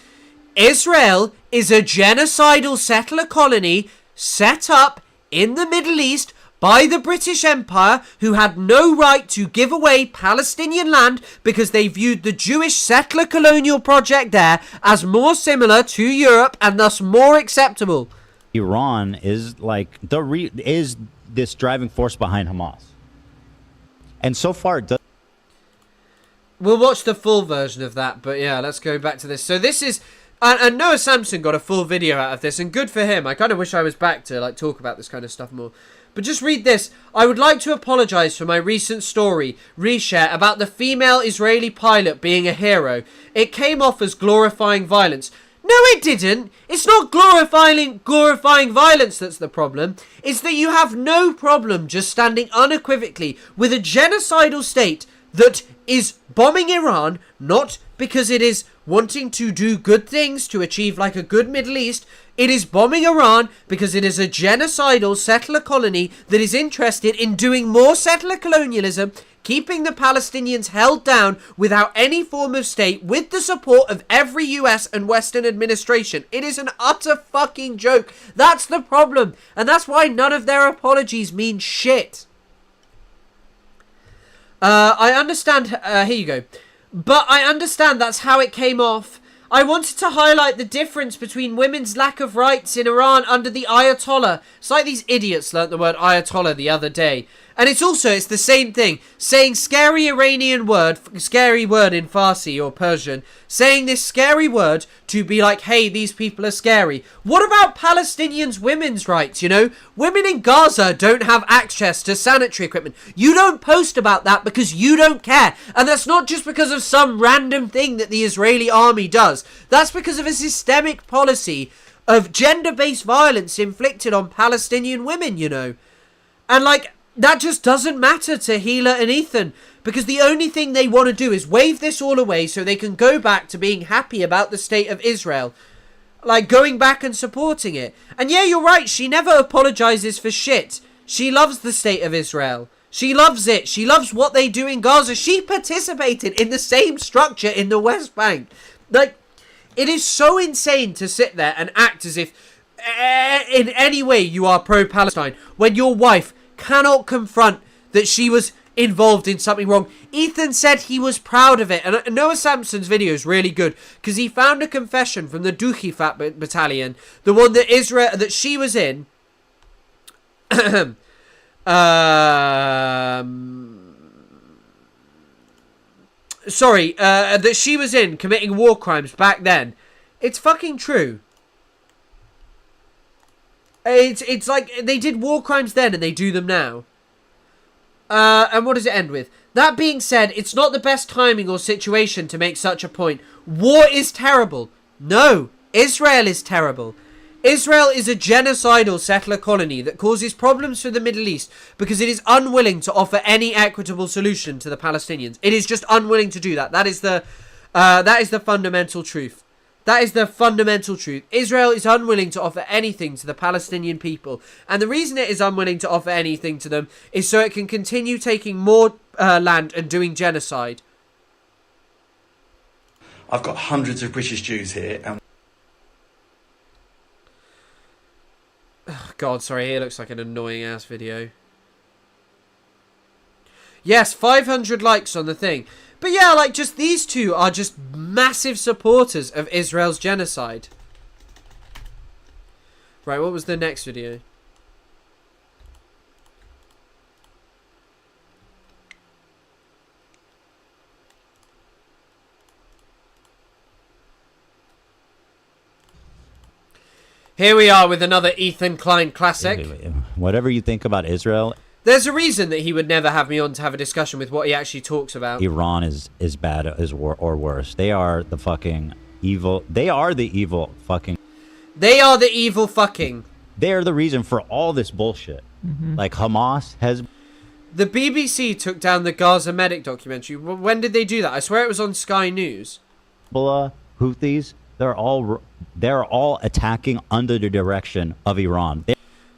Israel is a genocidal settler colony set up in the Middle East by the British Empire, who had no right to give away Palestinian land because they viewed the Jewish settler colonial project there as more similar to Europe and thus more acceptable. Iran is like is this driving force behind Hamas, and so far we'll watch the full version of that. But yeah, let's go back to this. So this is. And Noah Samson got a full video out of this, and good for him. I kind of wish I was back to like talk about this kind of stuff more. But just read this. I would like to apologise for my recent story, reshare, about the female Israeli pilot being a hero. It came off as glorifying violence. No, it didn't. It's not glorifying violence that's the problem. It's that you have no problem just standing unequivocally with a genocidal state that is bombing Iran, not because it is wanting to do good things to achieve like a good Middle East. It is bombing Iran because it is a genocidal settler colony that is interested in doing more settler colonialism, keeping the Palestinians held down without any form of state, with the support of every US and Western administration. It is an utter fucking joke. That's the problem. And that's why none of their apologies mean shit. I understand. Here you go. But I understand that's how it came off. I wanted to highlight the difference between women's lack of rights in Iran under the Ayatollah. It's like these idiots learnt the word Ayatollah the other day. And it's the same thing. Saying scary Iranian word, scary word in Farsi or Persian. Saying this scary word to be like, hey, these people are scary. What about Palestinians' women's rights, Women in Gaza don't have access to sanitary equipment. You don't post about that because you don't care. And that's not just because of some random thing that the Israeli army does. That's because of a systemic policy of gender-based violence inflicted on Palestinian women, And that just doesn't matter to Hila and Ethan, because the only thing they want to do is wave this all away so they can go back to being happy about the state of Israel. Going back and supporting it. And yeah, you're right, she never apologizes for shit. She loves the state of Israel. She loves it. She loves what they do in Gaza. She participated in the same structure in the West Bank. Like, it is so insane to sit there and act as if in any way you are pro-Palestine when your wife cannot confront that she was involved in something wrong. Ethan said he was proud of it. And Noah Sampson's video is really good because he found a confession from the Duchifat battalion, the one that she was in. That she was in committing war crimes back then. It's fucking true. It's like they did war crimes then and they do them now. And what does it end with? That being said, it's not the best timing or situation to make such a point. War is terrible. No, Israel is terrible. Israel is a genocidal settler colony that causes problems for the Middle East because it is unwilling to offer any equitable solution to the Palestinians. It is just unwilling to do that. That is the fundamental truth. That is the fundamental truth. Israel is unwilling to offer anything to the Palestinian people. And the reason it is unwilling to offer anything to them is so it can continue taking more land and doing genocide. I've got hundreds of British Jews here, and God, sorry, it looks like an annoying ass video. Yes, 500 likes on the thing. But yeah, like, just these two are just massive supporters of Israel's genocide. Right, what was the next video? Here we are with another Ethan Klein classic. Whatever you think about Israel, there's a reason that he would never have me on to have a discussion with what he actually talks about. Iran is bad or worse. They are the fucking evil. They are the evil fucking. They are the evil fucking. They are the reason for all this bullshit. Like Hamas has. The BBC took down the Gaza Medic documentary. When did they do that? I swear it was on Sky News. Houthis. They're all attacking under the direction of Iran.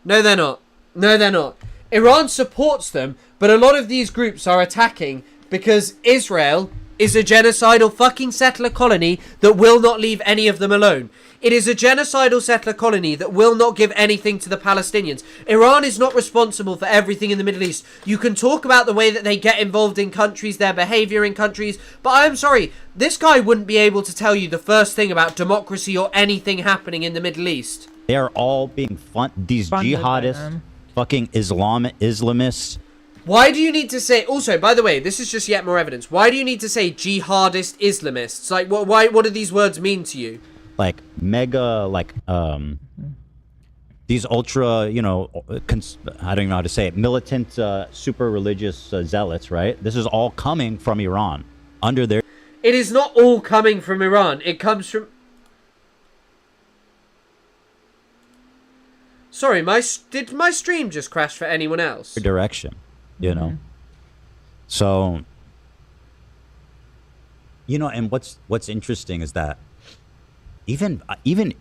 No, they're not. No, they're not. Iran supports them, but a lot of these groups are attacking because Israel is a genocidal fucking settler colony that will not leave any of them alone. It is a genocidal settler colony that will not give anything to the Palestinians. Iran is not responsible for everything in the Middle East. You can talk about the way that they get involved in countries, their behavior in countries, but I'm sorry, this guy wouldn't be able to tell you the first thing about democracy or anything happening in the Middle East. They are all being these jihadists, fucking Islamists. Why do you need to say... Also, by the way, this is just yet more evidence. Why do you need to say jihadist Islamists? Like, what do these words mean to you? Like, mega, like, these ultra, you know, I don't even know how to say it, militant, super religious zealots, right? This is all coming from Iran, under their... It is not all coming from Iran. It comes from... Sorry, did my stream just crash for anyone else? Direction, you know? So, you know, and what's interesting is that even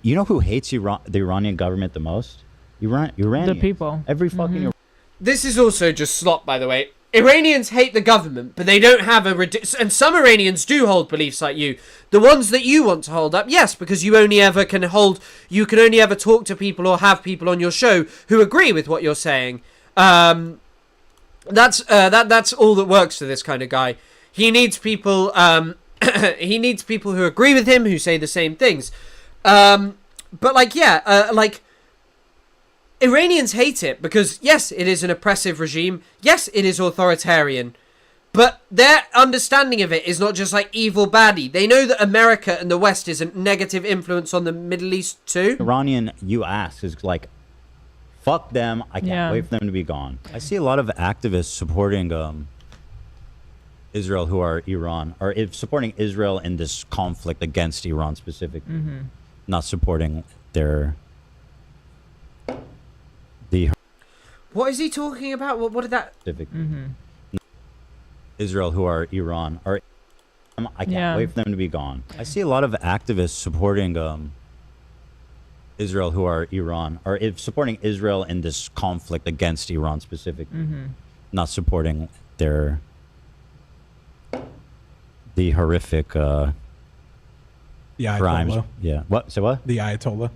you know who hates the Iranian government the most? Iranians. The people. Every fucking... This is also just slop, by the way. Iranians hate the government, but they don't have and some Iranians do hold beliefs like you. The ones that you want to hold up, yes, because you can only ever talk to people or have people on your show who agree with what you're saying. That's all that works for this kind of guy. He needs people. He needs people who agree with him, who say the same things. But like, yeah, like. Iranians hate it because, yes, it is an oppressive regime. Yes, it is authoritarian. But their understanding of it is not just like evil baddie. They know that America and the West is a negative influence on the Middle East too. Iranian, you ask, is like, fuck them. I can't wait for them to be gone. I see a lot of activists supporting Israel who are Iran, or supporting Israel in this conflict against Iran specifically. Not supporting their... What is he talking about? What did that... Israel who are Iran, or I can't wait for them to be gone. I see a lot of activists supporting Israel who are Iran, or if supporting Israel in this conflict against Iran specifically, not supporting the horrific The crimes. Ayatollah. Yeah. What? Say what? The Ayatollah.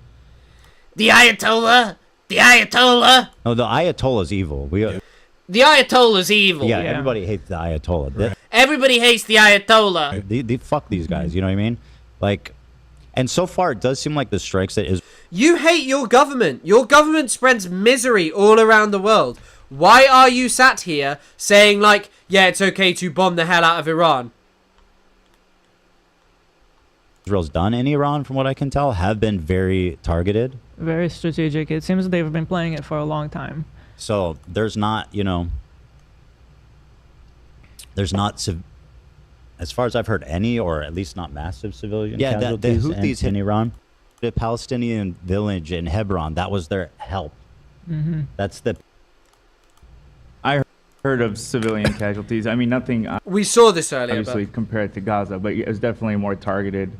The Ayatollah. The Ayatollah. No, the Ayatollah's evil. The Ayatollah's evil. Yeah, everybody hates the Ayatollah. Everybody hates the Ayatollah. They fuck these guys. You know what I mean? Like, and so far it does seem like the strikes that is. You hate your government. Your government spreads misery all around the world. Why are you sat here saying like, yeah, it's okay to bomb the hell out of Iran? Israel's done in Iran, from what I can tell, have been very targeted. Very strategic. It seems they've been playing it for a long time. So there's not, there's not, as far as I've heard, any, or at least not massive civilian casualties the Houthis in Iran. The Palestinian village in Hebron, that was their help. That's the. I heard of civilian casualties. I mean, nothing. We saw this earlier. Obviously, compared to Gaza, but it's definitely more targeted.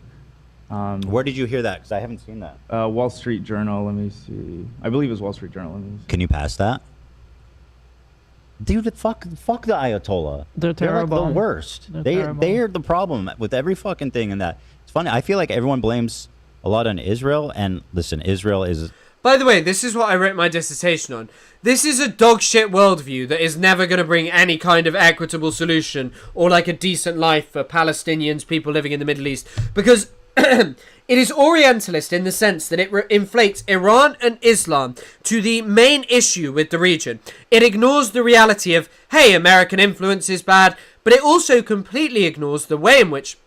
Where did you hear that? Because I haven't seen that. Wall Street Journal. Let me see. I believe it was Wall Street Journal. Let me see. Can you pass that? Dude, fuck the Ayatollah. They're terrible. Like the worst. They're the problem with every fucking thing. And that it's funny. I feel like everyone blames a lot on Israel. And listen, Israel is. By the way, this is what I wrote my dissertation on. This is a dog shit worldview that is never going to bring any kind of equitable solution or like a decent life for Palestinians, people living in the Middle East, because it is Orientalist in the sense that it inflates Iran and Islam to the main issue with the region. It ignores the reality of, hey, American influence is bad, but it also completely ignores the way in which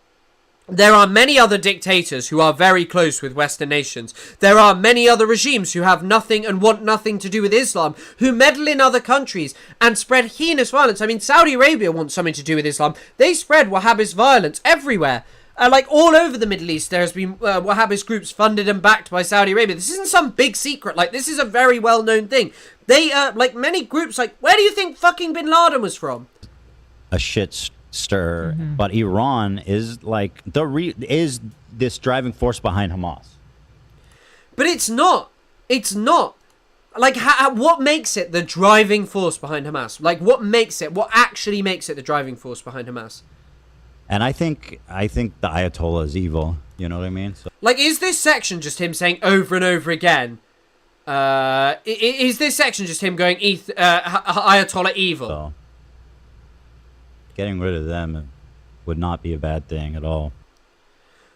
there are many other dictators who are very close with Western nations. There are many other regimes who have nothing and want nothing to do with Islam, who meddle in other countries and spread heinous violence. I mean, Saudi Arabia wants something to do with Islam. They spread Wahhabist violence everywhere. Like all over the Middle East, there has been Wahhabist groups funded and backed by Saudi Arabia. This isn't some big secret. Like, this is a very well-known thing. They, like many groups, like, where do you think fucking Bin Laden was from? A shit stir, but Iran is like is this driving force behind Hamas. But it's not. It's not. Like, what makes it the driving force behind Hamas? Like, what actually makes it the driving force behind Hamas? And I think the Ayatollah is evil. You know what I mean? So, like, is this section just him saying over and over again? Is this section just him going Ayatollah evil? So, getting rid of them would not be a bad thing at all.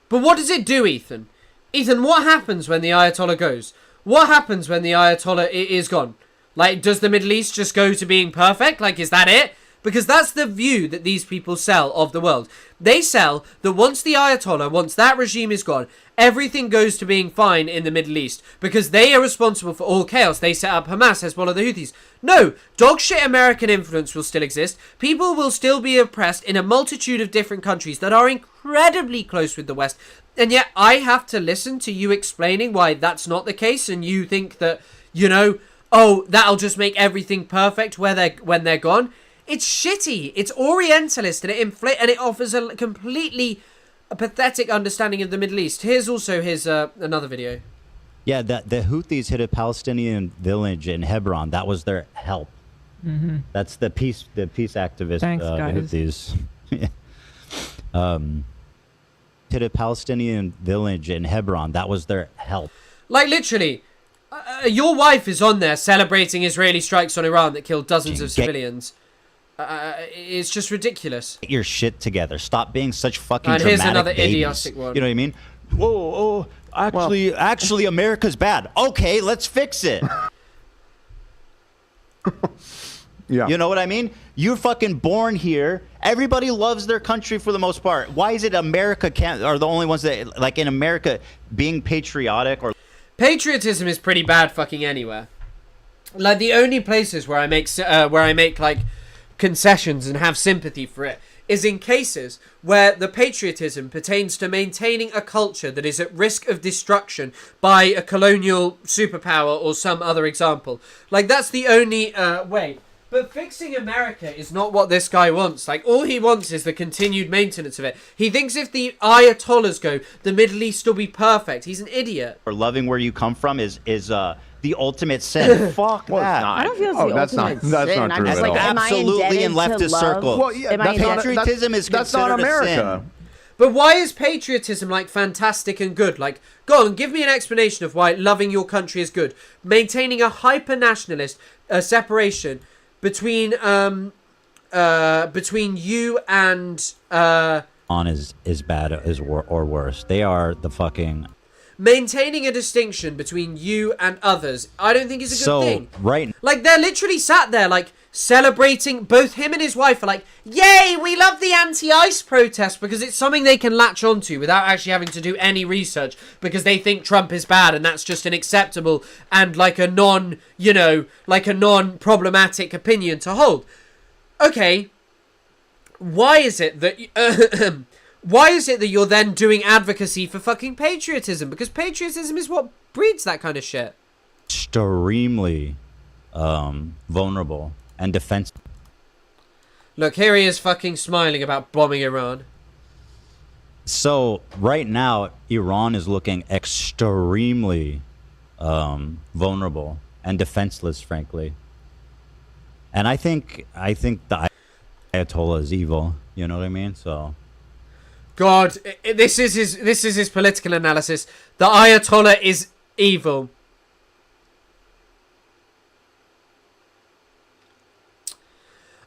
But what does it do, Ethan? Ethan, what happens when the Ayatollah goes? What happens when the Ayatollah is gone? Like, does the Middle East just go to being perfect? Like, is that it? Because that's the view that these people sell of the world. They sell that once the Ayatollah, once that regime is gone, everything goes to being fine in the Middle East. Because they are responsible for all chaos. They set up Hamas, Hezbollah, the Houthis. No, dogshit American influence will still exist. People will still be oppressed in a multitude of different countries that are incredibly close with the West. And yet I have to listen to you explaining why that's not the case. And you think that, oh, that'll just make everything perfect when they're gone. It's shitty. It's Orientalist, and it offers a completely pathetic understanding of the Middle East. Here's also his another video. Yeah, the Houthis hit a Palestinian village in Hebron. That was their help. That's the peace activist. Thanks, guys. The Houthis. Hit a Palestinian village in Hebron. That was their help. Like, literally, your wife is on there celebrating Israeli strikes on Iran that killed dozens of civilians. It's just ridiculous. Get your shit together. Stop being such fucking and dramatic here's another babies. idiotic one. You know what I mean? Whoa, actually, America's bad. Okay, let's fix it. Yeah. You know what I mean? You're fucking born here. Everybody loves their country for the most part. Why is it America are the only ones that, like, in America, being patriotic or... Patriotism is pretty bad fucking anywhere. Like, the only places where I make like concessions and have sympathy for it is in cases where the patriotism pertains to maintaining a culture that is at risk of destruction by a colonial superpower or some other example. Like, that's the only way. But fixing America is not what this guy wants. Like, all he wants is the continued maintenance of it. He thinks if the Ayatollahs go, the Middle East will be perfect. He's an idiot. Or loving where you come from is the ultimate sin. Fuck that. I don't feel it's the ultimate sin. That's not true at all. Absolutely in leftist circles. Well, yeah, patriotism is that's not considered a America. sin. But why is patriotism, like, fantastic and good? Like, go on, give me an explanation of why loving your country is good. Maintaining a hyper-nationalist separation between you and... On is bad or worse. They are the fucking... Maintaining a distinction between you and others, I don't think is a good thing. Right. Like, they're literally sat there, like, celebrating. Both him and his wife are like, yay, we love the anti-ICE protest, because it's something they can latch onto without actually having to do any research, because they think Trump is bad and that's just an acceptable and like a non-problematic opinion to hold. Okay, why is it that you're then doing advocacy for fucking patriotism? Because patriotism is what breeds that kind of shit. Extremely vulnerable and defensive. Look, here he is fucking smiling about bombing Iran. So right now, Iran is looking extremely vulnerable and defenseless, frankly. And I think the Ayatollah is evil. You know what I mean? So. God, this is his political analysis. The Ayatollah is evil.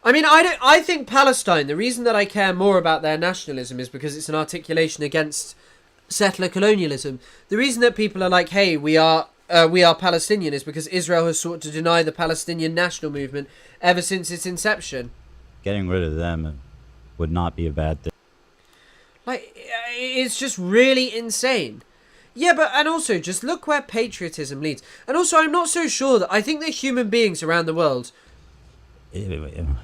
I mean, I think Palestine, the reason that I care more about their nationalism is because it's an articulation against settler colonialism. The reason that people are like, hey, we are Palestinian, is because Israel has sought to deny the Palestinian national movement ever since its inception. Getting rid of them would not be a bad thing. Like, it's just really insane. Yeah, and also, just look where patriotism leads. And also, I'm not so sure that I think that human beings around the world...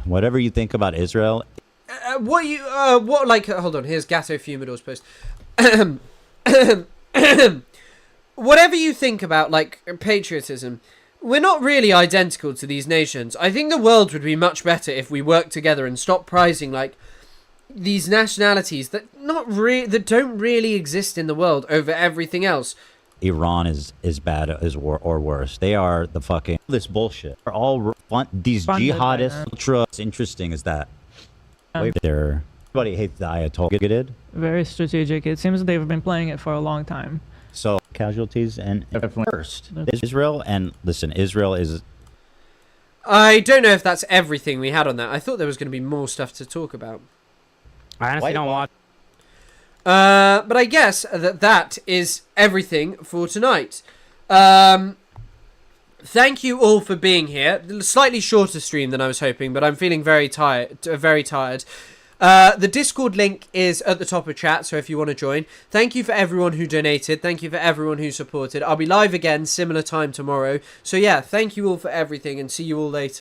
Whatever you think about Israel... hold on, here's Gatto Fumador's post. Whatever you think about, like, patriotism, we're not really identical to these nations. I think the world would be much better if we worked together and stopped prizing, like, these nationalities that don't really exist in the world over everything else. Iran is bad or worse. They are the fucking this bullshit. They're all these jihadists. Ultra interesting is that everybody hates the Ayatollah. Very strategic. It seems they've been playing it for a long time. So casualties and first Israel, and listen, Israel is. I don't know if that's everything we had on that. I thought there was going to be more stuff to talk about. I honestly don't watch. But I guess that is everything for tonight. Thank you all for being here. Slightly shorter stream than I was hoping, but I'm feeling very tired. The Discord link is at the top of chat, so if you want to join. Thank you for everyone who donated. Thank you for everyone who supported. I'll be live again, similar time tomorrow. So yeah, thank you all for everything, and see you all later.